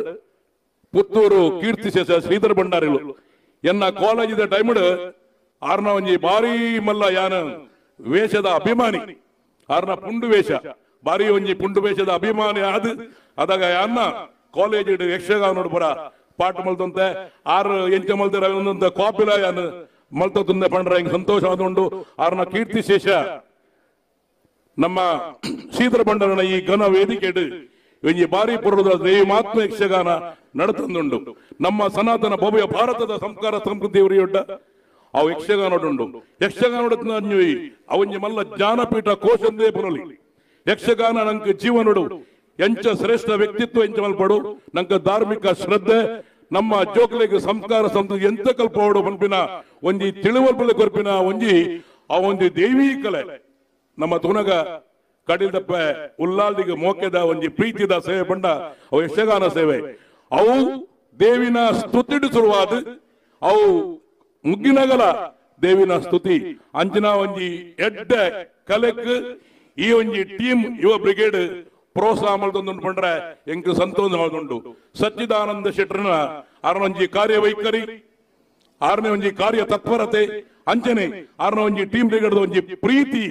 ಪುತ್ತೂರು ಕೀರ್ತಿ ಶ್ರೀಧರ್ ಭಂಡಾರಿಗಳು ಎನ್ನ ಕಾಲೇಜಿದ ಟೈಮ್ಡ್ ಆರ್ನ ಒಂಜಿ ಬಾರಿ ಮಲ್ಲ ಯಾನ ವೇಷದ ಅಭಿಮಾನಿ ಆರ್ನ ಪುಂಡು ವೇಷ ಬಾರಿ ಒಂಜಿ ಪುಂಡು ವೇಷದ ಅಭಿಮಾನಿ ಆದ ಅದಾಗ ಅನ್ನ ಕಾಲೇಜ್ ಯಕ್ಷಗಾನ ಪುರ ಪಾಠ ಮಲ್ತಂತೆ 6 ಎಂಚ ಮಲ್ತರ ಕಾಪಿಲ ಯಾನು ಮಲ್ತುಂದೆ ಪಂಡ್ರ ಹಿಂಗ್ ಸಂತೋಷ ಆದುಂಡು ಆರ್ನ ಕೀರ್ತಿ ಶೇಷ ನಮ್ಮ ಶ್ರೀಧರ ಭಂಡಾರನ ಈ ಘನ ವೇದಿಕೆ ಒಂಜಿ ಬಾರಿ ಪುರದ ದೇವಿಮಾತ್ಮ ಯಕ್ಷಗಾನ ನಡತಂದುಂಡು ನಮ್ಮ ಸನಾತನ ಭವ್ಯ ಭಾರತದ ಸಂಸ್ಕಾರ ಸಂಸ್ಕೃತಿ ಉರಿಯೊಡ್ಡ ಅವು ಯಕ್ಷಗಾನೋಡುಂಡು ಯಕ್ಷಗಾನ ಅವಂಜಿ ಮಲ್ಲ ಜ್ಞಾನಪೀಠ ಕೋಶಂದೇ ಪುರಲಿ ಯಕ್ಷಗಾನ ನಂಗೆ ಜೀವನೋಡು ಎಂಚ ಶ್ರೇಷ್ಠ ವ್ಯಕ್ತಿತ್ವ ಎಂಚ ಮಲ್ಪಡು ನಂಗೆ ಧಾರ್ಮಿಕ ಶ್ರದ್ಧೆ ನಮ್ಮ ಜೋಕ್ಲೆಗೆ ಸಂಸ್ಕಾರ ಸಂಸ್ಕೃತಿ ಎಂತ ಕಲ್ಪೋಡು ಪಂಪಿನ ಒಂಜಿ ತಿಳಿವಲ್ಪಲೆ ಕೊರ್ಪಿನ ಒಂಜಿ ಆ ಒಂದು ದೇವಿ ಕಲೆ ನಮ್ಮ ತುನಗ ಕಡಿಲ್ದಪ್ಪ ಉಲ್ಲಾಲ್ದಿಗೆ ಮೋಕೆದ ಒಂಜಿ ಪ್ರೀತಿದ ಸೇವೆ ಪಂಡ ಅವು ಯಕ್ಷಗಾನ ಸೇವೆ ಅವು ದೇವಿನ ಸ್ತುತಿಡು ಶುರುವಾದ ಅವು ಮುಗ್ಗಿನಗಲ ದೇವಿನ ಸ್ತುತಿ ಅಂಚಿನ ಒಂಜಿ ಎಡ್ಡ ಕಲೆಕ್ ಈ ಒಂಜಿ ಟೀಮ್ ಯುವ ಬ್ರಿಗೇಡ್ ಪ್ರೋತ್ಸಾಹ ಮಲ್ತೊಂದು ಪಂಡ್ರೆ ಎಂಕ್ ಸಂತೋಷ ಮಾಡುಂಡು. ಸಚ್ಚಿದಾನಂದ ಶೆಟ್ಟರ್ನ ಆರ್ನೊಂಜಿ ಕಾರ್ಯವೈಖರಿ ಆರ್ನೇ ಒಂಜಿ ಕಾರ್ಯ ತತ್ಪರತೆ ಅಂಚನೆ ಆರ್ನ ಒಂಜಿ ಟೀಮ್ ಬ್ರಿಗೇಡ್ ಒಂಜಿ ಪ್ರೀತಿ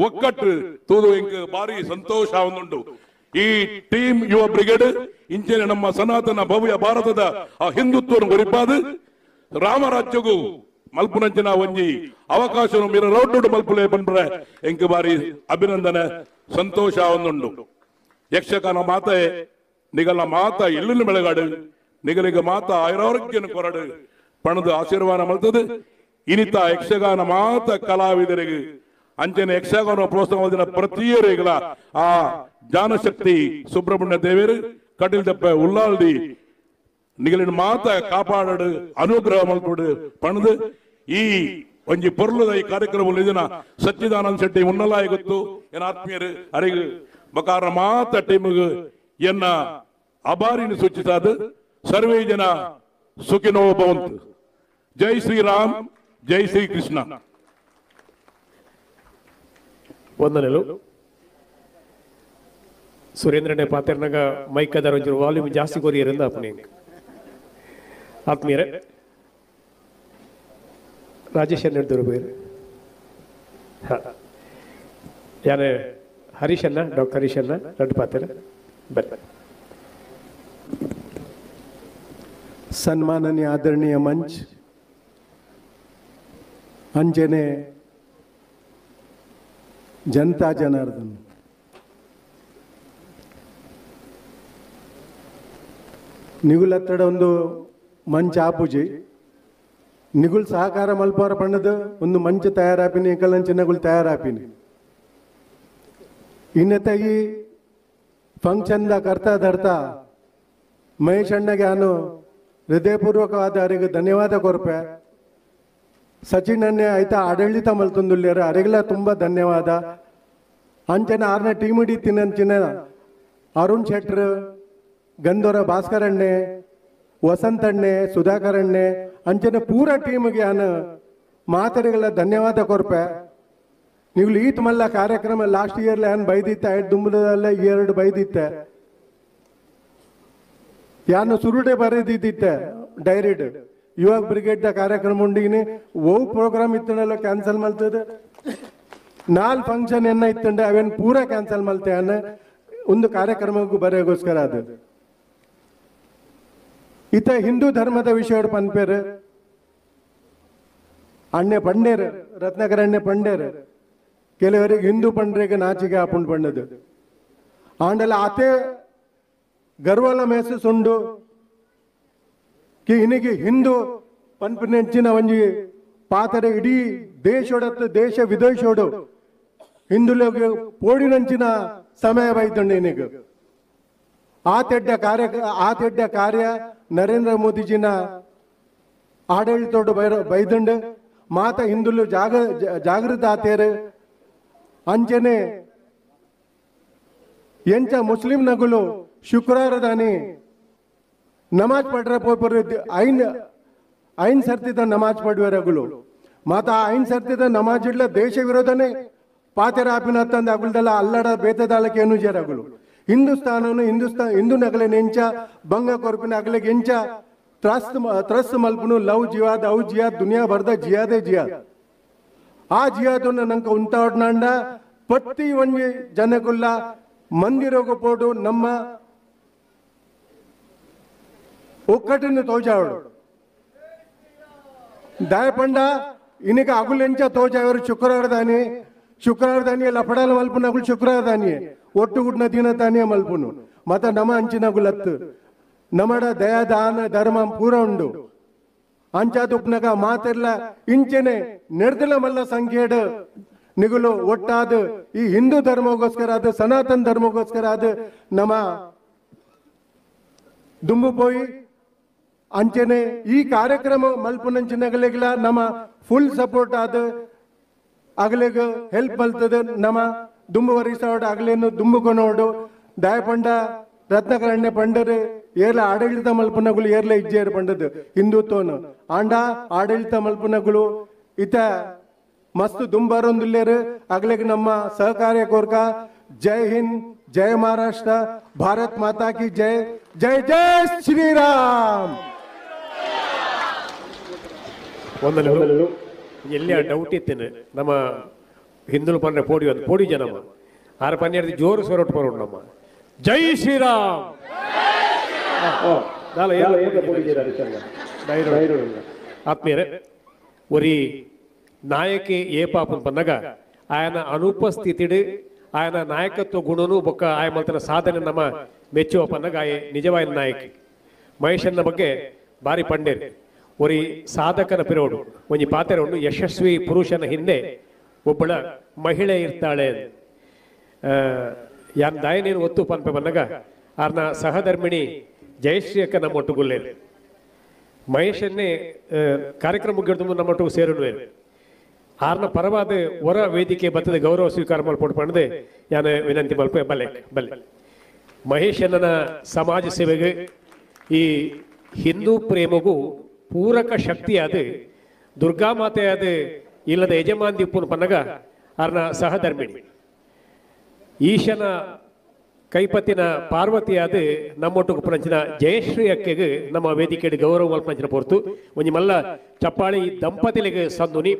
ಒಕ್ಕಟ್ಟು ತೂದು ಎಂಕ್ ಬಾರಿ ಸಂತೋಷ ಆವೊಂದುಂಡು. ಈ ಟೀಮ್ ಯುವ ಬ್ರಿಗೇಡ್ ಇಂಚನೆ ನಮ್ಮ ಸನಾತನ ಭವ್ಯ ಭಾರತದ ಆ ಹಿಂದುತ್ವವನ್ನು ಗುರಿಪಾದು ರಾಮರಾಜ್ಯಗೂ ಮಲ್ಪುನಂಚಿನ ಒಂಜಿ ಅವಕಾಶ ಮೀರ ರೋಡ್ ಮಲ್ಪುಲೆ ಬಂದ್ರೆ ಎಂಕ್ ಬಾರಿ ಅಭಿನಂದನೆ ಸಂತೋಷ ಆವೊಂದುಂಡು. ಯಕ್ಷಗಾನ ಮಾತೆ ನಿಗಲ ಮಾತ ಎಳ್ಳಿನ ಬೆಳಗಾಡು ನಿಗಲಿಗ ಮಾತ ಆರೋಗ್ಯನ ಕೊರಡು ಪಣದು ಆಶೀರ್ವಾದ ಮಲ್ತದು ಇನಿತ ಯಕ್ಷಗಾನ ಮಾತ ಕಲಾವಿದರಿಗೆ ಅಂಚನೆ ಯಕ್ಷಗಾನ ಪ್ರೋತ್ಸಾಹ ಪ್ರತಿಯೊರಿಗಲ ಆ ಜ್ಞಾನಶಕ್ತಿ ಸುಬ್ರಹ್ಮಣ್ಯ ದೇವರು ಕಟಿಲ್ದಪ್ಪ ಉಲ್ಲಾಲ್ದಿ ನಿಗಲಿನ ಮಾತ ಕಾಪಾಡು ಅನುಗ್ರಹ ಮಲ್ಪಡು ಪಣದು ಈ ಒಂಜಿ ಪೊರ್ಲುದ ಈ ಕಾರ್ಯಕ್ರಮ ಇದನ್ನ ಸಚ್ಚಿದಾನಂದ ಶೆಟ್ಟಿ ಮುನ್ನಲಾಯ ಗೊತ್ತು ಏನ ಆತ್ಮೀಯರು ಅರಿಗ ಬಕಾರ ಮಾತ ಟೀಮ್ಗೆ ಎನ್ನ ಅಭಾರಿನ ಸೂಚಿಸಾದ ಸರ್ವೇ ಜನ ಸುಖಿನೋ ಭವಂತು. ಜೈ ಶ್ರೀರಾಮ್ ಜೈ ಶ್ರೀ ಕೃಷ್ಣ. ವಂದನೆಗಳು. ಸುರೇಂದ್ರನೇ ಪಾತ್ರನಾಗ ಮೈಕದಾರ ಒಂಚೂರು ವಾಲ್ಯೂಮ್ ಜಾಸ್ತಿ ಕೊರಿಯರಿಂದ ಅಪ್ಪನೇ ಆತ್ಮೀಯರೇ ರಾಜೇಶ್ ನಡೆದವರು ಬೇರೆ ಯಾರೇ ಹರೀಶನ್ನ ಡಾಕ್ಟರ್ ಹರೀಶನ್ನ ಎರಡು ಪಾತ್ರ ಬರ್ತಾರೆ. सन्माननीय आदरणीय मंच अंजने जनता जनार्दन निगुलत्तड ಒಂದು ಮಂಚ ಆಪುಜಿ ನಿಗುಲ್ ಸಹಕಾರ ಮಲ್ಪವರ ಪಣ್ಣದ ಒಂದು ಮಂಚ ತಯಾರಾಪಿನಿ ಎಂಕಲಂಚಿನಗುಲ್ ತಯಾರಾಪಿನಿ ಇನ್ನತೆಗಿ ಫಂಕ್ಷನ್ ದ ಕರ್ತಾ ಧರ್ತಾ ಮಹೇಶ್ ಅಣ್ಣಗೆ ನಾನು ಹೃದಯಪೂರ್ವಕವಾದ ಅವರಿಗೆ ಧನ್ಯವಾದ ಕೊರ್ಪೆ ಸಚಿನ್ ಅಣ್ಣೆ ಆಯ್ತಾ ಆಡಳಿತ ಮಲ್ತೊಂದುಲ್ಲೇರ ಅವರಿಗೆಲ್ಲ ತುಂಬ ಧನ್ಯವಾದ ಅಂಚನೆ ಆರ್ನ ಟೀಮ್ ಇಡೀ ತಿನ್ನಂಚಿನ ಅರುಣ್ ಶೆಟ್ರ್ ಗಂಧೋರ ಭಾಸ್ಕರ್ ಅಣ್ಣೆ ವಸಂತ್ ಅಣ್ಣೆ ಸುಧಾಕರ್ ಅಣ್ಣೆ ಅಂಚನೆ ಪೂರ ಟೀಮ್ಗೆ ನಾನು ಮಾತರಿಗೆಲ್ಲ ಧನ್ಯವಾದ ಕೊರ್ಪೆ ನೀವು ಈತ್ ಮಲ್ಲ ಕಾರ್ಯಕ್ರಮ ಲಾಸ್ಟ್ ಇಯರ್ಲಿ ಏನು ಬೈದಿತ್ತೆ 5 ದುಂಬದಲ್ಲೇ 2 ಬೈದಿತ್ತೆ ಯಾನು ಸುರುಡೆ ಬರೆದಿದ್ದಿತ್ತೆ ಡೈರಿಡ್ ಯುವ ಬ್ರಿಗೇಡ್ ಕಾರ್ಯಕ್ರಮ ಉಂಡಿನಿ ಓ ಪ್ರೋಗ್ರಾಮ್ ಇತ್ತನಲ್ಲ ಕ್ಯಾನ್ಸಲ್ ಮಲ್ತದ 4 ಫಂಕ್ಷನ್ ಎನ್ನ ಇತ್ತಂಡೆ ಅವೇನ್ ಪೂರ ಕ್ಯಾನ್ಸಲ್ ಮಲ್ತೆ ಅನ್ನ ಒಂದು ಕಾರ್ಯಕ್ರಮಕ್ಕೂ ಬರೆಯೋಗೋಸ್ಕರ ಅದು ಇತ ಹಿಂದೂ ಧರ್ಮದ ವಿಷಯ ಪನ್ಪೇರು ಅಣ್ಣೆ ಪಂಡೇರು ರತ್ನಾಕರ ಅಣ್ಣೆ ಪಂಡೇರು ಕೆಲವರಿಗೆ ಹಿಂದೂ ಪಂಡ್ರಿಗೆ ನಾಚಿಕೆ ಆಪುಂಡು ಪಂಡದು ಆಂಡಲ ಆತೆ ಗರ್ವಲ ಮೇಸುಂಡು ಕಿ ಇನಿಗೆ ಹಿಂದೂ ಪನ್ಪನೆಂಚಿನ ಒಂಜಿ ಪಾತರೆ ಇಡೀ ದೇಶೋಡತ್ತು ದೇಶ ವಿದೇಶೋಡು ಹಿಂದುಳಿಗೆ ಪೋಡಿನಂಚಿನ ಸಮಯ ಬೈತಂಡು ಇನಿಗೆ ಆ ತೆಡ್ಡ ಕಾರ್ಯ ನರೇಂದ್ರ ಮೋದಿಜಿನ ಆಡಳಿತೋಡು ಬೈದಂಡು ಮಾತ ಹಿಂದುಳು ಜಾಗೃತ ಆತೇರು ಅಂಚನೆ ಎಂಚ ಮುಸ್ಲಿಂ ನಗುಲು ಶುಕ್ರವಾರದಾನಿ ನಮಾಜ್ ಪಡ್ರೆ ಪೋಪರು ಐನ್ ಸರ್ತಿದ ನಮಾಜ್ ಪಡುವರಗುಲು ಮಾತ ಐನ್ ಸರ್ತಿದ ನಮಾಜ್ ಇಡ್ಲ ದೇಶ ವಿರೋಧನೆ ಪಾತೆರ ಆಪಿನತ್ತಂದ ಅಗುಲ್ದಲ್ಲ ಅಲ್ಲಡ ಬೇತದಾಲಕ್ಕೆ ಏನು ಜರಗುಲು ಹಿಂದೂ ನಗಲೆ ನೆಂಚ ಬಂಗ ಕೊರ್ಪಿನ ಅಗಲೆಗೆ ಎಂಚ ತ್ರಸ್ ಮಲ್ಪನು ಲವ್ ಜಿಯಾದ್ ಅವು ಜಿಯಾದ್ ದುನಿಯಾ ಬರ್ದ ಜಿಯಾದೇ ಜಿಯಾದ್ ಆ ಜಿಯಾದ್ ನಂಗೆ ಉಂಟಾಡ್ನಾಂಡ ಪತ್ತಿ ಒಂಜಿ ಜನಗುಲ್ಲ ಮಂದಿರೋಗ ಪೋಡು ನಮ್ಮ ಒಕ್ಕಟನ್ನು ತೋಜಾವಡು ದಾಯಪಂಡ ಇನಿಗ ಅಗುಲೆಂಚ ತೋಜಾವರು ಶುಕ್ರವಾರದಾನಿ ಲಪಡಾಲ ಮಲ್ಪುನ ಅಗುಲ್ ಶುಕ್ರವಾರದಾನಿಯೇ ಒಟ್ಟುಗುಡ್ನ ದಿನ ತಾನಿಯ ಮಲ್ಪುನು ಮತ ನಮ ಅಂಚಿನಗುಲತ್ತು ನಮಡ ದಯಾ ದಾನ ಧರ್ಮ ಪೂರ ಉಂಡು ಅಂಚಾದುಪ್ನಗ ಮಾತೆಲ್ಲ ಇಂಚೆನೆ ನೆಡ್ದಲ ಮಲ್ಲ ಸಂಖ್ಯೆಡ್ ನಿಗುಲು ಒಟ್ಟಾದ ಈ ಹಿಂದೂ ಧರ್ಮಗೋಸ್ಕರ ಅದು ಸನಾತನ ಧರ್ಮಗೋಸ್ಕರ ಅದು ನಮ್ಮ ದುಂಬು ಪೋಯಿ ಅಂಚನೆ ಈ ಕಾರ್ಯಕ್ರಮ ಮಲ್ಪುನಂಚಿನಗಲೆಗ್ಲ ನಮ್ಮ ಫುಲ್ ಸಪೋರ್ಟ್ ಆದ ಅಗಲೆಗ ಹೆಲ್ಪ್ ಮಲ್ತದ ನಮ್ಮ ದುಂಬು ವರಿಸಾವಡು ಅಗಲೇನು ದುಂಬು ಕೊನೋಡು ದಾಯಪಂಡ ರತ್ನಕರಣ್ಯ ಪಂಡರು ಏರ್ಲ ಆಡಳಿತ ಮಲ್ಪನಗಳು ಏರ್ಲ ಇಜ್ಜೇರು ಪಂಡದು ಹಿಂದುತ್ವನು ಆಂಡ ಆಡಳಿತ ಮಲ್ಪನಗಳು ಇತ ಮಸ್ತ್ ದುಂಬರೊಂದುಲ್ಲೇರು ಅಗಲೆಗ್ ನಮ್ಮ ಸಹಕಾರ್ಯ ಕೋರ್ಕ ಜೈ ಹಿಂದ್ ಜೈ ಮಹಾರಾಷ್ಟ್ರ ಭಾರತ್ ಮಾತಾ ಕಿ ಜೈ ಜೈ ಜೈ ಶ್ರೀರಾಮ್. ಒಂದಲ್ಲೂ ಎಲ್ಲಿ ಡೌಟ್ ಇತ್ತೇನೆ ನಮ್ಮ ಹಿಂದುಳು ಪಂಡ್ರೆ ಪೋಡಿ ಜನಮ್ಮ ಆರು ಪನ್ನೆರಡು ಜೋರು ಸ್ವರಟ್ಟು ಬರೋಣ ನಮ್ಮ ಜೈ ಶ್ರೀರಾಮ್ ಆತ್ಮೀಯರೇ ಒರಿ ನಾಯಕಿ ఏ పాపం పన్నగా ఆయన అనుపస్థితిడు ఆయన నాయకత్వ గుణను బొక్క ఆయన మల్తన సాధನೆ ನಮ್ಮ ಮೆಚ್ಚುವ ಪನ್ನಗ ಆಯ ನಿಜವಾದ ನಾಯಕಿ ಮಹೇಶ್ ಅನ್ನ ಬಗ್ಗೆ ಬಾರಿ ಪಂಡೇರು ಒರಿ ಸಾಧಕನ ಪಿರೋಡು ಒಂಜಿ ಪಾತ್ರೆ ಉಂಡು ಯಶಸ್ವಿ ಪುರುಷನ ಹಿಂದೆ ಒಬ್ಬಳ ಮಹಿಳೆ ಇರ್ತಾಳೆ ಯಾನ್ ದಾಯನೇನು ಒತ್ತು ಪನ್ಪೆ ಬನ್ನಗ ಆರ್ನ ಸಹಧರ್ಮಿಣಿ ಜಯಶ್ರೀ ಅಕ್ಕ ನಮ್ಮ ಒಟ್ಟುಗುಲ್ಲೇರು ಮಹೇಶನ್ನೇ ಕಾರ್ಯಕ್ರಮ ಮುಗಿದು ನಮ್ಮ ಒಟ್ಟಿಗೆ ಸೇರುವೇರು ಆರ್ನ ಪರವಾದ ಹೊರ ವೇದಿಕೆ ಬತ್ತದ ಗೌರವ ಸ್ವೀಕಾರ ಮಲ್ಪಟ್ಟು ಪಣದೆ ಯಾನ ವಿನಂತಿ ಮಲ್ಪೆ ಬಲ್ಲೆ ಬಲ್ಲೆ ಮಹೇಶನ ಸಮಾಜ ಸೇವೆಗೆ ಈ ಹಿಂದೂ ಪ್ರೇಮಗೂ ಪೂರಕ ಶಕ್ತಿ ಅದು ದುರ್ಗಾ ಮಾತೆ ಅದು ಇಲ್ಲದ ಯಜಮಾನ್ ದಿಪ್ಪುನ ಪನ್ನಗ ಆರ್ನ ಸಹಧರ್ಮಿಣಿ ಈಶನ ಕೈಪತ್ತಿನ ಪಾರ್ವತಿ ಅದು ನಮ್ಮೊಟ್ಟಿಗೆ ಪಂಚಿನ ಜಯಶ್ರೀ ಅಕ್ಕೆಗೆ ನಮ್ಮ ವೇದಿಕೆಗೆ ಗೌರವ ಮಲ್ಪಂಚಿನ ಪೊರ್ತು ಒಂಜಿ ಮಲ್ಲ ಚಪ್ಪಾಳಿ ದಂಪತಿಗಳಿಗೆ ಸಂದುನಿ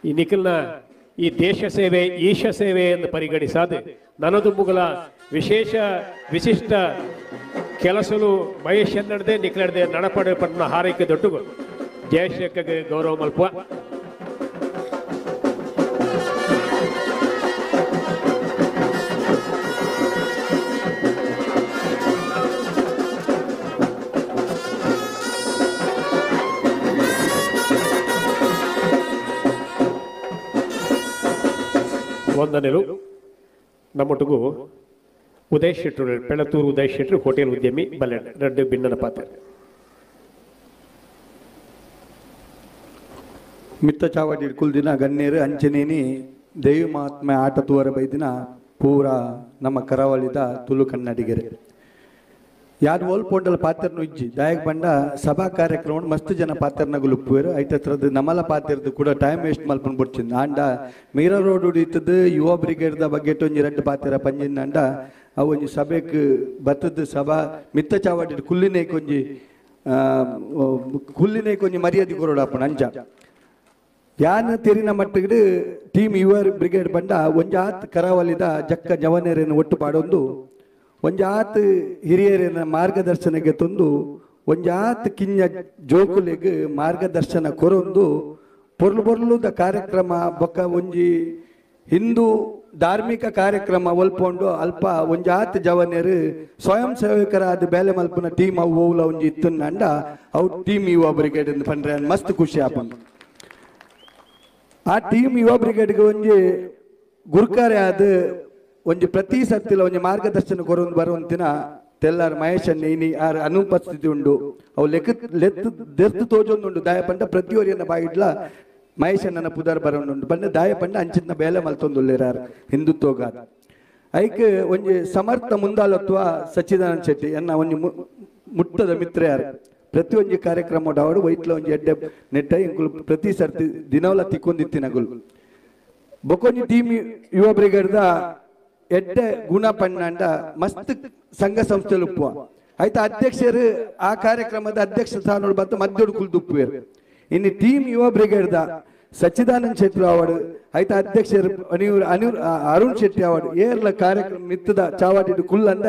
ಈ ನಿಖಿಲ್ನ ಈ ದೇಶ ಸೇವೆ ಈಶ ಸೇವೆ ಎಂದು ಪರಿಗಣಿಸಾದ ನನದುಂಬುಗಳ ವಿಶೇಷ ವಿಶಿಷ್ಟ ಕೆಲಸಲು ಮಹೇಶ್ ಎನ್ನಡದೆ ನಿಕ್ಲಡದೆ ನಡಪಡೆ ಪಟ್ಟಣ ಹಾರೈಕೆ ದೊಡ್ಡಗು ಜಯಶೇಖರ್ಗೆ ಗೌರವ ಮಲ್ಪುವ. ವಂದನೆಗಳು. ನಮ್ಮೊಟ್ಟಿಗೂ ಉದಯ್ ಶೆಟ್ಟರು, ಪೆಳತೂರು ಉದಯ್ ಶೆಟ್ಟರು, ಹೋಟೆಲ್ ಉದ್ಯಮಿ, ಬಲ್ಲೆಡ್ ರೆಡ್ಡು ಭಿನ್ನನ ಪಾತ್ರ. ಮಿತ್ತ ಚಾವಡಿ ಕುಲ್ದಿನ ಗಣ್ಯರು ಅಂಚನೇನಿ ದೇವಿ ಮಹಾತ್ಮೆ ಆಟ ತೂವರ ಬೈದಿನ ಪೂರ ನಮ್ಮ ಕರಾವಳಿದ ತುಳು ಕನ್ನಡಿಗರೆ ಯಾರು ಓಲ್ಪೋಂಡಲ ಪಾತ್ರನು ಇಜ್ಜಿ ದಾಯಕ್ ಬಂಡ ಸಭಾ ಕಾರ್ಯಕ್ರಮ ಮಸ್ತ್ ಜನ ಪಾತ್ರನಗಳು ಉಪ್ಪುವೇರು ಐತತ್ರದ್ದು ನಮಲ ಪಾತ್ರದ್ದು ಕೂಡ ಟೈಮ್ ವೇಸ್ಟ್ ಮಲ್ಪನ್ ಬಿಡ್ಚಿಂದ ಆಂಡ ಮೀರಾ ರೋಡ್ ಉಡಿತದ್ದು ಯುವ ಬ್ರಿಗೇಡ್ದ ಬಗ್ಗೆ ಒಂಜಿ ರೆಡ್ಡು ಪಾತ್ರ ಪಂಜಿನ ಅಂಡ ಅವು ಒಂಜಿ ಸಭೆಕ್ ಬತ್ತದ ಸಭಾ ಮಿತ್ತ ಚಾವಡಿ ಕುಲ್ಲಿನೇಕೊಂಜಿ ಮರ್ಯಾದೆ ಕೊರೋಡಪ್ಪನ ಅಂಜ ಯಾನ ತೆರಿನ ಮಟ್ಟಿಗೆ ಟೀಮ್ ಯುವ ಬ್ರಿಗೇಡ್ ಬಂಡ ಒಂಜಾತ್ ಕರಾವಳಿದ ಜಕ್ಕ ಜವನೇರನ್ನು ಒಟ್ಟು ಪಾಡೊಂದು ಒಂಜಾತ್ ಹಿರಿಯರಿನ ಮಾರ್ಗದರ್ಶನಕ್ಕೆ ತಂದು ಒಂಜಾತ್ ಕಿಂಜ ಜೋಕುಲೆಗ್ ಮಾರ್ಗದರ್ಶನ ಕೊರೊಂದು ಪೊರ್ಲುದ ಕಾರ್ಯಕ್ರಮ ಬೊಕ್ಕ ಒಂಜಿ ಹಿಂದೂ ಧಾರ್ಮಿಕ ಕಾರ್ಯಕ್ರಮ ಒಲ್ಪೊಂಡು ಅಲ್ಪ ಒಂಜಾತ್ ಜವನೇರು ಸ್ವಯಂ ಸೇವಕರಾದ ಬೇಲೆ ಮಲ್ಪನ ಟೀಮ್ ಅವು ಓವುಲ ಒಂಜಿ ಇತ್ತುಂಡ ಅವು ಟೀಮ್ ಯುವ ಬ್ರಿಗೇಡ್ ಪಂಡ್ರೆ ಮಸ್ತ್ ಖುಷಿ ಆಪಂದು. ಆ ಟೀಮ್ ಯುವ ಬ್ರಿಗೇಡ್ಗೆ ಒಂಜಿ ಗುರುಕಾರೆ ಆದ ಒಂಜಿ ಪ್ರತಿ ಸರ್ತಿಲ ಒಂಜಿ ಮಾರ್ಗದರ್ಶನ ಕೊರೊಂದು ಬರುವಂತಿನ ತೆಲ್ಲಾರ ಮಹೇಶ್ ಇನಿ ಆರ್ ಅನುಪಸ್ಥಿತಿ ಉಂಡು ಅವು ದೆರ್ತು ತೋಜೊಂದುಂಡು ದಾಯ ಪಂಡ ಪ್ರತಿಯೊರಿಯನ್ನ ಬಾಯಿಡ್ಲ ಮಹೇಶ್ ಅಣ್ಣನ ಪುದರ್ ಬರೋಂಡು ಬಂದ ದಾಯ ಪಂಡ ಅಂಚಿನ ಬೇಲೆ ಮಲ್ತೊಂದುಲ್ಲೇರಾರ್ ಹಿಂದುತ್ವಗಾದ ಐಕ್ ಒಂಜಿ ಸಮರ್ಥ ಮುಂದಾಳತ್ವ ಸಚ್ಚಿದಾನಂದ ಶೆಟ್ಟಿ ಎನ್ನ ಒಂಜಿ ಮುಟ್ಟದ ಮಿತ್ರ ಯಾರು ಪ್ರತಿ ಒಂಜಿ ಕಾರ್ಯಕ್ರಮ ಆವಡು ವೈಟ್ಲ ಒಂಜಿ ಎಡ್ಡೆ ನೆಟ್ಟ ಇಂಕುಲು ಪ್ರತಿ ಸರ್ತಿ ದಿನವಲ ತಿಕ್ಕೊಂದಿತ್ತಿನಗುಲು ಬೊಕೊಂಜಿ ಟೀಮ್ ಯುವ ಬ್ರಿಗೇಡ್ದ ಎಡ್ಡೆ ಗುಣ ಪಣ್ಣಂಡ ಮಸ್ತ್ ಸಂಘ ಸಂಸ್ಥೆಲು ಉಪ್ಪುವ ಆಯ್ತಾ ಅಧ್ಯಕ್ಷರು ಆ ಕಾರ್ಯಕ್ರಮದ ಅಧ್ಯಕ್ಷ ಸ್ಥಾನ ಬಂತು ಮದ್ದೊಡು ಕುಲ್ದುಪ್ಪುವೇರು. ಇನ್ನು ಟೀಮ್ ಯುವ ಬ್ರಿಗೇಡ್ದ ಸಚ್ಚಿದಾನಂದ ಶೆಟ್ಟಿ ಅವಾರ್ಡ್ ಆಯ್ತಾ ಅಧ್ಯಕ್ಷರು ಅರುಣ್ ಶೆಟ್ಟಿ ಅವಾರ್ಡ್ ಏರ್ಲ ಕಾರ್ಯಕ್ರಮ ಮಿತ್ತದ ಚಾವಾಡಿ ಕುಲ್ ಅಂದ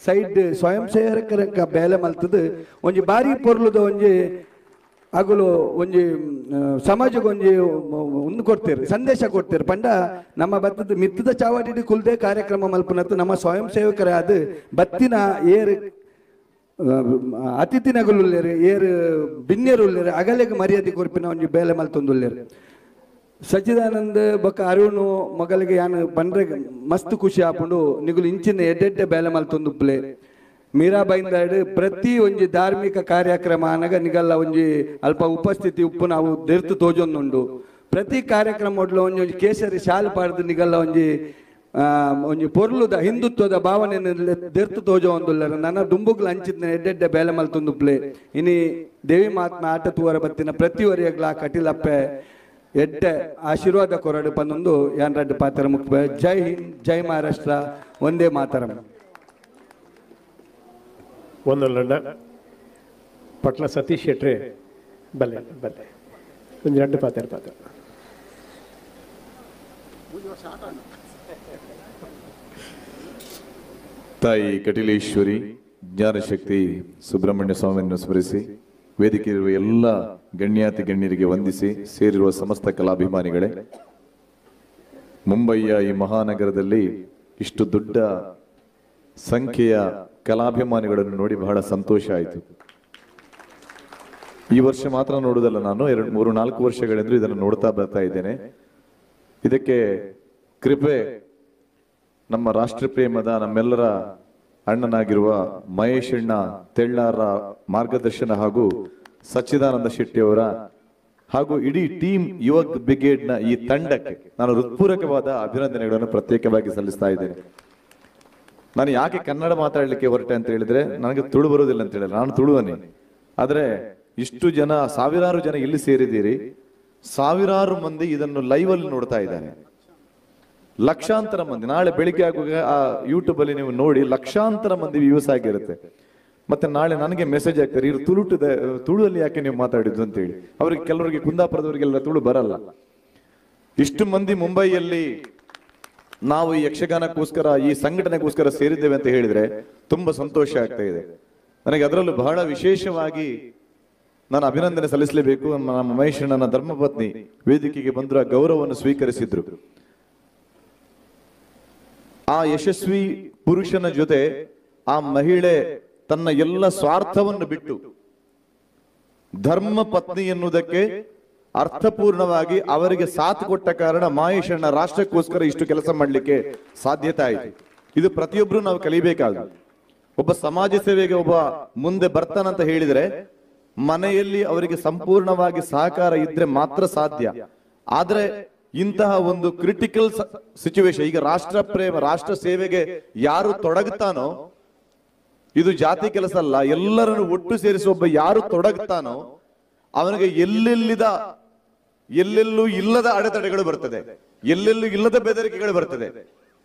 ಸೈಡ್ ಸ್ವಯಂ ಸೇವಕರ ಬೇಲೆ ಮಲ್ತದ ಒಂಜಿ ಬಾರಿ ಪೊರ್ಲುದ ಒಂಜಿ ಅಗಲು ಒಂಜಿ ಸಮಾಜಕ್ಕೆ ಒಂಜಿ ಒಂದು ಕೊಡ್ತೇರು ಸಂದೇಶ ಕೊಡ್ತೇರು ಪಂಡ ನಮ್ಮ ಬತ್ತದ ಮಿತ್ತದ ಚಾವಾಡಿ ಕುಲ್ದೆ ಕಾರ್ಯಕ್ರಮ ಮಲ್ಪನತ್ತು ನಮ್ಮ ಸ್ವಯಂ ಸೇವಕರಾದ ಬತ್ತಿನ ಏರ್ ಅತಿಥಿನಗಳುಲ್ಲೇರು ಏರು ಬಿನ್ಯರುಲ್ಲೇರು ಅಗಲೆಗೆ ಮರ್ಯಾದೆ ಕೊರ್ಪಿನ ಒಂಜಿ ಬೇಲೆ ಮಲ್ತೊಂದುಲ್ಲೇರು. ಸಚ್ಚಿದಾನಂದ ಬೊಕ್ಕ ಅರುಣು ಮಗಲಿಗೆ ಯಾನು ಬಂದ್ರೆ ಮಸ್ತ್ ಖುಷಿ ಆಪುಂಡು ನಿಗುಲು ಇಂಚಿನ ಎಡ್ಡೆಡ್ಡೆ ಬೇಲೆ ಮಲ್ತೊಂದುಪ್ಲೆ ಮೀರಾಬೈಂದಾಡ್ ಪ್ರತಿ ಒಂಜಿ ಧಾರ್ಮಿಕ ಕಾರ್ಯಕ್ರಮ ಅನಗ ನಿಗಲ್ಲ ಒಂಜಿ ಅಲ್ಪ ಉಪಸ್ಥಿತಿ ಉಪ್ಪು ನಾವು ದೆರ್ತು ತೋಜೊಂದುಂಡು ಪ್ರತಿ ಕಾರ್ಯಕ್ರಮ ಒಡ್ಲು ಒಂಜಿ ಕೇಸರಿ ಶಾಲು ಪಾಡ್ದು ನಿಗಲ್ಲ ಒಂಜಿ ಪೊರ್ಲುದ ಹಿಂದುತ್ವದ ಭಾವನೆಯನ್ನು ದೆರ್ತು ತೋಜೋ ಒಂದುಲ್ಲರು ನನ್ನ ದುಂಬುಗ್ಲು ಹಂಚಿದ್ನ ಎಡ್ಡೆಡ್ಡೆ ಬೇಲೆ ಮಲ್ತೊಂದುಪ್ಲೆ ಇನಿ ದೇವಿ ಮಹಾತ್ಮೆ ಆಟ ತೂವರ ಬತ್ತಿನ ಪ್ರತಿ ವರಿಯಗ್ಲ ಕಟಿಲಪ್ಪೆ ಎಡ್ಡೆ ಆಶೀರ್ವಾದ ಕೊರಡು ಪನ್ನೊಂದು ಯಾನ್ ರಡ್ಡು ಪಾತ್ರ ಮುಖ್ಯ. ಜೈ ಹಿಂದ್, ಜೈ ಮಹಾರಾಷ್ಟ್ರ, ಒಂದೇ ಮಾತರಂ. ಒಂದೊಂದಣ್ಣ ಪಟ್ಲ ಸತೀಶ್ ಶೆಟ್ರೆ ಬಲ್ಲೆ ಬಲ್ಲೆ ಒಂದು ಎರಡು ಪಾತ್ರ ತಾಯಿ ಕಟಿಲೇಶ್ವರಿ ಜ್ಞಾನಶಕ್ತಿ ಸುಬ್ರಹ್ಮಣ್ಯ ಸ್ವಾಮಿಯನ್ನು ಸ್ಮರಿಸಿ ವೇದಿಕೆ ಇರುವ ಎಲ್ಲ ಗಣ್ಯಾತಿ ಗಣ್ಯರಿಗೆ ವಂದಿಸಿ ಸೇರಿರುವ ಸಮಸ್ತ ಕಲಾಭಿಮಾನಿಗಳೇ, ಮುಂಬಯಿಯ ಈ ಮಹಾನಗರದಲ್ಲಿ ಇಷ್ಟು ದೊಡ್ಡ ಸಂಖ್ಯೆಯ ಕಲಾಭಿಮಾನಿಗಳನ್ನು ನೋಡಿ ಬಹಳ ಸಂತೋಷ ಆಯಿತು. ಈ ವರ್ಷ ಮಾತ್ರ ನೋಡುವುದಲ್ಲ, ನಾನು 3-4 ವರ್ಷಗಳಿಂದ ಇದನ್ನು ನೋಡ್ತಾ ಬರ್ತಾ ಇದ್ದೇನೆ. ಇದಕ್ಕೆ ಕೃಪೆ ನಮ್ಮ ರಾಷ್ಟ್ರ ಪ್ರೇಮದ ನಮ್ಮೆಲ್ಲರ ಅಣ್ಣನಾಗಿರುವ ಮಹೇಶ್ ಅಣ್ಣ ತೆಳ್ಳಾರ ಮಾರ್ಗದರ್ಶನ ಹಾಗೂ ಸಚ್ಚಿದಾನಂದ ಶೆಟ್ಟಿ ಅವರ ಹಾಗೂ ಇಡೀ ಟೀಮ್ ಯುವ ಬ್ರಿಗೇಡ್ನ ಈ ತಂಡಕ್ಕೆ ನಾನು ಹೃತ್ಪೂರ್ವಕವಾದ ಅಭಿನಂದನೆಗಳನ್ನು ಪ್ರತ್ಯೇಕವಾಗಿ ಸಲ್ಲಿಸ್ತಾ ಇದ್ದೇನೆ. ನಾನು ಯಾಕೆ ಕನ್ನಡ ಮಾತಾಡಲಿಕ್ಕೆ ಹೊರಟೆ ಅಂತ ಹೇಳಿದ್ರೆ, ನನಗೆ ತುಳು ಬರೋದಿಲ್ಲ ಅಂತ ಹೇಳಿದ್ರೆ, ನಾನು ತುಳುವನೇ. ಆದ್ರೆ ಇಷ್ಟು ಜನ, ಸಾವಿರಾರು ಜನ ಇಲ್ಲಿ ಸೇರಿದ್ದೀರಿ, ಸಾವಿರಾರು ಮಂದಿ ಇದನ್ನು ಲೈವ್ ಅಲ್ಲಿ ನೋಡ್ತಾ ಇದ್ದಾರೆ. ಲಕ್ಷಾಂತರ ಮಂದಿ ನಾಳೆ ಬೆಳಿಗ್ಗೆ ಆಗುವಾಗ ಆ ಯೂಟ್ಯೂಬ್ ಅಲ್ಲಿ ನೀವು ನೋಡಿ ಲಕ್ಷಾಂತರ ಮಂದಿ ವ್ಯೂಸ್ ಆಗಿರುತ್ತೆ. ಮತ್ತೆ ನಾಳೆ ನನಗೆ ಮೆಸೇಜ್ ಆಗ್ತಾರೆ, ಇವ್ರು ತುಳುವಲ್ಲಿ ಯಾಕೆ ನೀವು ಮಾತಾಡಿದ್ದು ಅಂತ ಹೇಳಿ. ಅವರಿಗೆ ಕೆಲವರಿಗೆ ಕುಂದಾಪುರದವರಿಗೆಲ್ಲ ತುಳು ಬರಲ್ಲ. ಇಷ್ಟು ಮಂದಿ ಮುಂಬೈಯಲ್ಲಿ ನಾವು ಈ ಯಕ್ಷಗಾನಕ್ಕೋಸ್ಕರ, ಈ ಸಂಘಟನೆಗೋಸ್ಕರ ಸೇರಿದ್ದೇವೆ ಅಂತ ಹೇಳಿದ್ರೆ ತುಂಬಾ ಸಂತೋಷ ಆಗ್ತಾ ಇದೆ. ನನಗೆ ಅದರಲ್ಲೂ ಬಹಳ ವಿಶೇಷವಾಗಿ ನಾನು ಅಭಿನಂದನೆ ಸಲ್ಲಿಸಲೇಬೇಕು. ನಮ್ಮ ಮಹೇಶಣ್ಣನ ಧರ್ಮಪತ್ನಿ ವೇದಿಕೆಗೆ ಬಂದರು, ಆ ಗೌರವವನ್ನು ಸ್ವೀಕರಿಸಿದ್ರು. ಆ ಯಶಸ್ವಿ ಪುರುಷನ ಜೊತೆ ಆ ಮಹಿಳೆ ತನ್ನ ಎಲ್ಲ ಸ್ವಾರ್ಥವನ್ನು ಬಿಟ್ಟು ಧರ್ಮ ಪತ್ನಿ ಎನ್ನುವುದಕ್ಕೆ ಅರ್ಥಪೂರ್ಣವಾಗಿ ಅವರಿಗೆ ಸಾಥ್ ಕೊಟ್ಟ ಕಾರಣ ಮಹೇಶಣ್ಣ ರಾಷ್ಟ್ರಕ್ಕೋಸ್ಕರ ಇಷ್ಟು ಕೆಲಸ ಮಾಡಲಿಕ್ಕೆ ಸಾಧ್ಯತೆ ಆಯಿತು. ಇದು ಪ್ರತಿಯೊಬ್ಬರು ನಾವು ಕಲಿಬೇಕಾದ. ಒಬ್ಬ ಸಮಾಜ ಸೇವೆಗೆ ಒಬ್ಬ ಮುಂದೆ ಬರ್ತಾನಂತ ಹೇಳಿದ್ರೆ ಮನೆಯಲ್ಲಿ ಅವರಿಗೆ ಸಂಪೂರ್ಣವಾಗಿ ಸಹಕಾರ ಇದ್ರೆ ಮಾತ್ರ ಸಾಧ್ಯ. ಆದ್ರೆ ಇಂತಹ ಒಂದು ಕ್ರಿಟಿಕಲ್ ಸಿಚುವೇಶನ್, ಈಗ ರಾಷ್ಟ್ರ ಪ್ರೇಮ ರಾಷ್ಟ್ರ ಸೇವೆಗೆ ಯಾರು ತೊಡಗುತ್ತಾನೋ, ಇದು ಜಾತಿ ಕೆಲಸ ಅಲ್ಲ, ಎಲ್ಲರನ್ನು ಒಟ್ಟು ಸೇರಿಸಿ ಒಬ್ಬ ಯಾರು ತೊಡಗುತ್ತಾನೋ ಅವನಿಗೆ ಎಲ್ಲೆಲ್ಲೂ ಇಲ್ಲದ ಅಡೆತಡೆಗಳು ಬರ್ತದೆ, ಎಲ್ಲೆಲ್ಲೂ ಇಲ್ಲದ ಬೆದರಿಕೆಗಳು ಬರ್ತದೆ,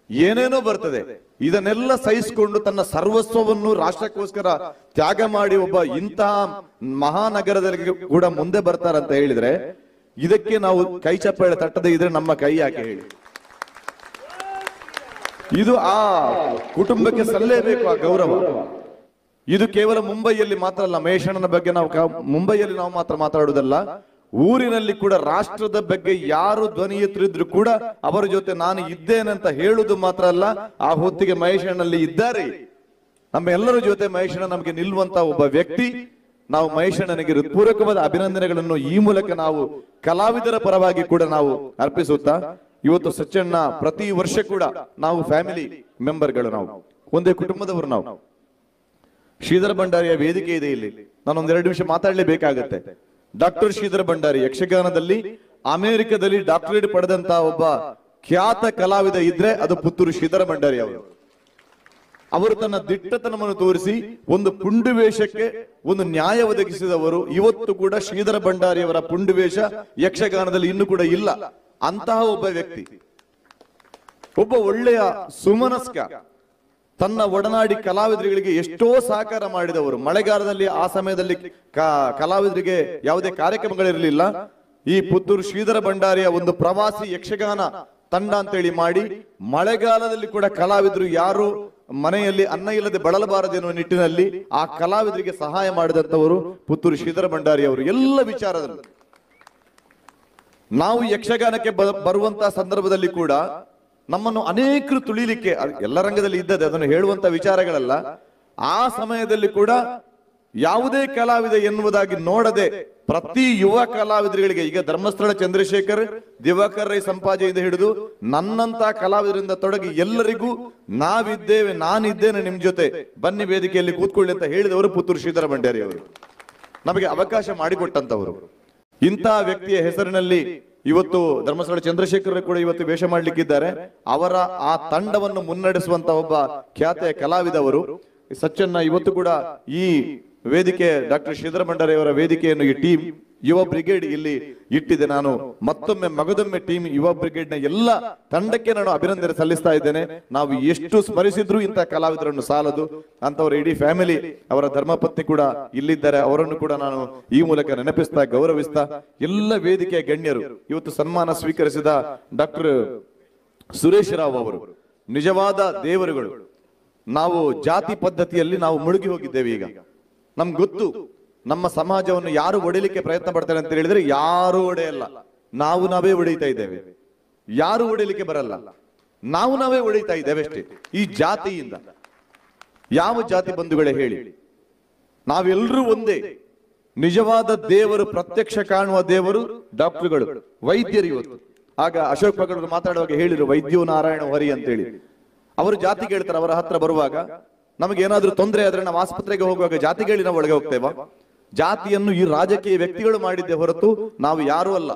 ಏನೇನೋ ಬರ್ತದೆ. ಇದನ್ನೆಲ್ಲ ಸಹಿಸಿಕೊಂಡು ತನ್ನ ಸರ್ವಸ್ವವನ್ನು ರಾಷ್ಟ್ರಕ್ಕೋಸ್ಕರ ತ್ಯಾಗ ಮಾಡಿ ಒಬ್ಬ ಇಂತಹ ಮಹಾನಗರದಲ್ಲಿ ಕೂಡ ಮುಂದೆ ಬರ್ತಾರಂತ ಹೇಳಿದ್ರೆ ಇದಕ್ಕೆ ನಾವು ಕೈ ಚಪ್ಪಾಳೆ ತಟ್ಟದೆ ಇದ್ರೆ ನಮ್ಮ ಕೈ ಯಾಕೆ ಹೇಳಿ? ಇದು ಆ ಕುಟುಂಬಕ್ಕೆ ಸಲ್ಲಲೇಬೇಕು ಆ ಗೌರವ. ಇದು ಕೇವಲ ಮುಂಬೈಯಲ್ಲಿ ಮಾತ್ರ ಅಲ್ಲ, ಮಹೇಶಣ್ಣನ ಬಗ್ಗೆ ನಾವು ಮುಂಬೈಯಲ್ಲಿ ನಾವು ಮಾತ್ರ ಮಾತಾಡುವುದಲ್ಲ, ಊರಿನಲ್ಲಿ ಕೂಡ ರಾಷ್ಟ್ರದ ಬಗ್ಗೆ ಯಾರು ಧ್ವನಿ ಎತ್ತರಿದ್ರು ಕೂಡ ಅವರ ಜೊತೆ ನಾನು ಇದ್ದೇನಂತ ಹೇಳುವುದು ಮಾತ್ರ ಅಲ್ಲ, ಆ ಹೊತ್ತಿಗೆ ಮಹೇಶಣ್ಣಲ್ಲಿ ಇದ್ದಾರೆ. ನಮ್ಮ ಎಲ್ಲರ ಜೊತೆ ಮಹೇಶಣ್ಣ ನಮಗೆ ನಿಲ್ಲುವಂತ ಒಬ್ಬ ವ್ಯಕ್ತಿ. ನಾವು ಮಹೇಶಣ್ಣನಿಗೆ ಹೃತ್ಪೂರ್ವಕವಾದ ಅಭಿನಂದನೆಗಳನ್ನು ಈ ಮೂಲಕ ನಾವು ಕಲಾವಿದರ ಪರವಾಗಿ ಕೂಡ ನಾವು ಅರ್ಪಿಸುತ್ತಾ, ಇವತ್ತು ಸಚ್ಚಣ್ಣ ಪ್ರತಿ ವರ್ಷ ಕೂಡ ನಾವು ಫ್ಯಾಮಿಲಿ ಮೆಂಬರ್ಗಳು, ನಾವು ಒಂದೇ ಕುಟುಂಬದವರು. ನಾವು ಶ್ರೀಧರ ಭಂಡಾರಿಯ ವೇದಿಕೆ ಇದೆ ಇಲ್ಲಿ, ನಾನು ಒಂದೆರಡು ನಿಮಿಷ ಮಾತಾಡಲೇಬೇಕಾಗತ್ತೆ. ಡಾಕ್ಟರ್ ಶ್ರೀಧರ ಭಂಡಾರಿ ಯಕ್ಷಗಾನದಲ್ಲಿ ಅಮೆರಿಕದಲ್ಲಿ ಡಾಕ್ಟರೇಟ್ ಪಡೆದಂತ ಒಬ್ಬ ಖ್ಯಾತ ಕಲಾವಿದ ಇದ್ರೆ ಅದು ಪುತ್ತೂರು ಶ್ರೀಧರ ಭಂಡಾರಿ ಅವರು. ಅವರು ತನ್ನ ದಿಟ್ಟತನವನ್ನು ತೋರಿಸಿ ಒಂದು ಪುಂಡು ವೇಷಕ್ಕೆ ಒಂದು ನ್ಯಾಯ ಒದಗಿಸಿದವರು. ಇವತ್ತು ಕೂಡ ಶ್ರೀಧರ ಭಂಡಾರಿಯವರ ಪುಂಡು ವೇಷ ಯಕ್ಷಗಾನದಲ್ಲಿ ಇನ್ನೂ ಕೂಡ ಇಲ್ಲ. ಅಂತಹ ಒಬ್ಬ ವ್ಯಕ್ತಿ, ಒಬ್ಬ ಒಳ್ಳೆಯ ಸುಮನಸ್ಕ, ತನ್ನ ಒಡನಾಡಿ ಕಲಾವಿದರಿಗೆ ಎಷ್ಟೋ ಸಹಕಾರ ಮಾಡಿದವರು. ಮಳೆಗಾಲದಲ್ಲಿ ಆ ಸಮಯದಲ್ಲಿ ಕಲಾವಿದರಿಗೆ ಯಾವುದೇ ಕಾರ್ಯಕ್ರಮಗಳಿರಲಿಲ್ಲ. ಈ ಪುತ್ತೂರು ಶ್ರೀಧರ ಭಂಡಾರಿಯ ಒಂದು ಪ್ರವಾಸಿ ಯಕ್ಷಗಾನ ತಂಡ ಅಂತೇಳಿ ಮಾಡಿ ಮಳೆಗಾಲದಲ್ಲಿ ಕೂಡ ಕಲಾವಿದರು ಯಾರು ಮನೆಯಲ್ಲಿ ಅನ್ನ ಇಲ್ಲದೆ ಬಳಲಬಾರದೆನ್ನುವ ನಿಟ್ಟಿನಲ್ಲಿ ಆ ಕಲಾವಿದರಿಗೆ ಸಹಾಯ ಮಾಡಿದಂತವರು ಪುತ್ತೂರು ಶ್ರೀಧರ ಭಂಡಾರಿ ಅವರು. ಎಲ್ಲ ವಿಚಾರದಲ್ಲಿ ನಾವು ಯಕ್ಷಗಾನಕ್ಕೆ ಬರುವಂತಹ ಸಂದರ್ಭದಲ್ಲಿ ಕೂಡ ನಮ್ಮನ್ನು ಅನೇಕರು ತುಳಿಲಿಕ್ಕೆ, ಎಲ್ಲ ರಂಗದಲ್ಲಿ ಇದ್ದದೆ, ಅದನ್ನು ಹೇಳುವಂತ ವಿಚಾರಗಳಲ್ಲ. ಆ ಸಮಯದಲ್ಲಿ ಕೂಡ ಯಾವುದೇ ಕಲಾವಿದ ಎನ್ನುವುದಾಗಿ ನೋಡದೆ ಪ್ರತಿ ಯುವ ಕಲಾವಿದರಿಗೆ, ಈಗ ಧರ್ಮಸ್ಥಳ ಚಂದ್ರಶೇಖರ್, ದಿವಾಕರ್ ರೈ ಸಂಪಾಜೆಯಿಂದ ಹಿಡಿದು ನನ್ನಂತ ಕಲಾವಿದರಿಂದ ತೊಡಗಿ ಎಲ್ಲರಿಗೂ ನಾವಿದ್ದೇವೆ, ನಾನಿದ್ದೇನೆ ನಿಮ್ ಜೊತೆ, ಬನ್ನಿ ವೇದಿಕೆಯಲ್ಲಿ ಕೂತ್ಕೊಳ್ಳಿ ಅಂತ ಹೇಳಿದವರು ಪುತ್ತೂರು ಶ್ರೀಧರ ಭಂಡಾರಿ ಅವರು. ನಮಗೆ ಅವಕಾಶ ಮಾಡಿಕೊಟ್ಟಂತವರು. ಇಂತಹ ವ್ಯಕ್ತಿಯ ಹೆಸರಿನಲ್ಲಿ ಇವತ್ತು ಧರ್ಮಸ್ಥಳ ಚಂದ್ರಶೇಖರ್ ಕೂಡ ಇವತ್ತು ವೇಷ ಮಾಡ್ಲಿಕ್ಕಿದ್ದಾರೆ. ಅವರ ಆ ತಂಡವನ್ನು ಮುನ್ನಡೆಸುವಂತ ಒಬ್ಬ ಖ್ಯಾತಿಯ ಕಲಾವಿದವರು ಸಚ್ಚಣ್ಣ. ಇವತ್ತು ಕೂಡ ಈ ವೇದಿಕೆ ಡಾಕ್ಟರ್ ಶ್ರೀಧರ ಭಂಡಾರಿ ಅವರ ವೇದಿಕೆಯನ್ನು ಈ ಟೀಮ್ ಯುವ ಬ್ರಿಗೇಡ್ ಇಲ್ಲಿ ಇಟ್ಟಿದೆ. ನಾನು ಮತ್ತೊಮ್ಮೆ ಮಗದೊಮ್ಮೆ ಟೀಮ್ ಯುವ ಬ್ರಿಗೇಡ್ ನ ಎಲ್ಲ ತಂಡಕ್ಕೆ ನಾನು ಅಭಿನಂದನೆ ಸಲ್ಲಿಸ್ತಾ ಇದ್ದೇನೆ. ನಾವು ಎಷ್ಟು ಸ್ಮರಿಸಿದ್ರು ಇಂತಹ ಕಲಾವಿದರನ್ನು ಸಾಲದು. ಅಂತವರ ಇಡೀ ಫ್ಯಾಮಿಲಿ, ಅವರ ಧರ್ಮಪತ್ನಿ ಕೂಡ ಇಲ್ಲಿದ್ದಾರೆ, ಅವರನ್ನು ಕೂಡ ನಾನು ಈ ಮೂಲಕ ನೆನಪಿಸ್ತಾ ಗೌರವಿಸ್ತಾ, ಎಲ್ಲ ವೇದಿಕೆಯ ಗಣ್ಯರು, ಇವತ್ತು ಸನ್ಮಾನ ಸ್ವೀಕರಿಸಿದ ಡಾಕ್ಟರ್ ಸುರೇಶ್ ರಾವ್ ಅವರು ನಿಜವಾದ ದೇವರುಗಳು. ನಾವು ಜಾತಿ ಪದ್ಧತಿಯಲ್ಲಿ ನಾವು ಮುಳುಗಿ ಹೋಗಿದ್ದೇವೆ. ಈಗ ನಮ್ಗೆ ಗೊತ್ತು ನಮ್ಮ ಸಮಾಜವನ್ನು ಯಾರು ಒಡೆಯಲಿಕ್ಕೆ ಪ್ರಯತ್ನ ಪಡ್ತಾರೆ ಅಂತ ಹೇಳಿದ್ರೆ ಯಾರು ಒಡೆಯಲ್ಲ, ನಾವೇ ಒಡೆಯುತ್ತಾ ಇದ್ದೇವೆ. ಯಾರು ಒಡೆಯಲಿಕ್ಕೆ ಬರಲ್ಲ, ನಾವೇ ಒಡೆಯುತ್ತಾ ಇದ್ದೇವೆ ಅಷ್ಟೇ ಈ ಜಾತಿಯಿಂದ. ಯಾವ ಜಾತಿ ಬಂಧುಗಳೇ ಹೇಳಿ, ನಾವೆಲ್ಲರೂ ಒಂದೇ. ನಿಜವಾದ ದೇವರು, ಪ್ರತ್ಯಕ್ಷ ಕಾಣುವ ದೇವರು ಡಾಕ್ಟರ್ಗಳು, ವೈದ್ಯರು. ಇವತ್ತು ಆಗ ಅಶೋಕ್ ಪಗಡರು ಮಾತಾಡುವಾಗ ಹೇಳಿದ್ರು ವೈದ್ಯೋ ನಾರಾಯಣ ಹರಿ ಅಂತೇಳಿ. ಅವರು ಜಾತಿ ಕೇಳ್ತಾರೆ, ಅವರ ಹತ್ರ ಬರುವಾಗ ನಮಗೆ ಏನಾದ್ರೂ ತೊಂದರೆ ಆದ್ರೆ ನಾವು ಆಸ್ಪತ್ರೆಗೆ ಹೋಗುವಾಗ ಜಾತಿ ಕೇಳಿ ನಾವು ಒಳಗೆ ಹೋಗ್ತೇವಾ? ಜಾತಿಯನ್ನು ಈ ರಾಜಕೀಯ ವ್ಯಕ್ತಿಗಳು ಮಾಡಿದ್ದೆ ಹೊರತು ನಾವು ಯಾರೂ ಅಲ್ಲ.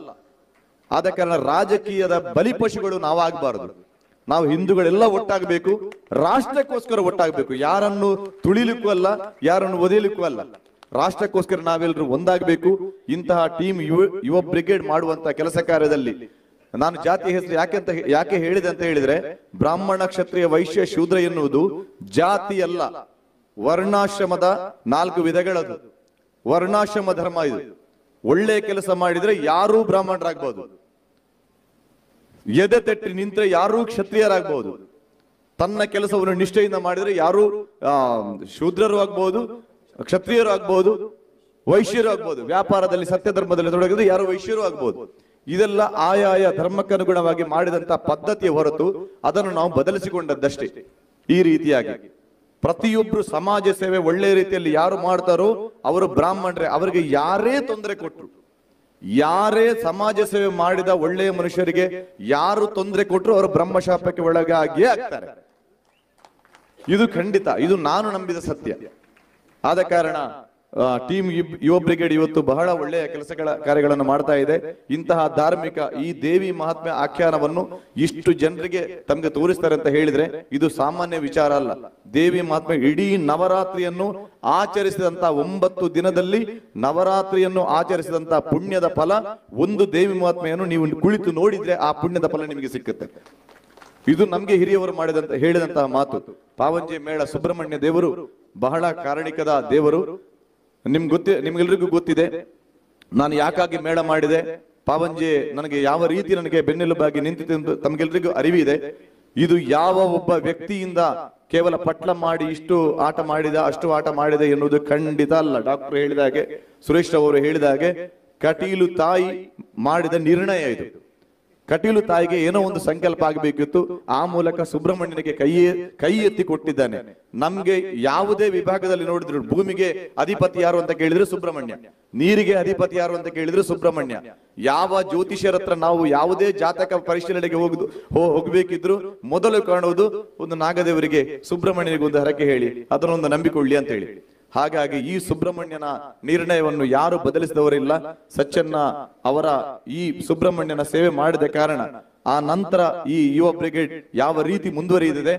ಆದ ಕಾರಣ ರಾಜಕೀಯದ ಬಲಿಪಶುಗಳು ನಾವಾಗಬಾರದು. ನಾವು ಹಿಂದೂಗಳೆಲ್ಲ ಒಟ್ಟಾಗಬೇಕು, ರಾಷ್ಟ್ರಕ್ಕೋಸ್ಕರ ಒಟ್ಟಾಗಬೇಕು. ಯಾರನ್ನು ತುಳಿಲಿಕ್ಕೂ ಅಲ್ಲ, ಯಾರನ್ನು ಒದೆಯಲಿಕ್ಕೂ ಅಲ್ಲ. ರಾಷ್ಟ್ರಕ್ಕೋಸ್ಕರ ನಾವೆಲ್ಲರೂ ಒಂದಾಗಬೇಕು. ಇಂತಹ ಟೀಮ್ ಯುವ ಬ್ರಿಗೇಡ್ ಮಾಡುವಂತ ಕೆಲಸ ಕಾರ್ಯದಲ್ಲಿ ನಾನು ಜಾತಿ ಹೆಸರು ಯಾಕೆ ಹೇಳಿದೆ ಅಂತ ಹೇಳಿದ್ರೆ, ಬ್ರಾಹ್ಮಣ, ಕ್ಷತ್ರಿಯ, ವೈಶ್ಯ, ಶೂದ್ರ ಎನ್ನುವುದು ಜಾತಿ ಅಲ್ಲ, ವರ್ಣಾಶ್ರಮದ 4 ವಿಧಗಳದು. ವರ್ಣಾಶ್ರಮ ಧರ್ಮ ಇದು. ಒಳ್ಳೆ ಕೆಲಸ ಮಾಡಿದ್ರೆ ಯಾರೂ ಬ್ರಾಹ್ಮಣರಾಗಬಹುದು, ಎದೆ ತಟ್ಟಿ ನಿಂತ್ರೆ ಯಾರೂ ಕ್ಷತ್ರಿಯರಾಗಬಹುದು, ತನ್ನ ಕೆಲಸವನ್ನು ನಿಷ್ಠೆಯಿಂದ ಮಾಡಿದ್ರೆ ಯಾರು ಶೂದ್ರರು ಆಗ್ಬಹುದು, ಕ್ಷತ್ರಿಯರು ಆಗ್ಬಹುದು, ವೈಶ್ಯರು ಆಗ್ಬಹುದು, ವ್ಯಾಪಾರದಲ್ಲಿ ಸತ್ಯ ಧರ್ಮದಲ್ಲಿ ತೊಡಗಿದ್ರೆ ಯಾರು ವೈಶ್ಯರು ಆಗ್ಬಹುದು. ಇದೆಲ್ಲ ಆಯಾಯ ಧರ್ಮಕ್ಕನುಗುಣವಾಗಿ ಮಾಡಿದಂತ ಪದ್ಧತಿಯ ಹೊರತು ಅದನ್ನು ನಾವು ಬದಲಿಸಿಕೊಂಡದ್ದಷ್ಟೇ. ಈ ರೀತಿಯಾಗಿ ಪ್ರತಿಯೊಬ್ರು ಸಮಾಜ ಸೇವೆ ಒಳ್ಳೆ ರೀತಿಯಲ್ಲಿ ಯಾರು ಮಾಡ್ತಾರೋ ಅವರು ಬ್ರಾಹ್ಮಣರೇ. ಅವರಿಗೆ ಯಾರೇ ತೊಂದರೆ ಕೊಟ್ರು, ಯಾರೇ ಸಮಾಜ ಸೇವೆ ಮಾಡಿದ ಒಳ್ಳೆಯ ಮನುಷ್ಯರಿಗೆ ಯಾರು ತೊಂದರೆ ಕೊಟ್ಟರು ಅವರು ಬ್ರಹ್ಮಶಾಪಕ್ಕೆ ಒಳಗಾಗಿಯೇ ಆಗ್ತಾರೆ. ಇದು ಖಂಡಿತ, ಇದು ನಾನು ನಂಬಿದ ಸತ್ಯ. ಆದ ಕಾರಣ ಟೀಮ್ ಯುವ ಬ್ರಿಗೇಡ್ ಇವತ್ತು ಬಹಳ ಒಳ್ಳೆಯ ಕಾರ್ಯಗಳನ್ನು ಮಾಡ್ತಾ ಇದೆ. ಇಂತಹ ಧಾರ್ಮಿಕ ಈ ದೇವಿ ಮಹಾತ್ಮೆ ಆಖ್ಯಾನವನ್ನು ಇಷ್ಟು ಜನರಿಗೆ ತಮಗೆ ತೋರಿಸ್ತಾರೆ ಅಂತ ಹೇಳಿದ್ರೆ ಇದು ಸಾಮಾನ್ಯ ವಿಚಾರ ಅಲ್ಲ. ದೇವಿ ಮಹಾತ್ಮೆ ಇಡೀ ನವರಾತ್ರಿಯನ್ನು ಆಚರಿಸಿದಂತ 9 ದಿನದಲ್ಲಿ ನವರಾತ್ರಿಯನ್ನು ಆಚರಿಸಿದಂತ ಪುಣ್ಯದ ಫಲ, ಒಂದು ದೇವಿ ಮಹಾತ್ಮೆಯನ್ನು ನೀವು ಕುಳಿತು ನೋಡಿದ್ರೆ ಆ ಪುಣ್ಯದ ಫಲ ನಿಮಗೆ ಸಿಕ್ಕುತ್ತೆ. ಇದು ನಮ್ಗೆ ಹಿರಿಯವರು ಹೇಳಿದಂತಹ ಮಾತು. ಪಾವಂಜೆ ಮೇಳ ಸುಬ್ರಹ್ಮಣ್ಯ ದೇವರು ಬಹಳ ಕಾರಣಿಕದ ದೇವರು. ನಿಮ್ಗೆಲ್ರಿಗೂ ಗೊತ್ತಿದೆ ನಾನು ಯಾಕಾಗಿ ಮೇಳ ಮಾಡಿದೆ, ಪಾವಂಜೆ ನನಗೆ ಯಾವ ರೀತಿ ನನಗೆ ಬೆನ್ನೆಲುಬಾಗಿ ನಿಂತಿದೆ ಎಂದು ತಮಗೆಲ್ರಿಗೂ ಅರಿವಿದೆ. ಇದು ಯಾವ ಒಬ್ಬ ವ್ಯಕ್ತಿಯಿಂದ ಕೇವಲ ಪಟ್ಲ ಮಾಡಿ ಇಷ್ಟು ಆಟ ಮಾಡಿದ ಅಷ್ಟು ಆಟ ಮಾಡಿದೆ ಎನ್ನುವುದು ಖಂಡಿತ ಅಲ್ಲ. ಡಾಕ್ಟರ್ ಹೇಳಿದ ಹಾಗೆ, ಸುರೇಶ್ ಅವರು ಹೇಳಿದ ಹಾಗೆ ಕಟೀಲು ತಾಯಿ ಮಾಡಿದ ನಿರ್ಣಯ ಇದು. ಕಟೀಲು ತಾಯಿಗೆ ಏನೋ ಒಂದು ಸಂಕಲ್ಪ ಆಗಬೇಕಿತ್ತು, ಆ ಮೂಲಕ ಸುಬ್ರಹ್ಮಣ್ಯನಿಗೆ ಕೈ ಎತ್ತಿ ಕೊಟ್ಟಿದ್ದಾನೆ. ನಮ್ಗೆ ಯಾವುದೇ ವಿಭಾಗದಲ್ಲಿ ನೋಡಿದ್ರು ಭೂಮಿಗೆ ಅಧಿಪತಿ ಯಾರು ಅಂತ ಕೇಳಿದ್ರೆ ಸುಬ್ರಹ್ಮಣ್ಯ, ನೀರಿಗೆ ಅಧಿಪತಿ ಯಾರು ಅಂತ ಕೇಳಿದ್ರೆ ಸುಬ್ರಹ್ಮಣ್ಯ. ಯಾವ ಜ್ಯೋತಿಷ್ಯರ ಹತ್ರ ನಾವು ಯಾವುದೇ ಜಾತಕ ಪರಿಶೀಲನೆಗೆ ಹೋಗ್ಬೇಕಿದ್ರು ಮೊದಲು ಕಾಣುವುದು ಒಂದು ನಾಗದೇವರಿಗೆ, ಸುಬ್ರಹ್ಮಣ್ಯನಿಗೆ ಒಂದು ಹರಕೆ ಹೇಳಿ ಅದನ್ನೊಂದು ನಂಬಿಕೊಳ್ಳಿ ಅಂತ ಹೇಳಿ. ಹಾಗಾಗಿ ಈ ಸುಬ್ರಹ್ಮಣ್ಯನ ನಿರ್ಣಯವನ್ನು ಯಾರು ಬದಲಿಸಿದವರಿಲ್ಲ. ಸಚ್ಚನ್ನ ಅವರ ಈ ಸುಬ್ರಹ್ಮಣ್ಯನ ಸೇವೆ ಮಾಡಿದ ಕಾರಣ ಆ ನಂತರ ಈ ಯುವ ಬ್ರಿಗೇಡ್ ಯಾವ ರೀತಿ ಮುಂದುವರಿದಿದೆ,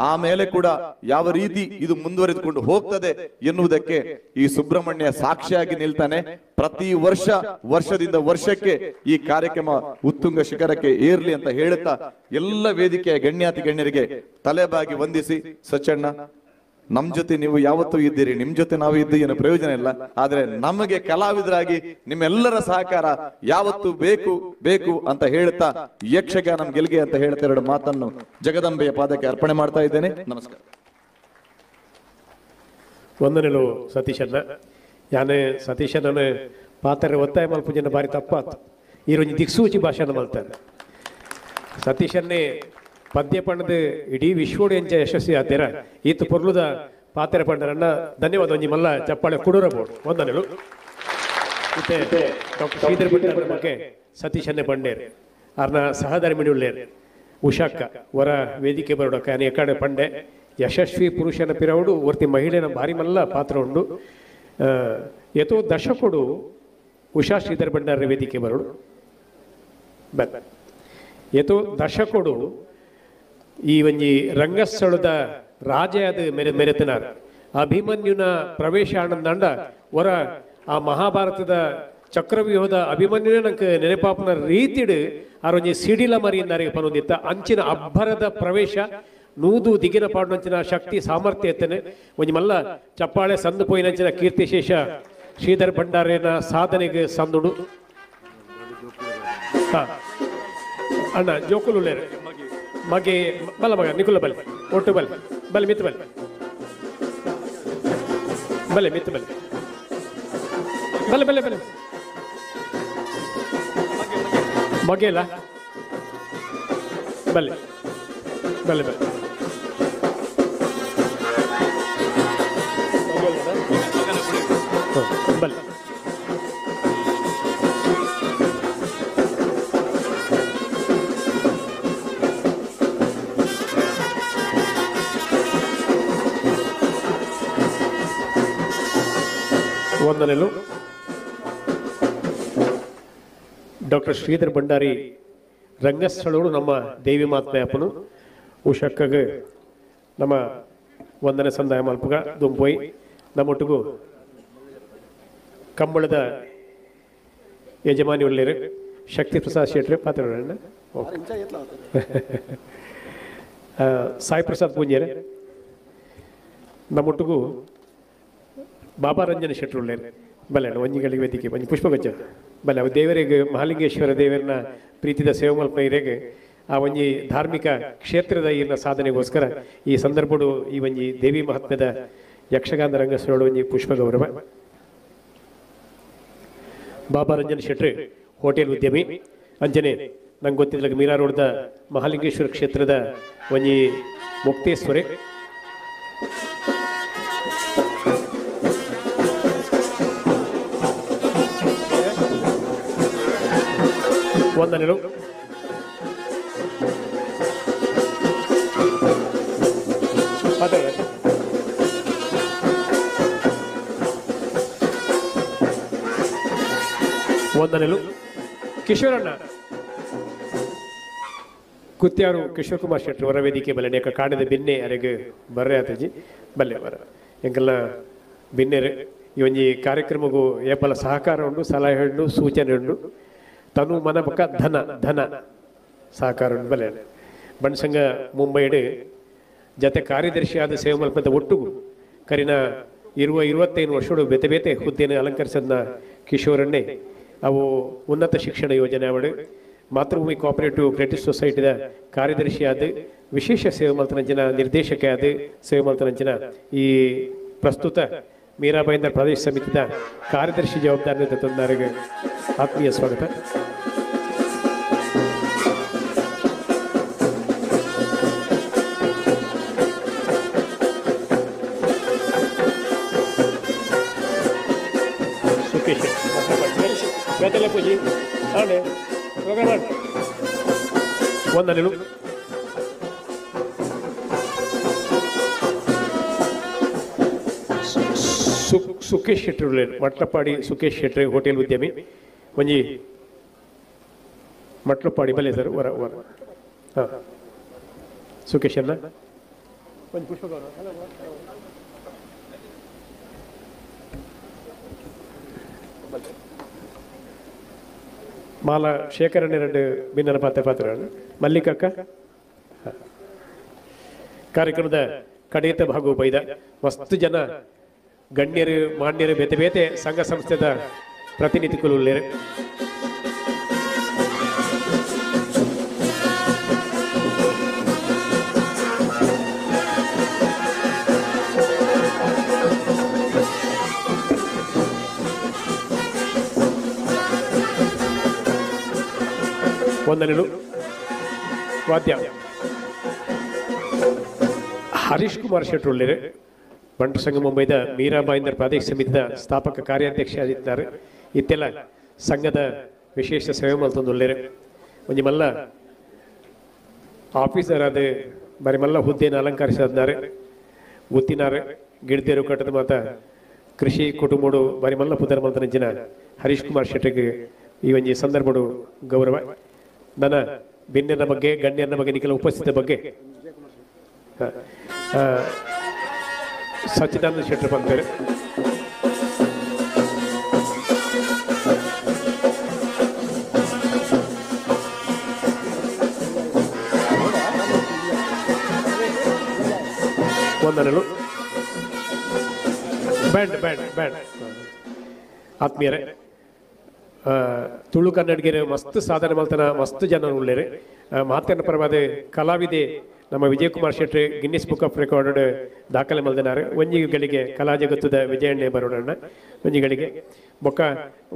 ಆಮೇಲೆ ಕೂಡ ಯಾವ ರೀತಿ ಇದು ಮುಂದುವರಿದುಕೊಂಡು ಹೋಗ್ತದೆ ಎನ್ನುವುದಕ್ಕೆ ಈ ಸುಬ್ರಹ್ಮಣ್ಯ ಸಾಕ್ಷಿಯಾಗಿ ನಿಲ್ತಾನೆ. ಪ್ರತಿ ವರ್ಷದಿಂದ ವರ್ಷಕ್ಕೆ ಈ ಕಾರ್ಯಕ್ರಮ ಉತ್ತುಂಗ ಶಿಖರಕ್ಕೆ ಏರ್ಲಿ ಅಂತ ಹೇಳುತ್ತಾ ಎಲ್ಲ ವೇದಿಕೆಯ ಗಣ್ಯಾತಿ ಗಣ್ಯರಿಗೆ ತಲೆಬಾಗಿ ವಂದಿಸಿ, ಸಚ್ಚಣ್ಣ ನಮ್ ಜೊತೆ ನೀವು ಯಾವತ್ತೂ ಇದ್ದೀರಿ, ನಿಮ್ ಜೊತೆ ನಾವು ಇದ್ದು ಏನು ಪ್ರಯೋಜನ ಇಲ್ಲ. ಆದ್ರೆ ನಮಗೆ ಕಲಾವಿದರಾಗಿ ನಿಮ್ಮೆಲ್ಲರ ಸಹಕಾರ ಯಾವತ್ತೂ ಬೇಕು ಅಂತ ಹೇಳುತ್ತಾ ಯಕ್ಷಗಾನ ಗೆಲ್ಗೆ ಅಂತ ಹೇಳ್ತಾ 2 ಮಾತನ್ನು ಜಗದಂಬೆಯ ಪಾದಕ್ಕೆ ಅರ್ಪಣೆ ಮಾಡ್ತಾ ಇದ್ದೇನೆ. ನಮಸ್ಕಾರ. ವಂದನೆಗಳು ಸತೀಶಣ್ಣ. ಯಾನೇ ಸತೀಶಣ್ಣನ ಪಾತ್ರ ಒತ್ತಾಯ ಮಲ್ಪುಜನ ಬಾರಿ ತಪ್ಪಾತು. ಈ ಒಂದು ದಿಕ್ಸೂಚಿ ಭಾಷಣ ಮಲ್ತಾರೆ. ಸತೀಶನ್ನೇ ಪದ್ಯ ಪಂಡದ ಇಡೀ ವಿಶ್ವೋಡು ಎಂಚ ಯಶಸ್ವಿ ಆತೀರ ಈತ ಪೊರ್ಲುದ ಪಾತ್ರ ಪಂಡರನ್ನ ಧನ್ಯವಾದ ಒಂಜಿ ಮಲ್ಲ ಚಪ್ಪಾಳೆ ಕುಡೂರಬಹುದು. ವಂದನೆಗಳು. ಮತ್ತೆ ಡಾಕ್ಟರ್ ಶ್ರೀಧರ್ ಭಂಡಾರ ಬಗ್ಗೆ ಸತೀಶನ್ನೇ ಪಂಡೇರು ಅರ್ನ ಸಹಧರ್ಮಿಣಿ ಉಳ್ಳೇರು ಉಷಾಕ್ಕ ವರ ವೇದಿಕೆ ಬರೋಡಕ್ಕ ಎಕಡೆ ಪಂಡೆ ಯಶಸ್ವಿ ಪುರುಷನ ಪಿರವುಡು ಒರ್ತಿ ಮಹಿಳೆನ ಭಾರಿ ಮಲ್ಲ ಪಾತ್ರ ಉಂಡು. ಎತೋ ದಶಕುಡು ಉಷಾ ಶ್ರೀಧರ್ ಭಂಡಾರ ವೇದಿಕೆ ಬರೋಡು ಎತೋ ದಶಕುಡು ಈ ಒಂಜಿ ರಂಗಸ್ಥಳದ ರಾಜಯಾದ ಮೆರೆತನಾರ ಅಭಿಮನ್ಯುನ ಪ್ರವೇಶ ಆನಂದಂಡ ವರ ಆ ಮಹಾಭಾರತದ ಚಕ್ರವ್ಯೂಹದ ಅಭಿಮನ್ಯುನ ನಂಗೆ ನೆನಪಾಪನ ರೀತಿಡ್ ಆರೊಂಜಿ ಸಿಡಿಲ ಮರಿಯಿಂದಾರಿಗೆ ಪನೊಂದಿತ್ತ ಅಂಚಿನ ಅಬ್ಬರದ ಪ್ರವೇಶ ನೂದು ದಿಗಿನ ಪಾಡುನಂಚಿನ ಶಕ್ತಿ ಸಾಮರ್ಥ್ಯ ಎತ್ತನೆ ಒಂಜಿ ಮಲ್ಲ ಚಪ್ಪಾಳೆ ಸಂದು ಪೋಯಿನಂಚಿನ ಕೀರ್ತಿಶೇಷ ಶ್ರೀಧರ್ ಭಂಡಾರಿನ ಸಾಧನೆಗೆ ಸಂದುಡು. ಅಣ್ಣ ಜೋಕುಲುಳ್ಳೇರು ಮಗೆ ಬಲ್ಲ ಮಗ ನಿಕುಲ ಬಲ್ ಒಟ್ಟು ಬಲ್ ಮಿತ್ ಬಲ್ ಬಲೆ ಮಿತ್ ಬಲ್ ಬಲೆ ಮಗೆಲ್ಲ ಬಲೆ ಬಲೆ ವಂದನೆಗಳು. ಡಾಕ್ಟರ್ ಶ್ರೀಧರ್ ಭಂಡಾರಿ ರಂಗಸ್ಥಳಗಳು ನಮ್ಮ ದೇವಿ ಮಾತ್ಮೆ ಅಪ್ಪನು ಉಷಕ್ಕಗೆ ನಮ್ಮ ವಂದನೆ ಸಂದಾಯ ಮಲ್ಪಗ ದುಂಪೋಯ್ ನಮ್ಮೊಟ್ಟಿಗೂ ಕಂಬಳದ ಯಜಮಾನಿ ಒಳ್ಳೆಯರು ಶಕ್ತಿ ಪ್ರಸಾದ್ ಶೆಟ್ರೆ ಪಾತ್ರ ಸಾಯಿ ಪ್ರಸಾದ್ ಪೂಂಜೇರೆ ನಮ್ಮೊಟ್ಟಿಗೂ ಬಾಬಾ ರಂಜನ ಶೆಟ್ರು ಒಳ್ಳೆಯರು ಬಲ್ಲ ಒಂಜಿಗಳಿಗೆ ವೇದಿಕೆ ಒಂಜಿ ಪುಷ್ಪಗಚ್ಚ ಬಲ್ಲ ಅವು ದೇವರಿಗೆ ಮಹಾಲಿಂಗೇಶ್ವರ ದೇವರನ್ನ ಪ್ರೀತಿದ ಸೇವೆ ಮಲ್ಪ ಇರೆಗೆ ಆ ಒಂಜಿ ಧಾರ್ಮಿಕ ಕ್ಷೇತ್ರದ ಇನ್ನ ಸಾಧನೆಗೋಸ್ಕರ ಈ ಸಂದರ್ಭಡು ಈ ಒಂಜಿ ದೇವಿ ಮಹಾತ್ಮ್ಯದ ಯಕ್ಷಗಾನ ರಂಗಸ್ಥಳ ಒಂಜಿ ಪುಷ್ಪ ಗೌರವ. ಬಾಬಾ ರಂಜನ್ ಶೆಟ್ಟಿ ಹೋಟೆಲ್ ಉದ್ಯಮಿ ಅಂಜನೆ ನಂಗೆ ಗೊತ್ತಿದ್ದಾಗ ಮೀರಾ ರೋಡ್ದ ಮಹಾಲಿಂಗೇಶ್ವರ ಕ್ಷೇತ್ರದ ಒಂಜಿ ಮುಕ್ತೇಶ್ವರಿ. ವಂದನೆಗಳು. ವಂದನೆಗಳು. ಕಿಶೋರಣ್ಣ ಕುತ್ಯಾರು ಕಿಶೋರ್ ಕುಮಾರ್ ಶೆಟ್ಟಿ ಹೊರ ವೇದಿಕೆ ಬಲ್ಲೆ ನೇಕ ಕಾಣದ ಬಿನ್ನೆ ಅರೆಗೆ ಬರ್ರೆ ಆತಜಿ ಬಲ್ಲೆ ಬರ ಎಂಕಲ್ನ ಬಿನ್ನೆರೆ ಈ ಒಂಜಿ ಕಾರ್ಯಕ್ರಮಗೂ ಏಪಲ ಸಹಕಾರ ಉಂಡು, ಸಲಹೆ ಉಂಡು, ಸೂಚನೆ ಉಂಡು, ತನು ಮನ ಬಕ ಧನ ಧನ ಸಹಕಾರ ಉಂಡು ಬಲ್ಲೆ. ಬಣ್ಸಂಗ ಮುಂಬೈಡ್ ಜತೆ ಕಾರ್ಯದರ್ಶಿಯಾದ ಸೇವೆ ಮಲ್ಪದ ಒಟ್ಟುಗು ಕರಿನ 25 ವರ್ಷಗಳು ಬೇತೆ ಬೇತೆ ಹುದ್ದೆಯನ್ನು ಅಲಂಕರಿಸದ್ನ ಕಿಶೋರಣ್ಣೆ ಅವು ಉನ್ನತ ಶಿಕ್ಷಣ ಯೋಜನೆ ಅವಡು ಮಾತೃಭೂಮಿ ಕೋಆಪರೇಟಿವ್ ಕ್ರೆಡಿಟ್ ಸೊಸೈಟಿದ ಕಾರ್ಯದರ್ಶಿಯಾದ ವಿಶೇಷ ಸೇವೆ ಮಲ್ತನಂಚಿನ ನಿರ್ದೇಶಕ ಆದ ಸೇವೆ ಮಲ್ತನಂಚಿನ ಈ ಪ್ರಸ್ತುತ ಮೀರಾಬಾಯಿಂದರ್ ಪ್ರದೇಶ ಸಮಿತಿದ ಕಾರ್ಯದರ್ಶಿ ಜವಾಬ್ದಾರಿ ತಂದವರಿಗೆ ಆತ್ಮೀಯ ಸ್ವಾಗತ. ವಂದನೆಗಳು. ಸುಖೇಶ್ ಶೆಟ್ಟಿ ಮಟ್ಲಪಾಡಿ ಸುಖೇಶ್ ಶೆಟ್ಟಿ ಹೋಟೆಲ್ ಉದ್ಯಮಿ ಒಂಜಿ ಮಟ್ಲಪಾಡಿ ಬಲ್ಲೆ ಸರ್ ವರ ವರ ಹಾಂ ಸುಖೇಶ್ ಅನ್ನ ಒಂದು ಪುಷ್ಪ ಮಾಲ ಶೇಖರಣ್ಣ 2 ಭಿನ್ನ ಪಾತ್ರ ಮಲ್ಲಿಕಕ್ಕ ಕಾರ್ಯಕ್ರಮದ ಕಡೆಯತ ಭಾಗವು ಬೈದ ಮಸ್ತ್ ಜನ ಗಣ್ಯರು ಮಾನ್ಯರು ಬೇತೆ ಬೇತೆ ಸಂಘ ಸಂಸ್ಥೆದ ಪ್ರತಿನಿಧಿಗಳು ಉಳ್ಳೇರು. ವಂದನೆಗಳು. ವಾದ್ಯ ಹರೀಶ್ ಕುಮಾರ್ ಶೆಟ್ಟಿ ಉಳ್ಳೇರು ಬಂಟು ಸಂಘ ಮುಂಬೈದ ಮೀರಾಬಾಯಿಂದರ್ ಪ್ರಾದೇಶಿಕ ಸಮಿತಿಯ ಸ್ಥಾಪಕ ಕಾರ್ಯಾಧ್ಯಕ್ಷ ಆಗಿದ್ದಾರೆ. ಇತ್ತೆಲ್ಲ ಸಂಘದ ವಿಶೇಷ ಸೇವೆ ಮಲ್ತೊಂದು ಉಳ್ಳೇರು ಒಂಜಿ ಮಲ್ಲ ಆಫೀಸರ್ ಆದ ಬರೀ ಮಲ್ಲ ಹುದ್ದೆಯನ್ನು ಅಲಂಕರಿಸಿದ್ದಾರೆ. ಗುತ್ತಿನಾರೆ ಗಿಡದೇರು ಕಟ್ಟದ ಮಾತ ಕೃಷಿ ಕುಟುಂಬಡು ಬರೀ ಮಲ್ಲ ಪುದರ್ ಮಲ್ತನಂಚಿನ ಹರೀಶ್ ಕುಮಾರ್ ಶೆಟ್ಟಿಗೆ ಈ ಒಂಜಿ ಸಂದರ್ಭಡು ಗೌರವ. ನನ್ನ ಭಿನ್ನನ ಬಗ್ಗೆ ಗಣ್ಯನ ಬಗ್ಗೆ ನಿಖಿಲ ಉಪಸ್ಥಿತ ಬಗ್ಗೆ ಸಚ್ಚಿದಾನಂದ ಶೆಟ್ಟಿ ಬಂದರೆ ವಂದನೆಗಳು. ಬ್ಯಾಂಡ್ ಬ್ಯಾಂಡ್ ಬ್ಯಾಂಡ್ ಆತ್ಮೀಯರೇ, ತುಳು ಕನ್ನಡಿಗರು ಮಸ್ತ್ ಸಾಧನೆ ಮಲ್ತನ ಮಸ್ತ್ ಜನ ಉಳ್ಳೇರು. ಮಾತನ ಪರವಾದ ಕಲಾವಿದೆ ನಮ್ಮ Vijayakumar Shetty Guinness book of record ದಾಖಲೆ ಮಲ್ದಿನಾರೆ. ಒಂಜಿಗಳಿಗೆ ಕಲಾ ಜಗತ್ತದ ವಿಜಯಣ್ಣೆ ಬರೋಣ ಒಂಜಿಗಳಿಗೆ ಬೊಕ್ಕ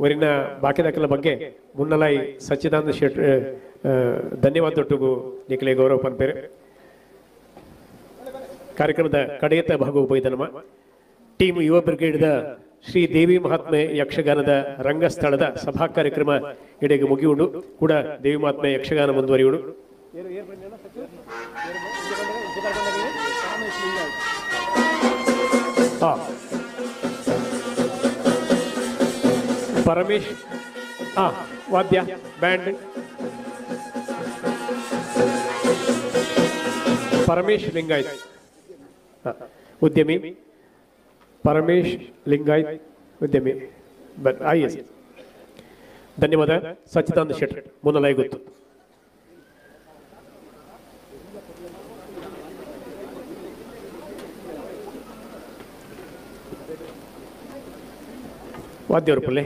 ವರಿನ ಬಾಕಿ ದಾಖಲೆ ಬಗ್ಗೆ ಮುನ್ನಲಾಯಿ ಸಚ್ಚಿದಾನಂದ ಶೆಟ್ಟಿ ಧನ್ಯವಾದ ಒಟ್ಟಿಗೂ ನಿಖಲೆ ಗೌರವ ಪಂಪೇರೆ. ಕಾರ್ಯಕ್ರಮದ ಕಡೆಯತ ಭಾಗವು ಬೈದನಮ ಟೀಮ್ ಯುವ ಬ್ರಿಗೇಡ್ದ ಶ್ರೀ ದೇವಿ ಮಹಾತ್ಮೆ ಯಕ್ಷಗಾನದ ರಂಗಸ್ಥಳದ ಸಭಾ ಕಾರ್ಯಕ್ರಮ ಇಡೆಗೆ ಮುಗಿಯುಂಡು ಕೂಡ ದೇವಿ ಮಹಾತ್ಮೆ ಯಕ್ಷಗಾನ ಮುಂದುವರಿಯುಡು. ಪರಮೇಶ್ ವಾದ್ಯ ಬ್ಯಾಂಡ್ ಪರಮೇಶ್ ಲಿಂಗಾಯತ್ ಉದ್ಯಮಿ ಪರಮೇಶ್ ಲಿಂಗಾಯತ್ ಉದ್ಯಮಿ IS. ಧನ್ಯವಾದ. ಸಚ್ಚಿದಾನಂದ ಶೆಟ್ಟಿ ಮುನ್ನಲಾಯಿ ಗೊತ್ತು. ವಾದ್ಯವರು ಪಲ್ಲೆ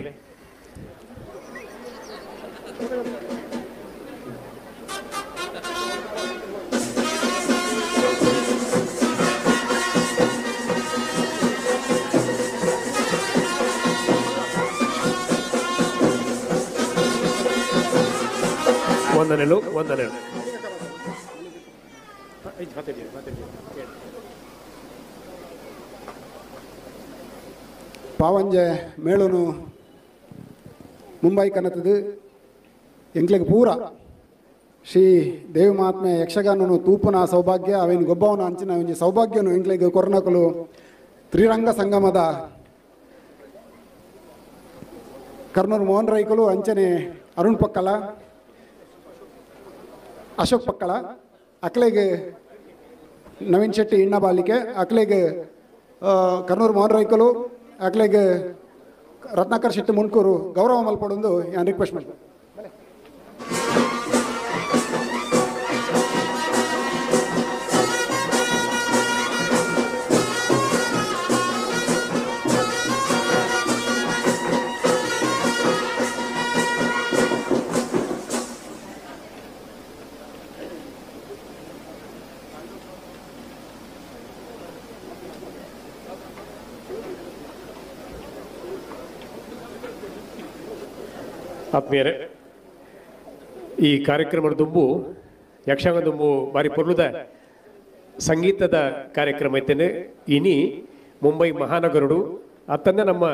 ವಂದನೆಗಳು. ಪಾವಂಜೆ ಮೇಳುನು ಮುಂಬೈ ಕನತದು ಎಂಕ್ಲೆಗೆ ಪೂರ ಶ್ರೀ ದೇವಿ ಮಹಾತ್ಮೆ ಯಕ್ಷಗಾನನು ತೂಪುನ ಸೌಭಾಗ್ಯ ಅವೇನು ಗೊಬ್ಬವನ ಅಂಚಿನ ಒಂಜಿ ಸೌಭಾಗ್ಯನು ಎಂಕ್ಲೆಗೆ ಕೊರೋನಾಕಲು ತ್ರಿರಂಗ ಸಂಗಮದ ಕರ್ನೂರು ಮೋಹನ್ ರೈಕಲು ಅಂಚನೆ ಅರುಣ್ ಪಕ್ಕಲ ಅಶೋಕ್ ಪಕ್ಕಳ ಅಕ್ಲೆಗೆ ನವೀನ್ ಶೆಟ್ಟಿ ಇಣ್ಣ ಬಾಲಿಕೆ ಅಕ್ಲೆಗೆ ಕರ್ನೂರು ಮೋಹನ್ ರೈಕಲು ಅಕ್ಲೆಗೆ ರತ್ನಾಕರ್ ಶೆಟ್ಟಿ ಮುನ್ಕೂರು ಗೌರವ ಮಲ್ಪಡೊಂದು ನಾನು ರಿಕ್ವೆಸ್ಟ್ ಮಾಡ್ತೀನಿ. ಆತ್ಮೀಯರೇ, ಈ ಕಾರ್ಯಕ್ರಮದ ದುಂಬು ಯಕ್ಷಗಾನ ದುಂಬು ಬಾರಿ ಪೊರ್ಲುದ ಸಂಗೀತದ ಕಾರ್ಯಕ್ರಮ ಐತೇನೆ. ಇನಿ ಮುಂಬೈ ಮಹಾನಗರಡು ಅತ್ತಂದ ನಮ್ಮ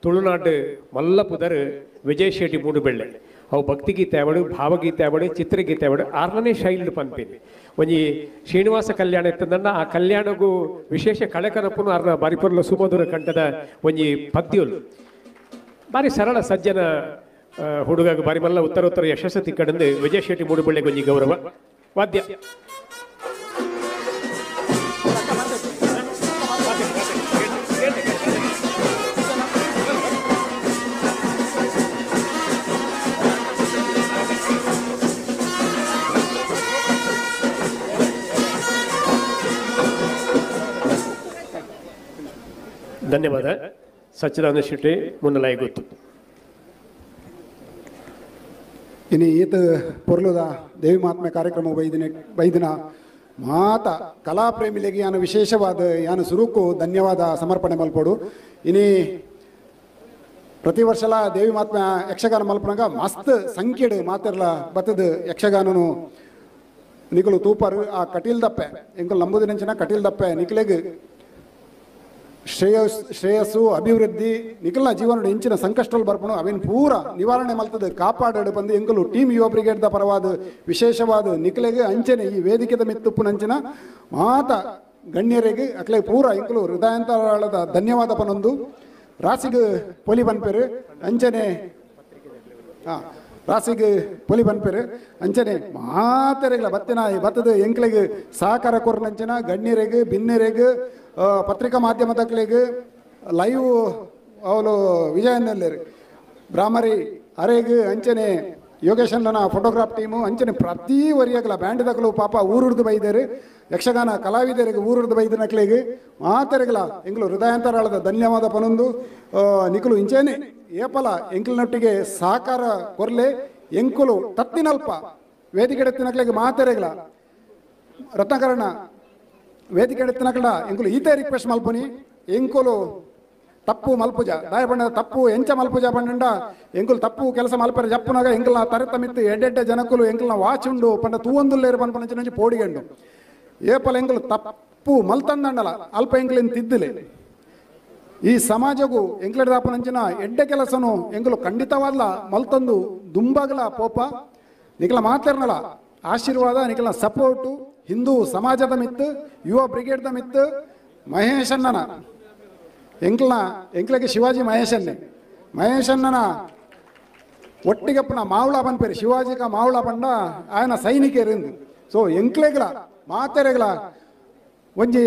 ತುಳುನಾಡು ಮಲ್ಲಪುದರ್ ವಿಜಯ್ ಶೆಟ್ಟಿ ಮೂಡುಬೆಳ್ಳೆ ಅವು ಭಕ್ತಿಗೀತೆ ಆವಡು, ಭಾವಗೀತೆ ಆವಡು, ಚಿತ್ರಗೀತೆ ಆವಡು 6ನೇ ಶೈಲಿ ಪಂಪೇನೆ ಒಂಜಿ ಶ್ರೀನಿವಾಸ ಕಲ್ಯಾಣ ಇತ್ತಂದಣ್ಣ ಆ ಕಲ್ಯಾಣಗೂ ವಿಶೇಷ ಕಳೆಕನಪ್ಪನು ಅರ್ನ ಬಾರಿ ಪೊರ್ಲು ಸುಮಧುರ ಕಂಠದ ಒಂಜಿ ಪದ್ಯೋಲು ಬಾರಿ ಸರಳ ಸಜ್ಜನ ಹುಡುಗ ಬಾರಿ ಮಲ್ಲ ಉತ್ತರ ಯಶಸ್ಸು ತಿಕ್ಕಡಂದು ವಿಜಯ್ ಶೆಟ್ಟಿ ಮೂಡುಬಳ್ಳಿ ಗೊಂಜಿ ಗೌರವ ವಾದ್ಯ. ಧನ್ಯವಾದ. ಸಚ್ಚಿದಾನಂದ ಶೆಟ್ಟಿ ಮುನ್ನಲಾಯಿ ಗೊತ್ತು. ಇನ್ನು ಈತ ಪೊರ್ಲುದ ದೇವಿ ಮಹಾತ್ಮೆ ಕಾರ್ಯಕ್ರಮ ಬೈದಿನ ಮಾತ ಕಲಾ ಪ್ರೇಮಿಲೆಗೆ ಯಾನು ವಿಶೇಷವಾದ ಯಾನು ಸುರುಕು ಧನ್ಯವಾದ ಸಮರ್ಪಣೆ ಮಲ್ಪಡು. ಇನಿ ಪ್ರತಿ ವರ್ಷಲ ದೇವಿ ಮಹಾತ್ಮೆ ಯಕ್ಷಗಾನ ಮಲ್ಪನಾಗ ಮಸ್ತ್ ಸಂಖ್ಯೆಡ್ ಮಾತಿರ್ಲ ಬತ್ತದ ಯಕ್ಷಗಾನನು ನಿಕಲು ತೂಪರು ಆ ಕಟೀಲ್ ದಪ್ಪೆ ಎಂಕಲ್ ನಂಬುದಿನಂಚಿನ ಕಟೀಲ್ ದಪ್ಪೆ ನಿಖಲೆಗ್ ಶ್ರೇಯಸ್ಸು ಅಭಿವೃದ್ಧಿ ನಿಖಲ್ನ ಜೀವನ ಇಂಚಿನ ಸಂಕಷ್ಟಗಳು ಬರ್ಪಣು ಅವೇನು ಪೂರ ನಿವಾರಣೆ ಮಲ್ತದ ಕಾಪಾಡಾಡು ಬಂದು ಎಂಕಲು ಟೀಮ್ ಯುವ ಬ್ರಿಗೇಡ್ದ ಪರವಾದ ವಿಶೇಷವಾದ ನಿಖಲೆಗೆ ಅಂಚನೆ ಈ ವೇದಿಕೆದ ಮಿತ್ತುಪ್ಪು ನಂಚಿನ ಮಾತ ಗಣ್ಯರಿಗೆ ಅಕ್ಲೆ ಪೂರ ಎಂಕಲು ಹೃದಯಾಂತರಾಳದ ಧನ್ಯವಾದ ಪನೊಂದು ರಾಸಿಗೆ ಪೊಲಿ ಬನ್ಪೇರು ಅಂಚನೆ ರಾಸಿಗೆ ಪೊಲಿ ಬನ್ಪೇರು ಅಂಚನೆ ಮಾತರೆಗಳ ಬತ್ತಿನ ಬತ್ತದ ಎಂಕ್ಲೆಗೆ ಸಹಕಾರ ಕೊರ್ನಂಚಿನ ಗಣ್ಯರಿಗೆ ಭಿನ್ನರಿಗೆ ಪತ್ರಿಕಾ ಮಾಧ್ಯಮದಕ್ಲೆಗೆ ಲೈವ್ ಅವಳು ವಿಜಯನಲ್ಲರಿ ಬ್ರಾಹ್ಮರಿ ಅರೆಗೆ ಅಂಚನೆ ಯೋಗೇಶಣ್ಣನ ಫೋಟೋಗ್ರಾಫ್ ಟೀಮು ಅಂಚನೆ ಪ್ರತಿ ವರಿಯಾಗಲ ಬ್ಯಾಂಡ್ದಗಳು ಪಾಪ ಊರುಡ್ದು ಬೈದೇರು ಯಕ್ಷಗಾನ ಕಲಾವಿದರಿಗೆ ಊರುಡ್ದು ಬೈದ ನಕ್ಲೆಗೆ ಮಾತರೆಗಳ ಎಂಕ್ಲು ಹೃದಯಾಂತರಾಳದ ಧನ್ಯವಾದ ಪನೊಂದು ನಿಖಲು ಇಂಚೇನೆ ಏಪಲ ಎಂಕ್ಲಿನೊಟ್ಟಿಗೆ ಸಹಕಾರ ಕೊರ್ಲೆ ಎಂಕುಲು ತತ್ತಿನಲ್ಪ ವೇದಿಕೆ ಎತ್ತಿನಕ್ಲೆಗೆ ಮಾತರೆಗಳ ರತ್ನಾಕರಣ ವೇದಿಕೆ ಎತ್ತಿನಕಲ ಎಂಕುಲು ಈತೆ ರಿಕ್ವೆಸ್ಟ್ ಮಲ್ಪನಿ ಎಂಕುಲು ತಪ್ಪು ಮಲ್ಪುಜ ದಾಯ ಬಣ್ಣ ತಪ್ಪು ಎಂಚ ಮಲ್ಪುಜ ಬಣ್ಣ ಎಂಕುಲು ತಪ್ಪು ಕೆಲಸ ಮಲ್ಪರ ಜಪ್ಪನಾಗ ಎಂಕಲ್ನ ತರತಮಿತ್ತು ಎಡ್ಡೆಡ್ಡೆ ಜನಕ್ಕಲು ಎಂಕಲ್ನ ವಾಚ್ ಉಂಡು ಪಂಡ ತೂವೊಂದುಲ್ಲೇರು ಪಂಪಂಚಿ ಪೋಡಿಗೆಂಡು ಏಪಲ ಎಂಕುಲು ತಪ್ಪು ಮಲ್ತಂದಂಡಲ ಅಲ್ಪ ಎಂಕಲಿನ ತಿದ್ದಿಲೆ ಈ ಸಮಾಜಗೂ ಎಂಕ್ಲೆಡ್ದಾಪನಂಚಿನ ಎಡ್ಡೆ ಕೆಲಸನು ಎಂಕಲು ಖಂಡಿತವಾದ ಮಲ್ತಂದು ದುಂಬಾಗಲ ಪೋಪ ನಿಖಲ ಮಾತಾಡ್ನಲ್ಲ ಆಶೀರ್ವಾದ ನಿಖಲ್ನ ಸಪೋರ್ಟು ಹಿಂದೂ ಸಮಾಜದ ಮಿತ್ತು ಯುವ ಬ್ರಿಗೇಡ್ದ ಮಿತ್ತು ಮಹೇಶಣ್ಣನ ಎಂಕ್ಲೆಗೆ ಶಿವಾಜಿ ಮಹೇಶಣ್ಣನ ಒಟ್ಟಿಗಪ್ಪನ ಮಾವಳ ಬನ್ಪೇರಿ ಶಿವಾಜಿಗ ಮಾವಳ ಬಂಡ ಆಯನ ಸೈನಿಕರಿಂದ ಸೊ ಎಂಕ್ಲೆಗಳ ಮಾತೆರೆಗಳ ಒಂಜಿ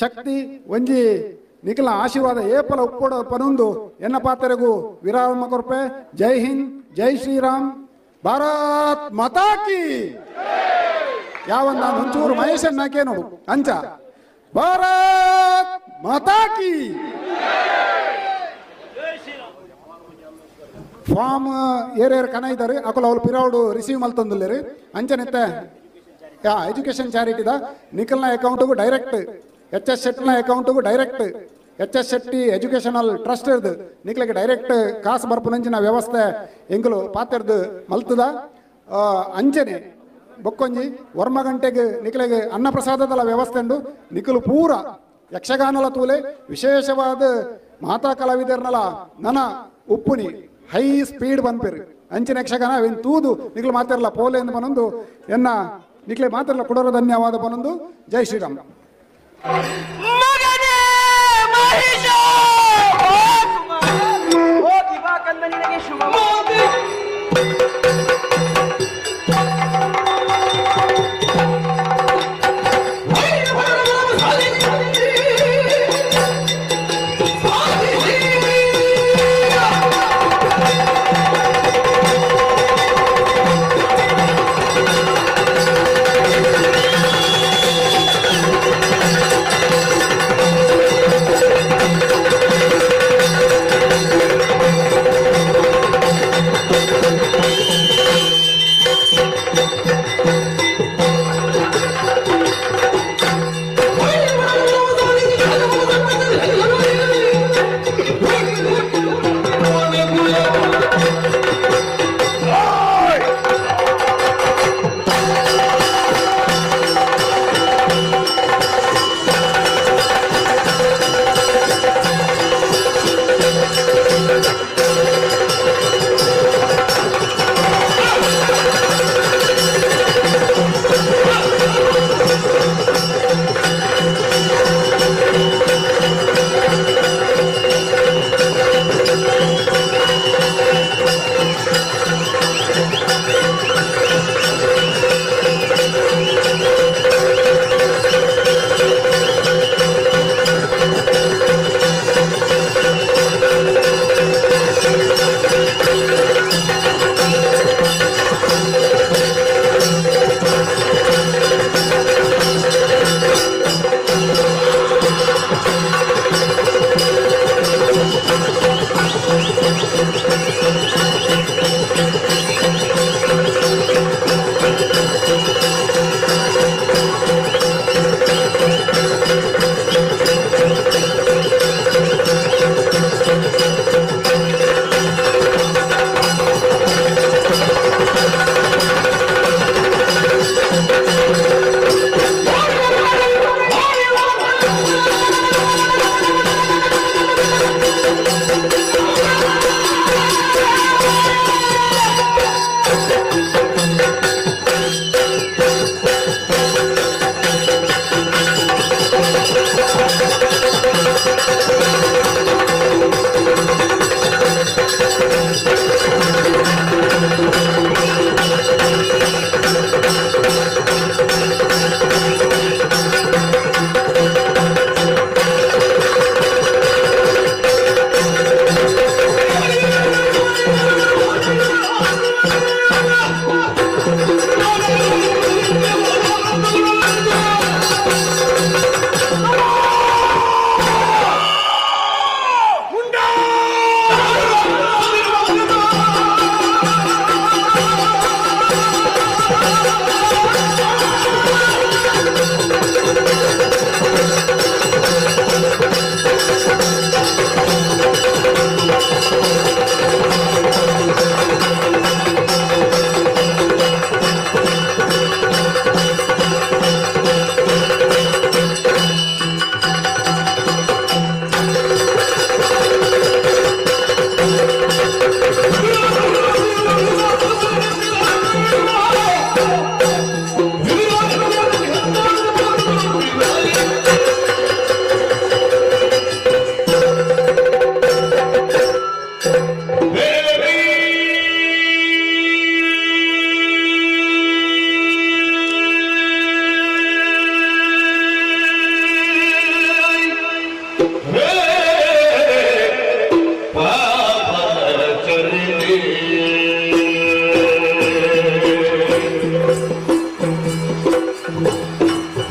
ಶಕ್ತಿ ಒಂಜಿ ನಿಖಲ ಆಶೀರ್ವಾದ ಏಪಲ ಉಪ್ಪೋಡ ಪನೊಂದು ಎನ್ನ ಪಾತೆರೆಗೂ ವಿರಾಮ ಕೊರ್ಪೆ. ಜೈ ಹಿಂದ್, ಜೈ ಶ್ರೀರಾಮ್, ಭಾರತ್ ಮಾತಾಕಿ. ಯಾವನ್ನ ಒಂಚೂರು ಮಹೇಶನ್ನಾಕೆ ನೋಡು ಅಂಚ ಭಾರತ್ ಮಾತಾಕಿ. ಫಾರ್ಮ್ ಏರೇರ್ ಕನ ಇದ್ದಾರೆ ಅಕಲ್ ಅವ್ರು ಪಿರೌಡು ರಿಸೀವ್ ಮಲ್ತಂದಿಲ್ಲೇರಿ ಅಂಚನೆತ್ತೆ ಎಜುಕೇಶನ್ ಚಾರಿಟಿದ ನಿಖಲ್ನ ಅಕೌಂಟ್ಗೂ ಡೈರೆಕ್ಟ್ HS ಶೆಟ್ಟಿನ ಅಕೌಂಟ್ಗೂ direct HS Shetty educational trust ಇರ್ದು ನಿಕ್ಲೆಗೆ ಡೈರೆಕ್ಟ್ ಕಾಸು ಬರ್ಪುನಂಚಿನ ವ್ಯವಸ್ಥೆ ಎಂಕಲು ಪಾತೆರ್ದು ಮಲ್ತದ ಅಂಚನೆ ಬೊಕ್ಕೊಂಜಿ ವರ್ಮಗಂಟೆಗೆ ನಿಖಲೆಗೆ ಅನ್ನಪ್ರಸಾದದ ವ್ಯವಸ್ಥೆ ಉಂಡು ನಿಖಲು ಪೂರ ಯಕ್ಷಗಾನಲ ತೂಲೆ ವಿಶೇಷವಾದ ಮಾತಾ ಕಲಾವಿದರ್ನಲ ನನ ಉಪ್ಪುನಿ ಹೈ ಸ್ಪೀಡ್ ಬಂದ್ಪೇರು ಅಂಚಿನ ಯಕ್ಷಗಾನ ಅವೇನು ತೂದು ನಿಖಲು ಮಾತಾರಲ್ಲ ಪೋಲೆ ಎಂದು ಬನೊಂದು ಎನ್ನ ನಿಖಲೆ ಮಾತಾರಲ್ಲ ಕೊಡೋರು ಧನ್ಯವಾದ ಬನೊಂದು. ಜೈ ಶ್ರೀರಾಮ್.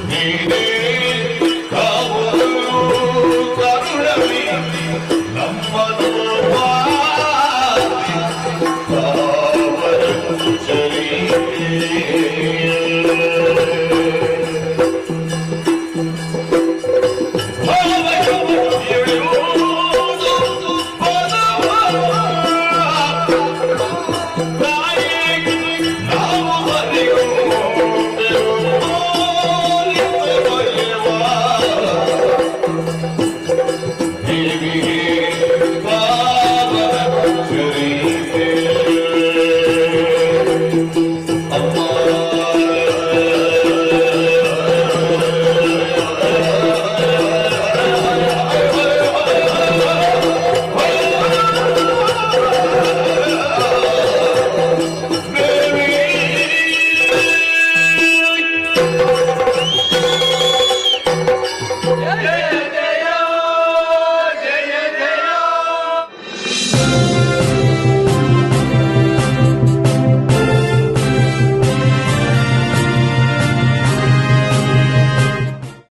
Need